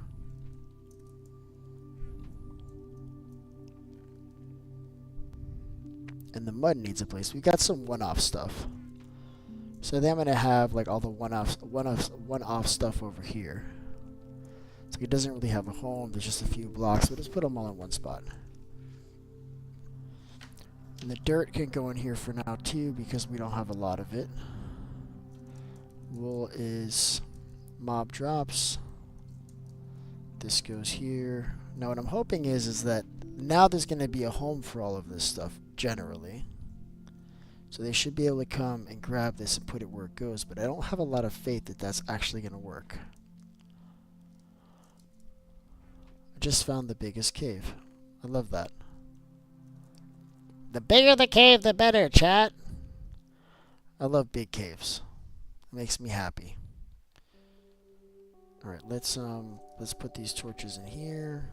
And the mud needs a place. We got some one-off stuff. So then I'm gonna have like all the one-off stuff over here. So it doesn't really have a home. There's just a few blocks. We'll just put them all in one spot. And the dirt can go in here for now too because we don't have a lot of it. Wool is mob drops. This goes here. Now what I'm hoping is that now there's going to be a home for all of this stuff generally. So they should be able to come and grab this and put it where it goes, but I don't have a lot of faith that that's actually going to work. I just found the biggest cave. I love that. The bigger the cave, the better, chat. I love big caves. It makes me happy. Alright, let's put these torches in here.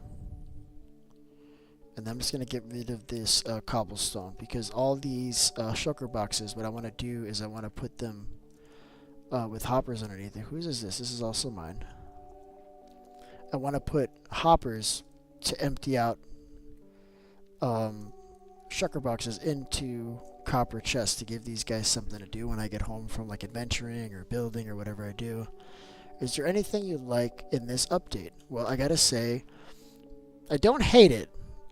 And I'm just going to get rid of this cobblestone because all these shulker boxes, what I want to do is I want to put them with hoppers underneath it. Whose is this? This is also mine. I want to put hoppers to empty out shulker boxes into copper chest to give these guys something to do when I get home from like adventuring or building or whatever I do. Is there anything you like in this update? Well, I gotta say, I don't hate it.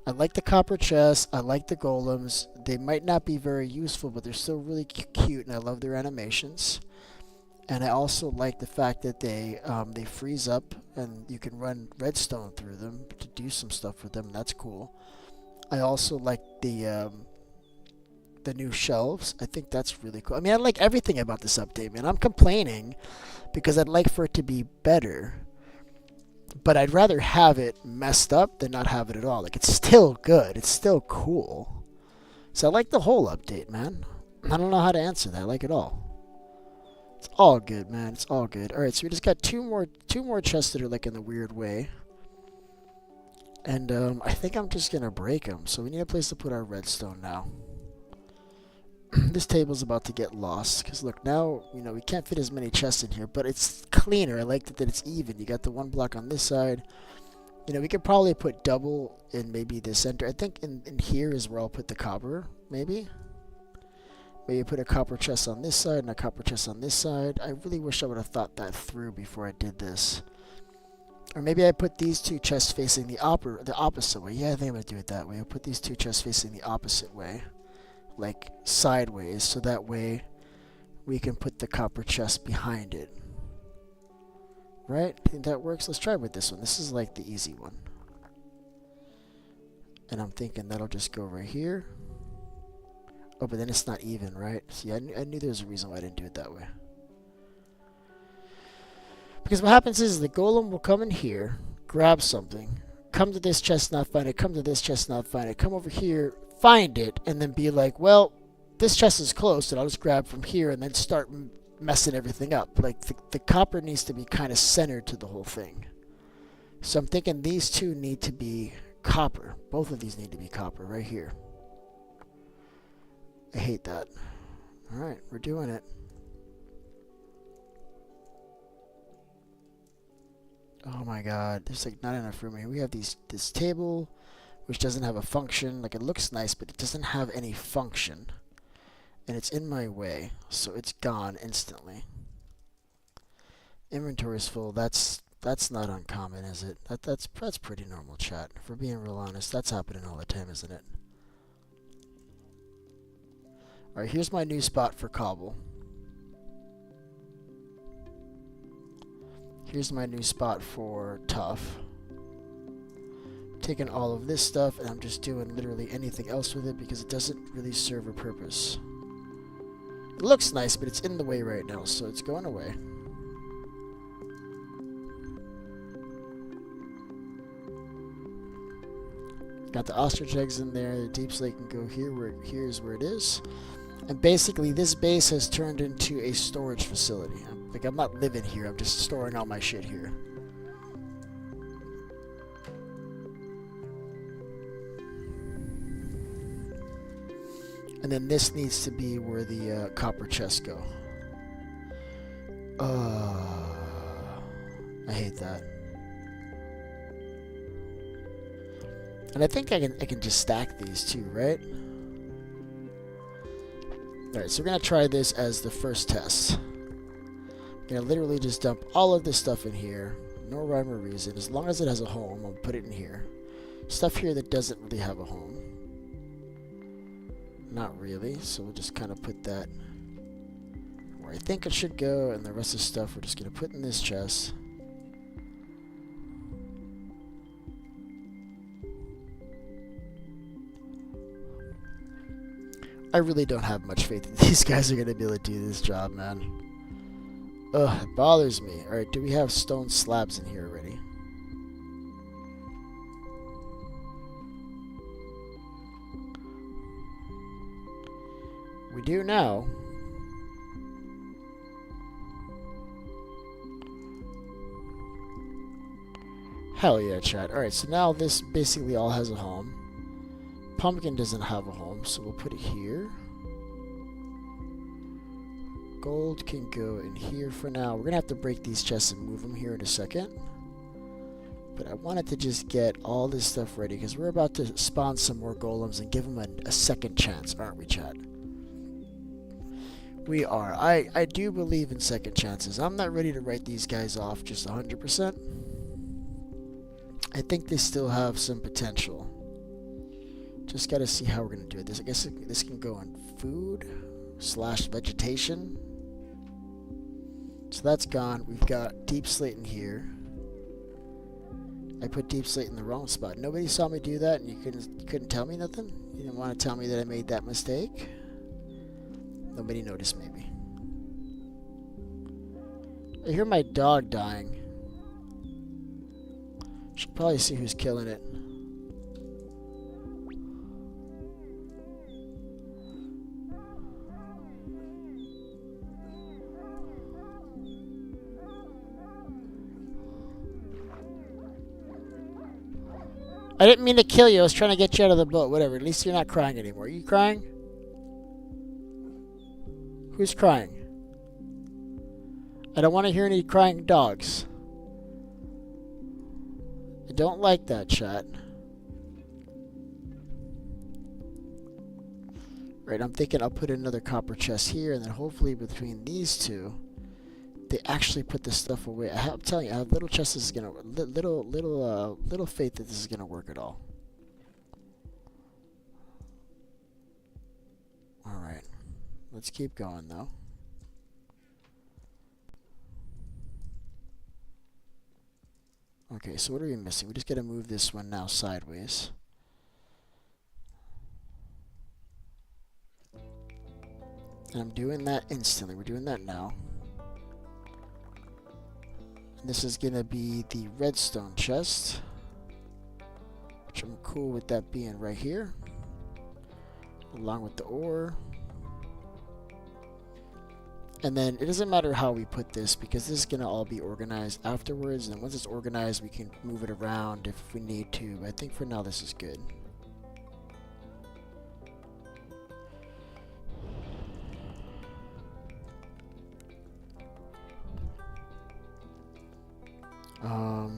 I like the copper chests. I like the golems. They might not be very useful, but they're still really cute, and I love their animations. And I also like the fact that they freeze up, and you can run redstone through them to do some stuff with them. That's cool. I also like the new shelves. I think that's really cool. I mean, I like everything about this update, man. I'm complaining because I'd like for it to be better, but I'd rather have it messed up than not have it at all. Like, it's still good. It's still cool. So I like the whole update, man. I don't know how to answer that. I like it all. It's all good, man. It's all good. All right, so we just got two more chests that are like in the weird way. And I think I'm just going to break them. So we need a place to put our redstone now. This table's about to get lost. Because look, now, you know, we can't fit as many chests in here. But it's cleaner. I like that it's even. You got the one block on this side. You know, we could probably put double in maybe the center. I think in here is where I'll put the copper, maybe. Maybe put a copper chest on this side and a copper chest on this side. I really wish I would have thought that through before I did this. Or maybe I put these two chests facing the opposite way. Yeah, I think I'm going to do it that way. I'll put these two chests facing the opposite way. Like sideways, so that way we can put the copper chest behind it. Right? I think that works. Let's try with this one. This is like the easy one. And I'm thinking that'll just go right here. Oh, but then it's not even, right? See, I knew there was a reason why I didn't do it that way. Because what happens is the golem will come in here, grab something, come to this chest, not find it, come to this chest, not find it, come over here, find it, and then be like, well, this chest is closed, and I'll just grab from here and then start messing everything up. Like, the copper needs to be kind of centered to the whole thing. So I'm thinking these two need to be copper. Both of these need to be copper right here. I hate that. Alright, we're doing it. Oh my god, there's like not enough room here. We have this table, which doesn't have a function. Like, it looks nice, but it doesn't have any function. And it's in my way, so it's gone instantly. Inventory's full. That's not uncommon, is it? That's pretty normal, chat. If we're being real honest, that's happening all the time, isn't it? Alright, here's my new spot for cobble. Here's my new spot for tough. Taking all of this stuff, and I'm just doing literally anything else with it because it doesn't really serve a purpose. It looks nice, but it's in the way right now, so it's going away. Got the ostrich eggs in there. The deep slate can go here. Here's where it is. And basically, this base has turned into a storage facility. Like, I'm not living here. I'm just storing all my shit here. And then this needs to be where the copper chests go. I hate that. And I think I can just stack these too, right? Alright, so we're going to try this as the first test. I'm going to literally just dump all of this stuff in here. No rhyme or reason. As long as it has a home, I'll put it in here. Stuff here that doesn't really have a home. Not really, so we'll just kind of put that where I think it should go, and the rest of the stuff we're just going to put in this chest. I really don't have much faith that these guys are going to be able to do this job, man. Ugh, it bothers me. Alright, do we have stone slabs in here already? We do now. Hell yeah, chat. Alright, so now this basically all has a home. Pumpkin doesn't have a home, so we'll put it here. Gold can go in here for now. We're going to have to break these chests and move them here in a second. But I wanted to just get all this stuff ready, because we're about to spawn some more golems and give them a second chance, aren't we, chat? We are. I do believe in second chances. I'm not ready to write these guys off just 100%. I think they still have some potential. Just got to see how we're going to do it. I guess this can go on food / vegetation. So that's gone. We've got deep slate in here. I put deep slate in the wrong spot. Nobody saw me do that, and you couldn't tell me nothing? You didn't want to tell me that I made that mistake? Nobody noticed, maybe. I hear my dog dying. Should probably see who's killing it. I didn't mean to kill you. I was trying to get you out of the boat. Whatever. At least you're not crying anymore. Are you crying? Who's crying? I don't want to hear any crying dogs. I don't like that, chat. Right, I'm thinking I'll put another copper chest here, and then hopefully between these two, they actually put this stuff away. I'm telling you, I have little chest this is gonna little faith that this is gonna work at all. All right, let's keep going though. Okay, so what are we missing? We just gotta move this one now sideways. And I'm doing that instantly. We're doing that now. And this is gonna be the redstone chest, which I'm cool with that being right here, along with the ore. And then it doesn't matter how we put this, because this is gonna all be organized afterwards, and once it's organized we can move it around if we need to. But I think for now this is good.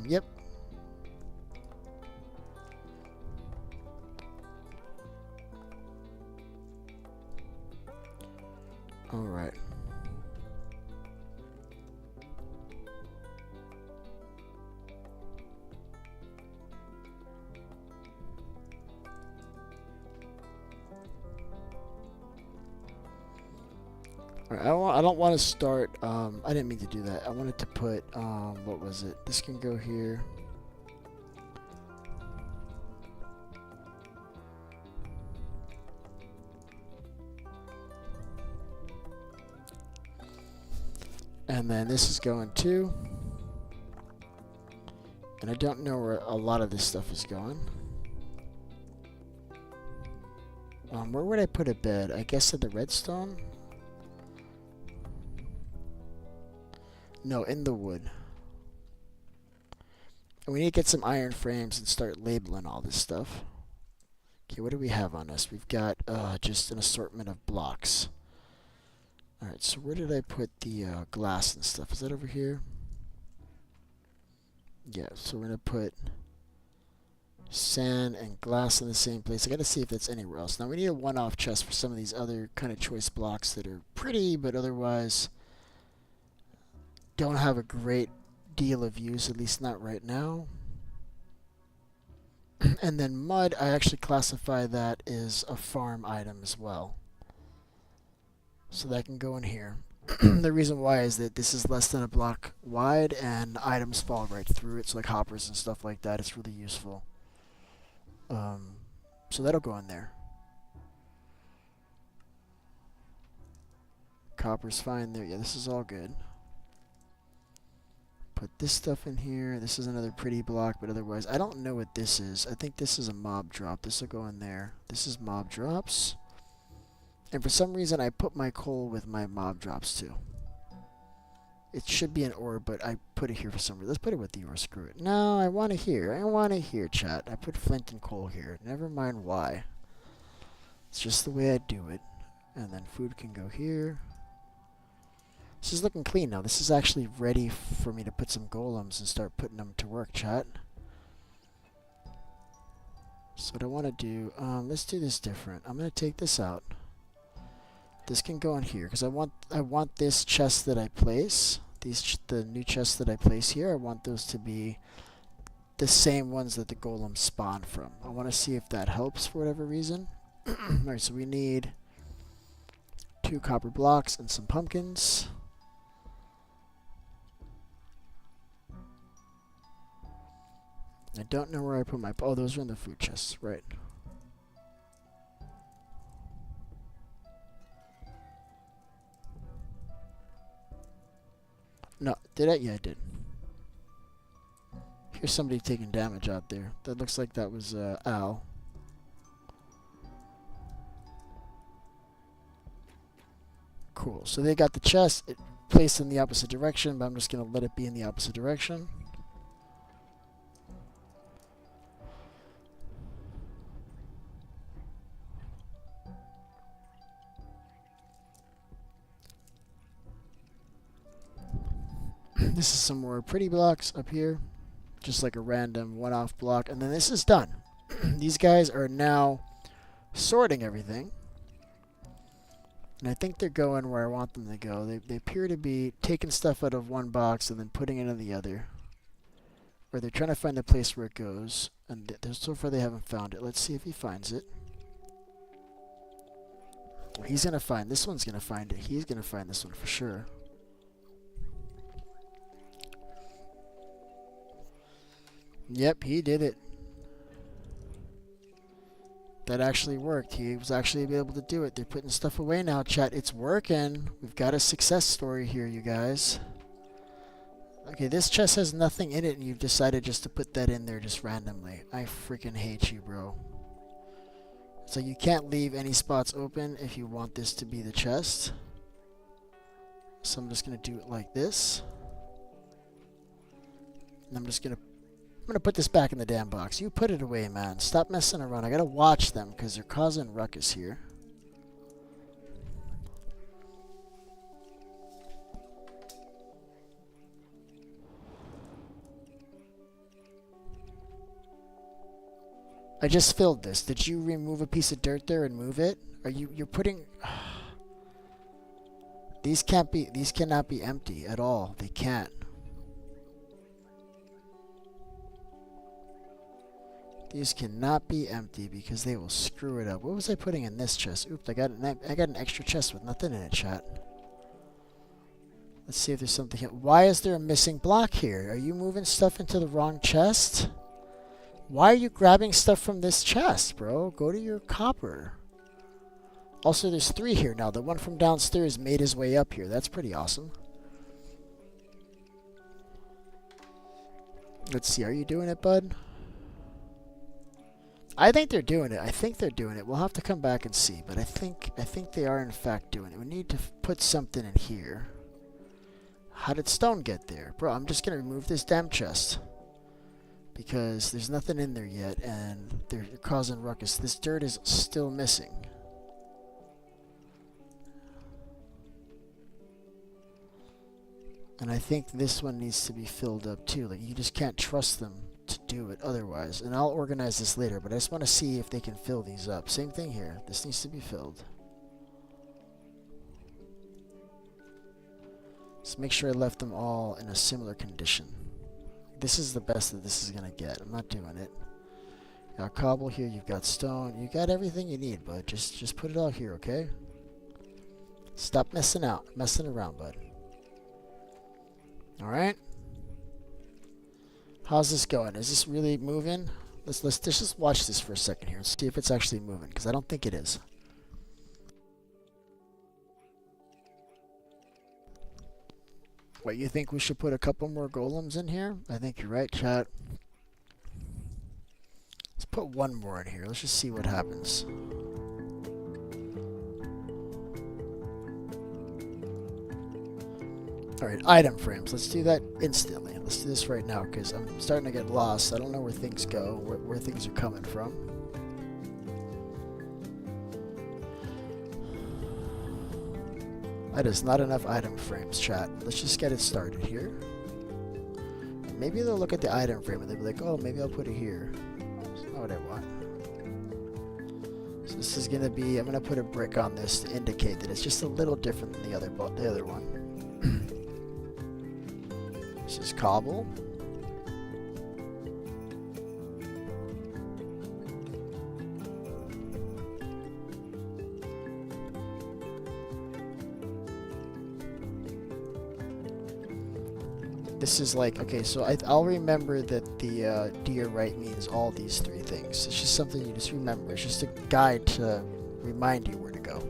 Yep. All right. Alright, I don't want to start, I didn't mean to do that. I wanted to put, what was it? This can go here. And then this is going too. And I don't know where a lot of this stuff is going. Where would I put a bed? I guess at the redstone? No, in the wood. And we need to get some iron frames and start labeling all this stuff. Okay, what do we have on us? We've got just an assortment of blocks. Alright, so where did I put the glass and stuff? Is that over here? Yeah, so we're going to put sand and glass in the same place. I got to see if that's anywhere else. Now we need a one-off chest for some of these other kind of choice blocks that are pretty, but otherwise don't have a great deal of use, at least not right now. And then mud, I actually classify that as a farm item as well. So that can go in here. The reason why is that this is less than a block wide and items fall right through it, so like hoppers and stuff like that. It's really useful. So that'll go in there. Copper's fine there. Yeah, this is all good. Put this stuff in here. This is another pretty block, but otherwise, I don't know what this is. I think this is a mob drop. This will go in there. This is mob drops. And for some reason, I put my coal with my mob drops too. It should be an ore, but I put it here for some reason. Let's put it with the ore. Screw it. No, I want it here. I want it here, chat. I put flint and coal here. Never mind why. It's just the way I do it. And then food can go here. This is looking clean now. This is actually ready for me to put some golems and start putting them to work, chat. So what I want to do, let's do this different. I'm going to take this out. This can go in here because I want this chest that I place. The new chests that I place here. I want those to be the same ones that the golems spawn from. I want to see if that helps for whatever reason. Alright, so we need 2 copper blocks and some pumpkins. I don't know where I put my... Oh, those are in the food chests, right. No, did I? Yeah, I did. Here's somebody taking damage out there. That looks like that was Al. Cool. So they got the chest placed in the opposite direction, but I'm just going to let it be in the opposite direction. This is some more pretty blocks up here. Just like a random one-off block. And then this is done. These guys are now sorting everything. And I think they're going where I want them to go. They appear to be taking stuff out of one box and then putting it in the other. Or they're trying to find a place where it goes. And so far they haven't found it. Let's see if he finds it. He's going to find... This one's going to find it. He's going to find this one for sure. Yep, he did it. That actually worked. He was actually able to do it. They're putting stuff away now, chat. It's working. We've got a success story here, you guys. Okay, this chest has nothing in it, and you've decided just to put that in there just randomly. I freaking hate you, bro. So you can't leave any spots open if you want this to be the chest. So I'm just going to do it like this. And I'm going to put this back in the damn box. You put it away, man. Stop messing around. I got to watch them because they're causing ruckus here. I just filled this. Did you remove a piece of dirt there and move it? You're putting... These cannot be empty at all. They can't. These cannot be empty because they will screw it up. What was I putting in this chest? Oops, I got an extra chest with nothing in it, chat. Let's see if there's something here. Why is there a missing block here? Are you moving stuff into the wrong chest? Why are you grabbing stuff from this chest, bro? Go to your copper. Also, there's 3 here now. The one from downstairs made his way up here. That's pretty awesome. Let's see. Are you doing it, bud? I think they're doing it. We'll have to come back and see, but I think they are in fact doing it. We need to put something in here. How did stone get there? Bro, I'm just going to remove this damn chest. Because there's nothing in there yet, and they're causing ruckus. This dirt is still missing. And I think this one needs to be filled up too. Like, you just can't trust them to do it otherwise. And I'll organize this later, but I just want to see if they can fill these up. Same thing here. This needs to be filled. Just make sure I left them all in a similar condition. This is the best that this is going to get. I'm not doing it. You got cobble here. You've got stone. You got everything you need, bud. Just put it all here, okay? Stop messing around, bud. Alright? How's this going? Is this really moving? Let's just watch this for a second here and see if it's actually moving, because I don't think it is. What, you think we should put a couple more golems in here? I think you're right, chat. Let's put one more in here. Let's just see what happens. Alright, item frames. Let's do that instantly. Let's do this right now, because I'm starting to get lost. I don't know where things go, where things are coming from. That is not enough item frames, chat. Let's just get it started here. Maybe they'll look at the item frame and they'll be like, oh, maybe I'll put it here. That's not what I want. So this is gonna be, I'm gonna put a brick on this to indicate that it's just a little different than the other one. This is cobble. This is like, okay, so I'll remember that the deer right means all these three things. It's just something you just remember. It's just a guide to remind you where to go.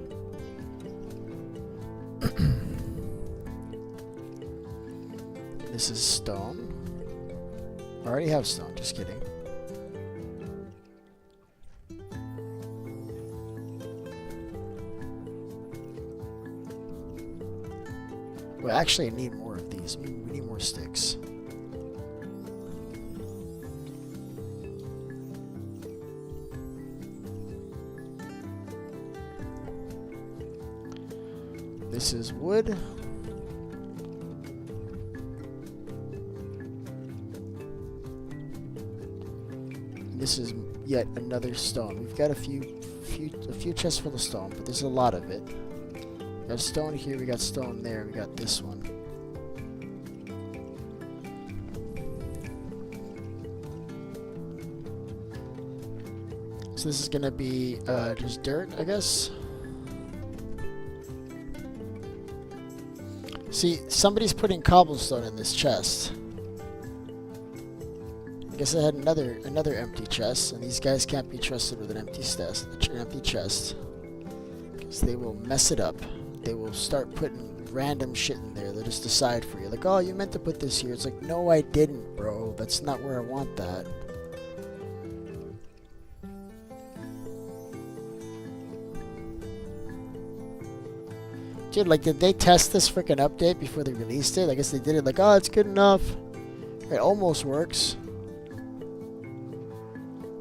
This is stone. I already have stone, just kidding. Well, actually, I need more of these. We need more sticks. This is wood. This is yet another stone. We've got a few chests full of stone, but there's a lot of it. We got stone here, we got stone there, we got this one. So this is gonna be just dirt, I guess. See, somebody's putting cobblestone in this chest. I guess I had another empty chest, and these guys can't be trusted with an empty chest, because they will mess it up. They will start putting random shit in there. They'll just decide for you, like, oh, you meant to put this here. It's like, no, I didn't, bro. That's not where I want that. Dude, like, did they test this freaking update before they released it? I guess they did it like, oh, it's good enough. It almost works.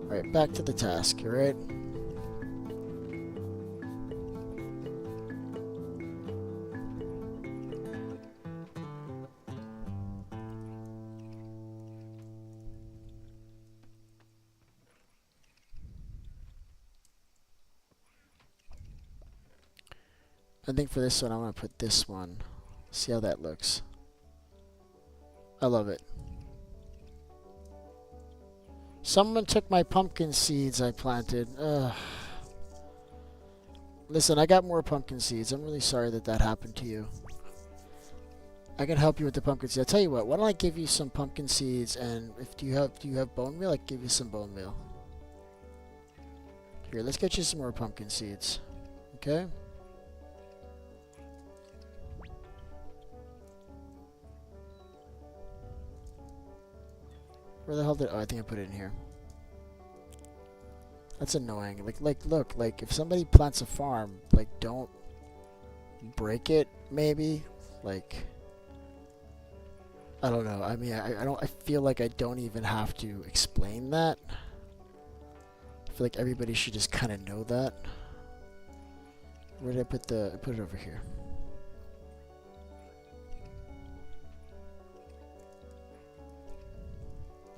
Alright, back to the task, alright? I think for this one, I'm going to put this one. See how that looks. I love it. Someone took my pumpkin seeds I planted. Ugh. Listen, I got more pumpkin seeds. I'm really sorry that that happened to you. I can help you with the pumpkin seeds. I'll tell you what. Why don't I give you some pumpkin seeds, and if do you have bone meal? I can give you some bone meal. Here, let's get you some more pumpkin seeds. Okay? Where the hell did... Oh, I think I put it in here. That's annoying. Look, if somebody plants a farm, like, don't break it, maybe? Like, I don't know. I mean, I feel like I don't even have to explain that. I feel like everybody should just kind of know that. Where did I put I put it over here.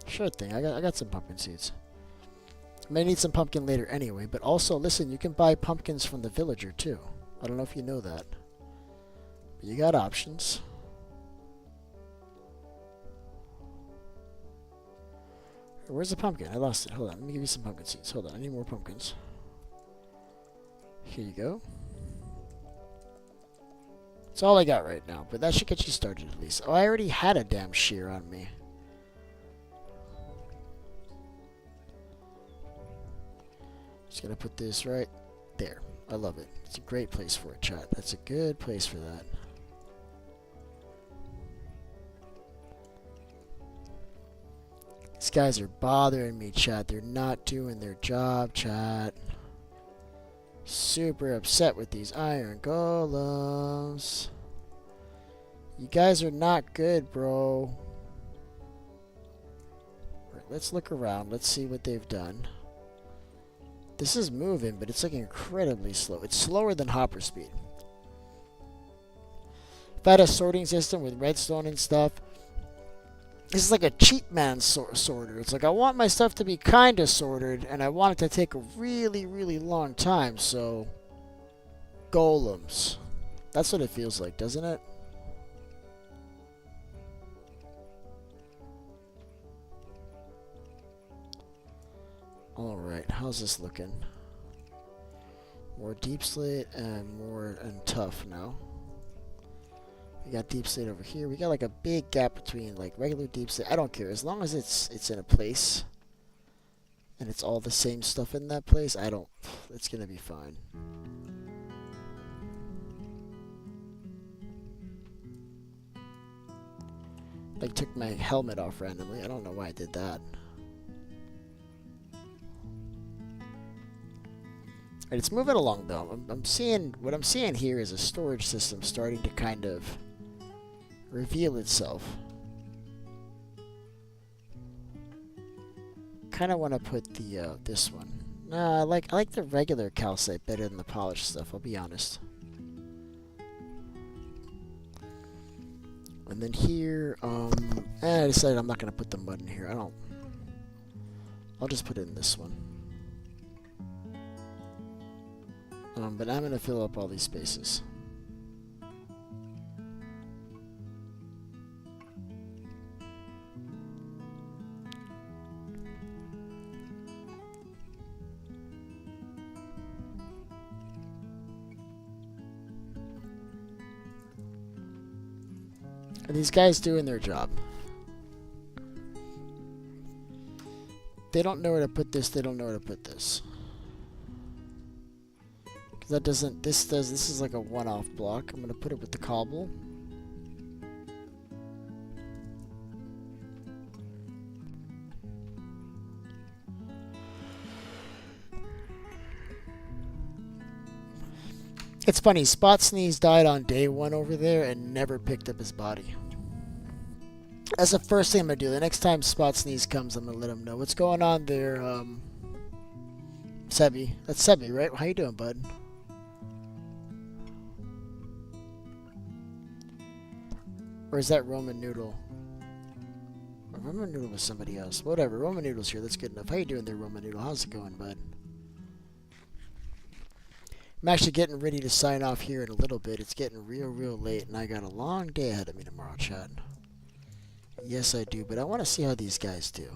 Sure thing. I got some pumpkin seeds. I may need some pumpkin later anyway, but also, listen, you can buy pumpkins from the villager too. I don't know if you know that. But you got options. Where's the pumpkin? I lost it. Hold on. Let me give you some pumpkin seeds. Hold on. I need more pumpkins. Here you go. That's all I got right now, but that should get you started at least. Oh, I already had a damn shear on me. Just gonna put this right there. I love it. It's a great place for it, chat. That's a good place for that. These guys are bothering me, chat. They're not doing their job, chat. Super upset with these iron golems. You guys are not good, bro. Right, let's look around. Let's see what they've done. This is moving, but it's like incredibly slow. It's slower than hopper speed. If I had a sorting system with redstone and stuff, This is like a cheap man sorter. It's like I want my stuff to be kind of sorted, and I want it to take a really, really long time, so... Golems. That's what it feels like, doesn't it? Alright, how's this looking? More deep slate and more and tough now. We got deep slate over here. We got like a big gap between like regular deep slate. I don't care as long as it's in a place and it's all the same stuff in that place. It's gonna be fine. Like took my helmet off randomly. I don't know why I did that. And it's moving along though. I'm seeing what I'm seeing here is a storage system starting to kind of reveal itself. Kind of want to put the this one. Nah, I like the regular calcite better than the polished stuff. I'll be honest. And then here, I decided I'm not gonna put the mud in here. I'll just put it in this one. But I'm gonna fill up all these spaces. Are these guys doing their job? They don't know where to put this, they don't know where to put this. That doesn't, this is like a one-off block. I'm gonna put it with the cobble. It's funny, Spot Sneeze died on day 1 over there and never picked up his body. That's the first thing I'm gonna do. The next time Spot Sneeze comes, I'm gonna let him know what's going on there. Sebi. That's Sebi, right? How you doing, bud? Or is that Roman Noodle? Roman Noodle was somebody else. Whatever, Roman Noodle's here. That's good enough. How you doing there, Roman Noodle? How's it going, bud? I'm actually getting ready to sign off here in a little bit. It's getting real late, and I got a long day ahead of me tomorrow, chat. Yes, I do, but I want to see how these guys do.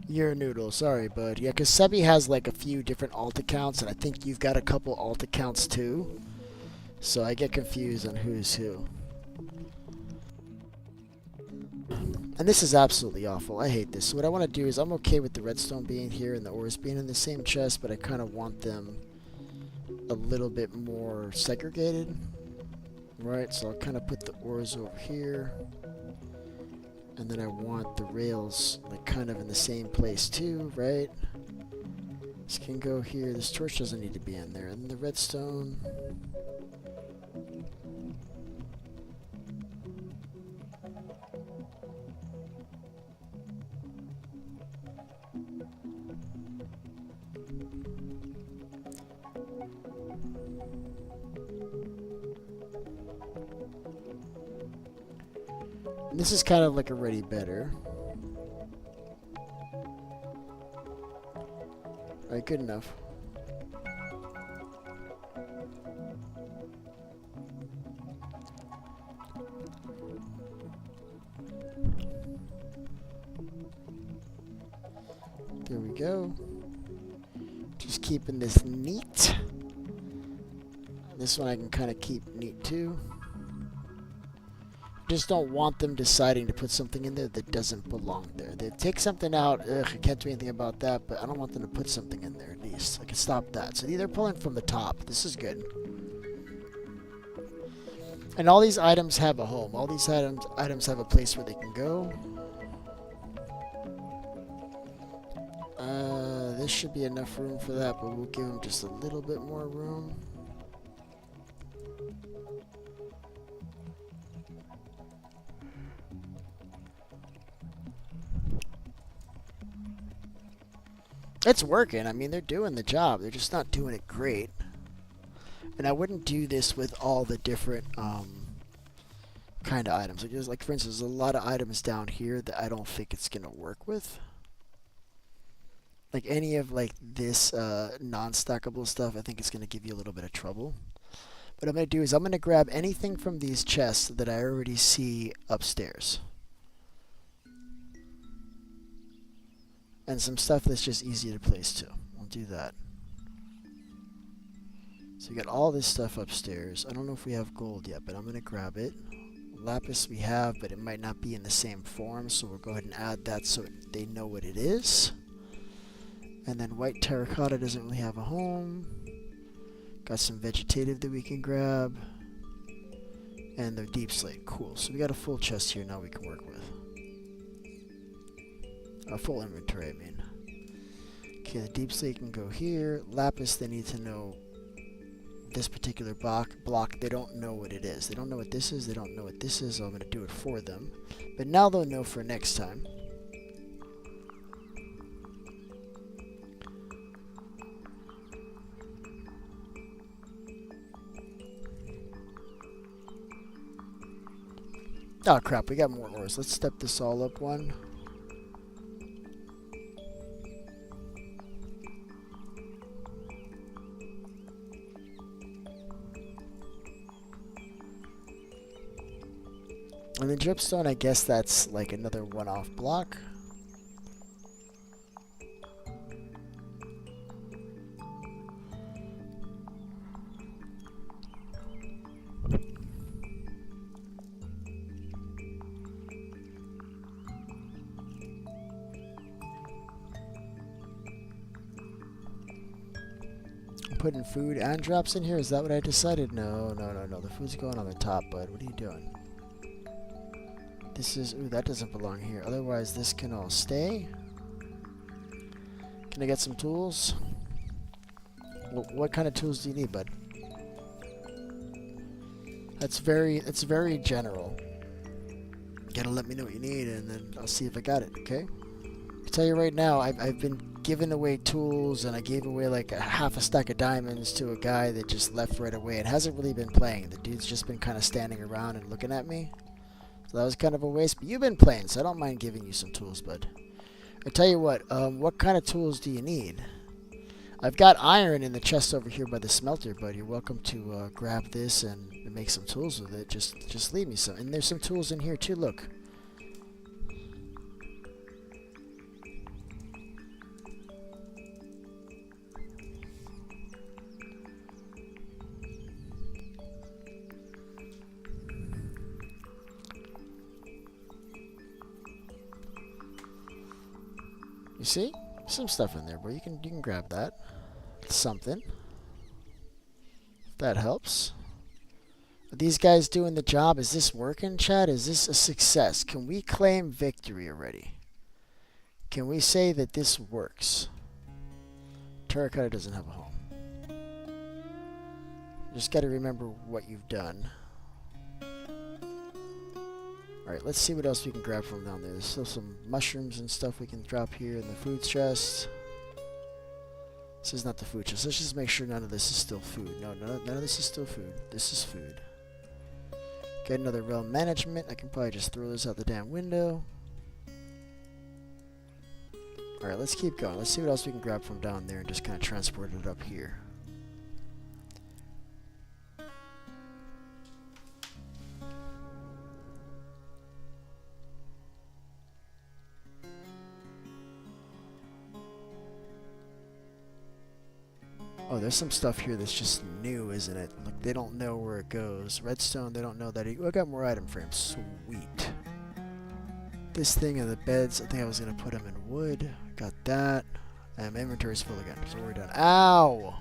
You're a noodle, sorry, bud. Yeah, because Sebi has like a few different alt accounts, and I think you've got a couple alt accounts too. So I get confused on who's who. And this is absolutely awful. I hate this. So what I want to do is I'm okay with the redstone being here and the ores being in the same chest, but I kind of want them a little bit more segregated. Right, so I'll kind of put the ores over here. And then I want the rails like kind of in the same place too, right? This can go here. This torch doesn't need to be in there. And the redstone. This is kind of like already better. Alright, good enough. There we go. Just keeping this neat. This one I can kind of keep neat too. Just don't want them deciding to put something in there that doesn't belong there. They take something out, ugh, I can't do anything about that, but I don't want them to put something in there at least. I can stop that. So they're pulling from the top. This is good. And all these items have a home. All these items have a place where they can go. This should be enough room for that, but we'll give them just a little bit more room. It's working. I mean, they're doing the job. They're just not doing it great. And I wouldn't do this with all the different kind of items. Like, for instance, there's a lot of items down here that I don't think it's gonna work with. Like any of like this non-stackable stuff, I think it's gonna give you a little bit of trouble. What I'm gonna do is I'm gonna grab anything from these chests that I already see upstairs. And some stuff that's just easy to place too. I'll do that. So we got all this stuff upstairs. I don't know if we have gold yet, but I'm gonna grab it. Lapis we have, but it might not be in the same form, so we'll go ahead and add that so they know what it is. And then white terracotta doesn't really have a home. Got some vegetative that we can grab. And the deep slate. Cool. So we got a full chest here now we can work with. A full inventory, I mean. Okay, the deep slate can go here. Lapis, they need to know this particular block. They don't know what it is. They don't know what this is. They don't know what this is. So I'm going to do it for them. But now they'll know for next time. Oh crap, we got more ores. Let's step this all up one. And the dripstone, I guess that's like another one-off block. Putting food and drops in here? Is that what I decided? No. The food's going on the top, bud. What are you doing? This is... Ooh, that doesn't belong here. Otherwise, this can all stay. Can I get some tools? What kind of tools do you need, bud? It's very general. You gotta let me know what you need, and then I'll see if I got it, okay? I tell you right now, I've been giving away tools, and I gave away like half a stack of diamonds to a guy that just left right away. It hasn't really been playing. The dude's just been kind of standing around and looking at me. So that was kind of a waste, but you've been playing, so I don't mind giving you some tools, bud. I tell you what kind of tools do you need? I've got iron in the chest over here by the smelter, bud. You're welcome to grab this and make some tools with it. Just leave me some. And there's some tools in here too, look. You see? Some stuff in there, bro. You can grab that. It's something. If that helps. Are these guys doing the job? Is this working, Chad? Is this a success? Can we claim victory already? Can we say that this works? Terracotta doesn't have a home. Just got to remember what you've done. Alright, let's see what else we can grab from down there. There's still some mushrooms and stuff we can drop here in the food chest. This is not the food chest. Let's just make sure none of this is still food. No, none of this is still food. This is food. Get another realm management. I can probably just throw this out the damn window. Alright, let's keep going. Let's see what else we can grab from down there and just kind of transport it up here. Oh, there's some stuff here that's just new, isn't it? Look, they don't know where it goes. Redstone, they don't know that. I got more item frames. Sweet. This thing and the beds, I think I was going to put them in wood. Got that. And my inventory's full again, so we're done. Ow!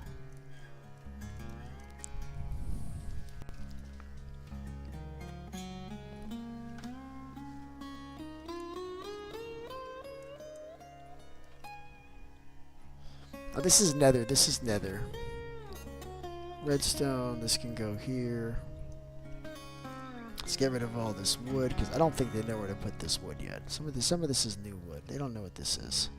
Oh, this is nether. This is nether. Redstone. This can go here. Let's get rid of all this wood, because I don't think they know where to put this wood yet. Some of this is new wood. They don't know what this is.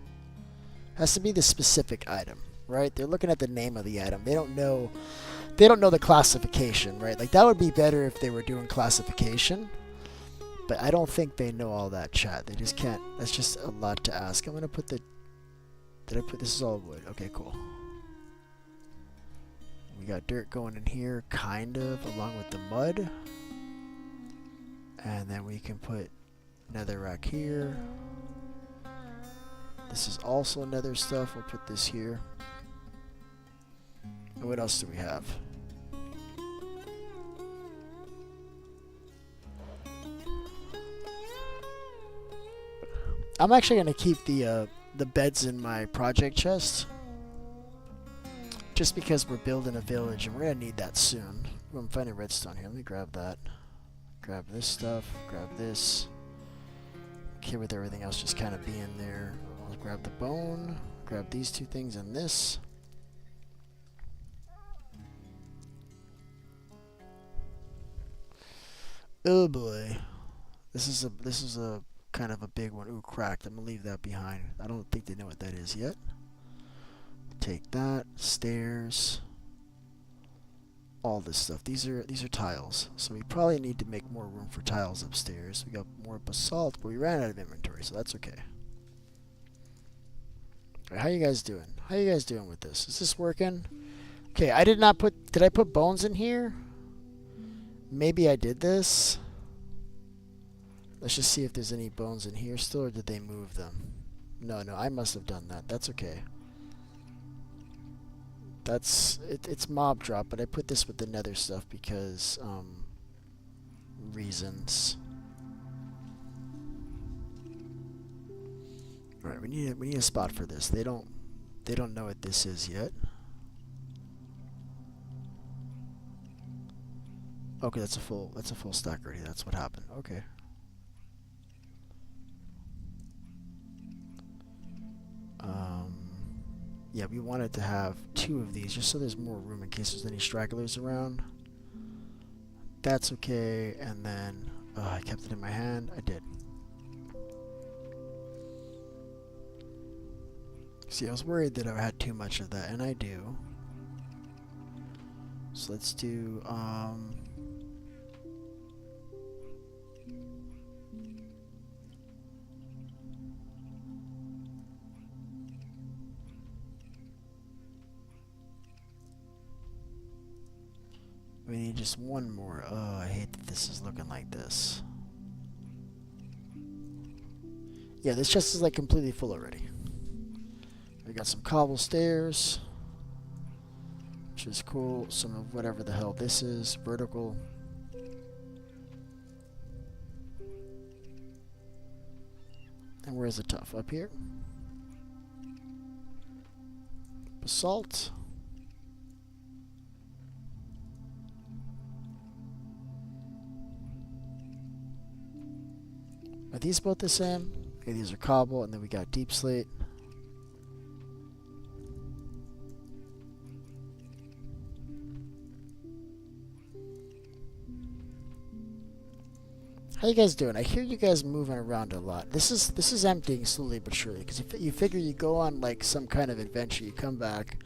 Has to be the specific item, right? They're looking at the name of the item. They don't know. They don't know the classification, right? Like that would be better if they were doing classification. But I don't think they know all that, chat. They just can't. That's just a lot to ask. I'm gonna put the. Did I put this is all wood? Okay, cool. We got dirt going in here, kind of, along with the mud. And then we can put netherrack here. This is also nether stuff. We'll put this here. And what else do we have? I'm actually going to keep the beds in my project chest. Just because we're building a village and we're going to need that soon. Ooh, I'm finding redstone here. Let me grab that. Grab this stuff. Grab this. Okay, with everything else just kind of being there. I'll grab the bone. Grab these two things and this. Oh boy. This is a kind of a big one. Ooh, cracked. I'm gonna leave that behind. I don't think they know what that is yet. Take that. Stairs. All this stuff. These are tiles. So we probably need to make more room for tiles upstairs. We got more basalt, but we ran out of inventory, so that's okay. Alright, how you guys doing? How you guys doing with this? Is this working? Okay, I did not put. Did I put bones in here? Maybe I did this. Let's just see if there's any bones in here still, or did they move them? No, I must have done that. That's okay. It's mob drop, but I put this with the nether stuff because reasons. All right, we need a spot for this. They don't know what this is yet. Okay, that's a full stack already. That's what happened. Okay. Yeah, we wanted to have 2 of these just so there's more room in case there's any stragglers around. That's okay, and then I kept it in my hand. I did. See, I was worried that I had too much of that, and I do. So let's do we need just one more. Oh, I hate that this is looking like this. Yeah, this chest is like completely full already. We got some cobble stairs, which is cool. Some of whatever the hell this is. Vertical. And where's the tuff? Up here? Basalt. Are these both the same? Okay, these are cobble, and then we got deep slate. How you guys doing? I hear you guys moving around a lot. This is emptying slowly but surely, because you figure you go on like some kind of adventure, you come back,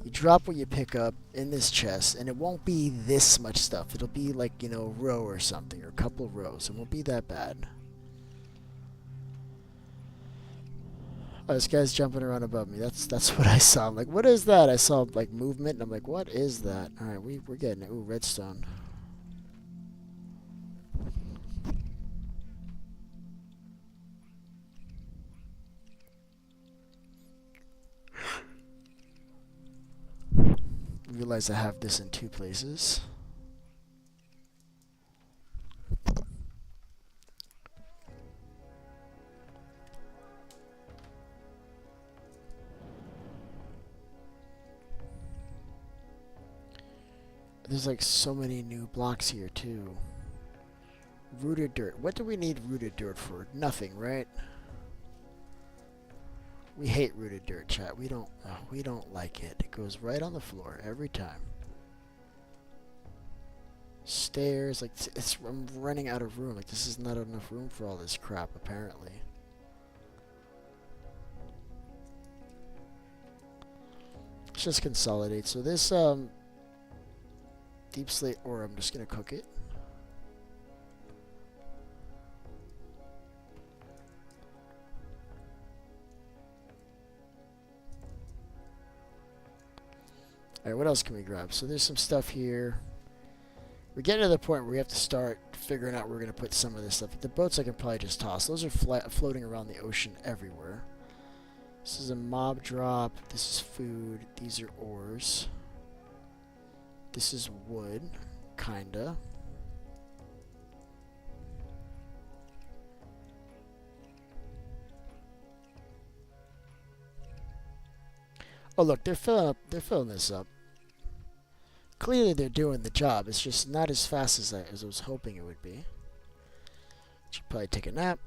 you drop what you pick up in this chest, and it won't be this much stuff. It'll be like, you know, a row or something, or a couple of rows. It won't be that bad. Oh, this guy's jumping around above me. That's what I saw. I'm like, what is that? I saw like movement, and I'm like, what is that? All right, we're getting it. Ooh, redstone. Realize I have this in 2 places. There's like so many new blocks here too. Rooted dirt. What do we need rooted dirt for? Nothing, right? We hate rooted dirt, chat. We don't like it. It goes right on the floor every time. Stairs, like I'm running out of room. Like this is not enough room for all this crap apparently. let's just consolidate. So this deep slate ore, I'm just gonna cook it. Alright, what else can we grab? So there's some stuff here. We're getting to the point where we have to start figuring out where we're going to put some of this stuff. The boats I can probably just toss. Those are floating around the ocean everywhere. This is a mob drop. This is food. These are ores. This is wood. Kinda. Oh look, they're filling this up. Clearly they're doing the job. It's just not as fast as I was hoping it would be. Should probably take a nap.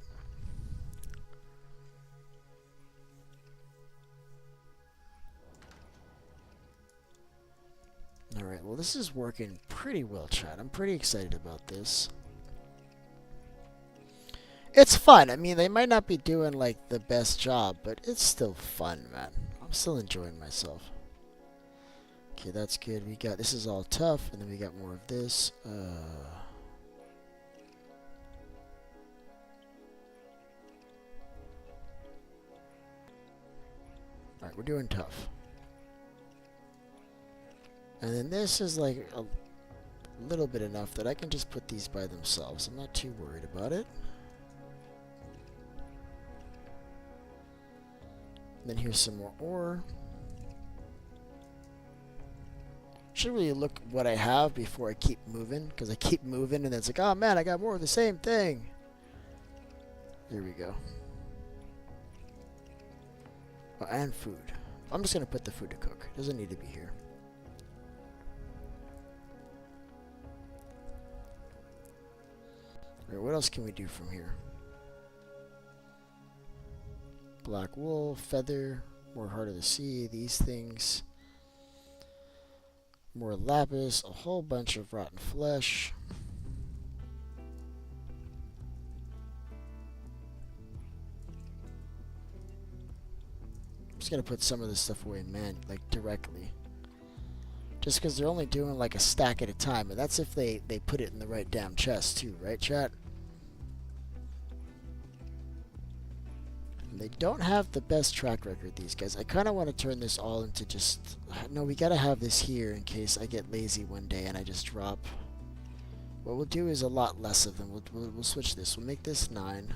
Alright, well this is working pretty well, chat. I'm pretty excited about this. It's fun. I mean, they might not be doing like the best job, but it's still fun, man. I'm still enjoying myself. Okay, that's good. We got, this is all tough, and then we got more of this. Alright, we're doing tough. And then this is like a little bit enough that I can just put these by themselves. I'm not too worried about it. And then here's some more ore. Should really look what I have before I keep moving, because I keep moving and then it's like, oh man, I got more of the same thing. There we go. Oh, and food. I'm just gonna put the food to cook. Doesn't need to be here. Alright, what else can we do from here? Black wool, feather, more heart of the sea, these things. More lapis, a whole bunch of rotten flesh. I'm just gonna put some of this stuff away, man, like directly. Just because they're only doing like a stack at a time, and that's if they put it in the right damn chest too, right, chat? They don't have the best track record, these guys. I kind of want to turn this all into just... No, we got to have this here in case I get lazy one day and I just drop. What we'll do is a lot less of them. We'll switch this. We'll make this 9.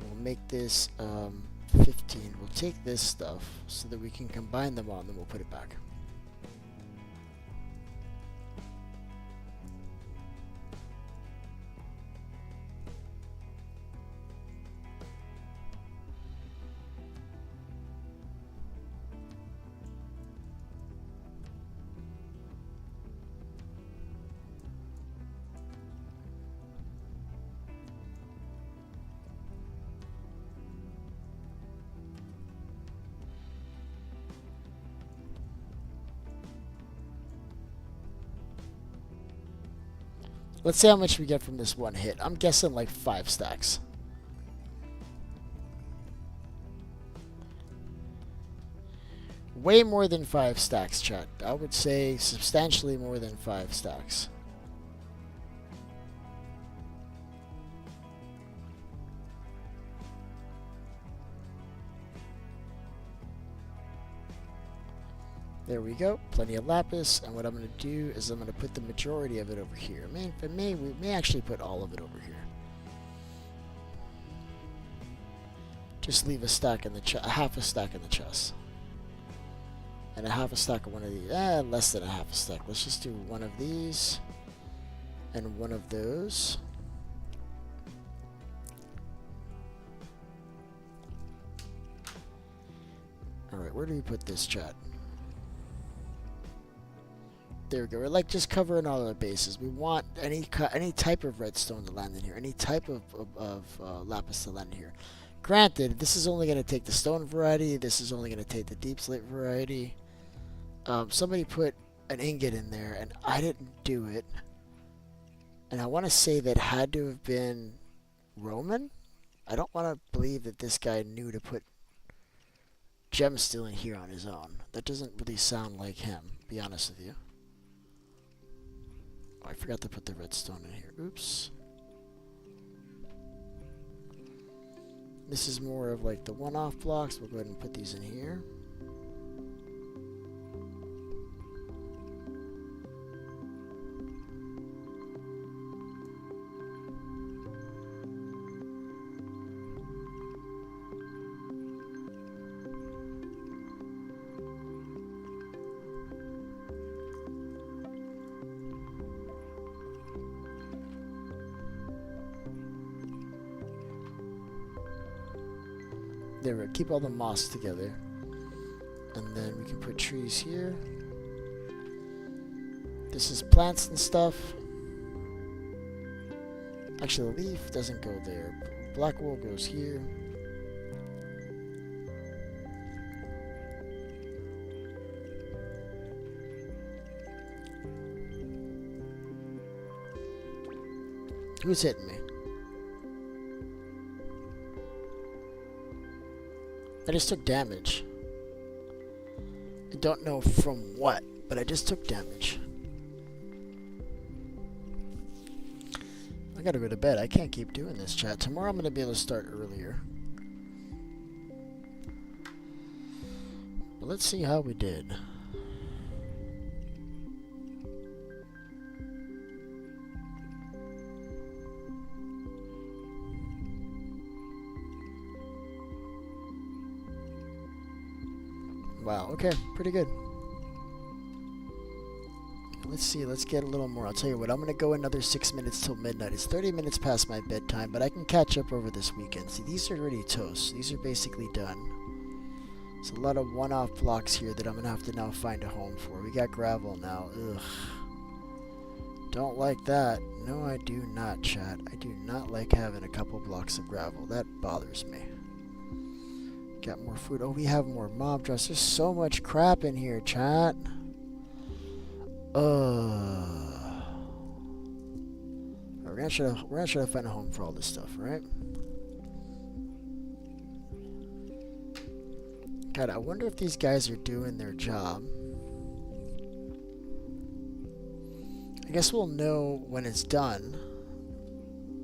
We'll make this 15. We'll take this stuff so that we can combine them all, and then we'll put it back. Let's see how much we get from this one hit. I'm guessing like 5 stacks. Way more than 5 stacks, chat. I would say substantially more than 5 stacks. There we go, plenty of lapis, and what I'm going to do is I'm going to put the majority of it over here. We may actually put all of it over here. Just leave a stack in the chest, half a stack in the chest. And a half a stack of one of these, less than a half a stack. Let's just do one of these, and one of those. Alright, where do we put this, chat? There we go. We're like just covering all our bases. We want any type of redstone to land in here, any type of lapis to land in here. Granted, this is only going to take the stone variety. This is only going to take the deep slate variety. Somebody put an ingot in there, and I didn't do it. And I want to say that had to have been Roman. I don't want to believe that this guy knew to put gem stealing here on his own. That doesn't really sound like him, to be honest with you. Oh, I forgot to put the redstone in here. Oops. This is more of like the one-off blocks. We'll go ahead and put these in here. There we go. Keep all the moss together. And then we can put trees here. This is plants and stuff. Actually, the leaf doesn't go there. Black wool goes here. Who's hitting me? I just took damage. I don't know from what, but I just took damage. I gotta go to bed. I can't keep doing this, chat. Tomorrow I'm gonna be able to start earlier. But let's see how we did. Wow, okay, pretty good. Let's see, let's get a little more. I'll tell you what, I'm going to go another 6 minutes till midnight. It's 30 minutes past my bedtime, but I can catch up over this weekend. See, these are already toast. These are basically done. There's a lot of one-off blocks here that I'm going to have to now find a home for. We got gravel now. Ugh. Don't like that. No, I do not, chat. I do not like having a couple blocks of gravel. That bothers me. Got more food. Oh, we have more mob drops. There's so much crap in here, chat. We're gonna try to find a home for all this stuff, right? God, I wonder if these guys are doing their job. I guess we'll know when it's done.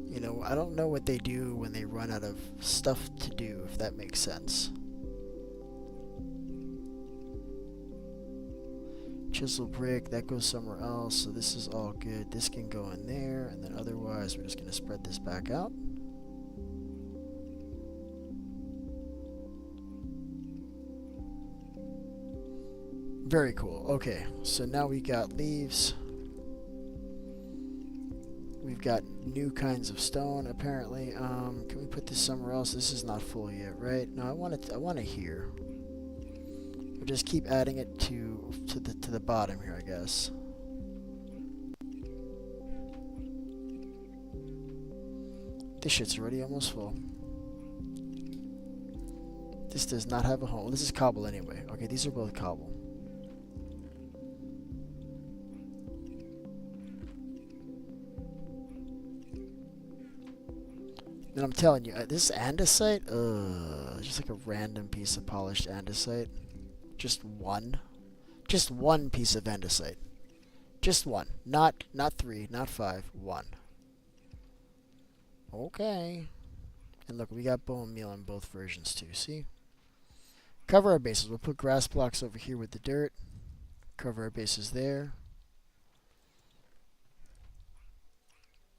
You know, I don't know what they do when they run out of stuff to do, if that makes sense. Chisel brick, that goes somewhere else, so this is all good. This can go in there, and then otherwise we're just going to spread this back out. Very cool. Okay, so now we got leaves. We've got new kinds of stone, apparently. Can we put this somewhere else? This is not full yet, right? No, I want it here. We'll just keep adding it to the bottom here, I guess. This shit's already almost full. This does not have a hole. This is cobble anyway. Okay, these are both cobble. And I'm telling you, this andesite, just like a random piece of polished andesite. Just one piece of andesite. Just one. Not 3, not 5, 1. Okay. And look, we got bone meal in both versions too, see? Cover our bases. We'll put grass blocks over here with the dirt. Cover our bases there.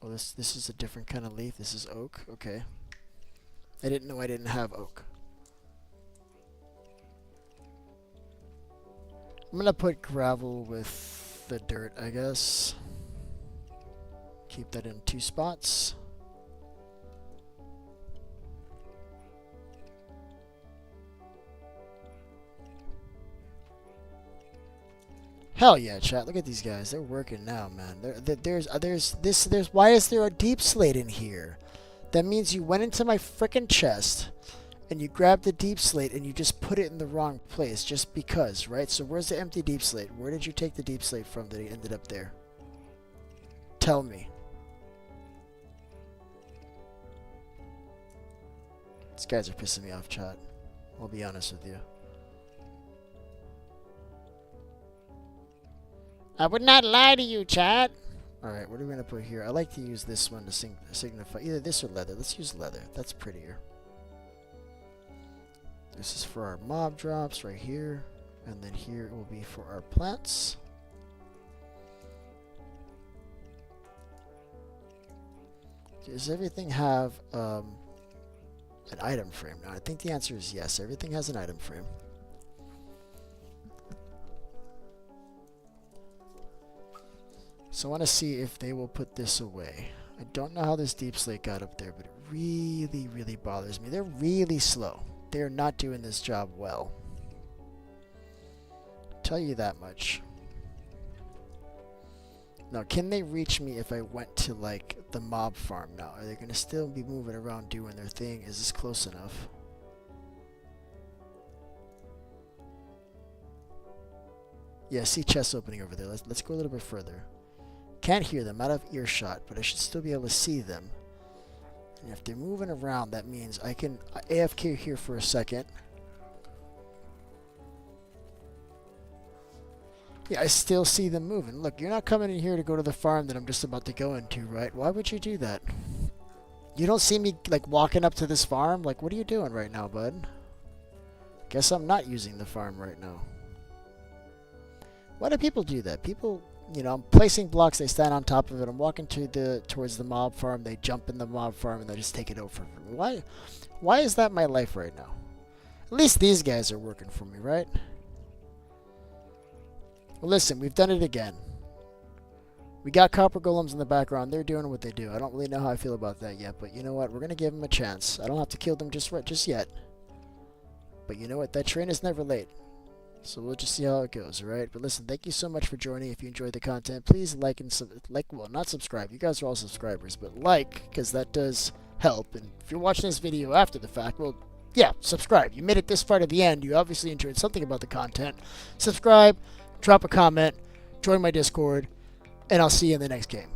Oh, this is a different kind of leaf. This is oak. Okay. I didn't know I didn't have oak. I'm gonna put gravel with the dirt, I guess. Keep that in 2 spots. Hell yeah, chat! Look at these guys. They're working now, man. Why is there a deep slate in here? That means you went into my frickin' chest and you grabbed the deep slate and you just put it in the wrong place just because, right? So where's the empty deep slate? Where did you take the deep slate from that it ended up there? Tell me. These guys are pissing me off, chat. I'll be honest with you. I would not lie to you, chat. Alright, what are we going to put here? I like to use this one to signify either this or leather. Let's use leather. That's prettier. This is for our mob drops right here. And then here will be for our plants. Does everything have an item frame? Now, I think the answer is yes. Everything has an item frame. So I want to see if they will put this away. I don't know how this deep slate got up there, but it really, really bothers me. They're really slow. They're not doing this job well. I'll tell you that much. Now, can they reach me if I went to, like, the mob farm now? Are they going to still be moving around doing their thing? Is this close enough? Yeah, see chests opening over there. Let's go a little bit further. Can't hear them, out of earshot, but I should still be able to see them. And if they're moving around, that means I can AFK here for a second. Yeah, I still see them moving. Look, you're not coming in here to go to the farm that I'm just about to go into, right? Why would you do that? You don't see me, like, walking up to this farm? Like, what are you doing right now, bud? Guess I'm not using the farm right now. Why do people do that? People, you know, I'm placing blocks, they stand on top of it. I'm walking towards the mob farm, they jump in the mob farm, and they just take it over. Why is that my life right now? At least these guys are working for me, right? Well, listen, we've done it again. We got copper golems in the background. They're doing what they do. I don't really know how I feel about that yet, but you know what? We're going to give them a chance. I don't have to kill them just yet. But you know what? That train is never late. So we'll just see how it goes, alright? But listen, thank you so much for joining. If you enjoyed the content, please like and well, not subscribe. You guys are all subscribers, but like, because that does help. And if you're watching this video after the fact, well, yeah, subscribe. You made it this far to the end. You obviously enjoyed something about the content. Subscribe. Drop a comment, join my Discord, and I'll see you in the next game.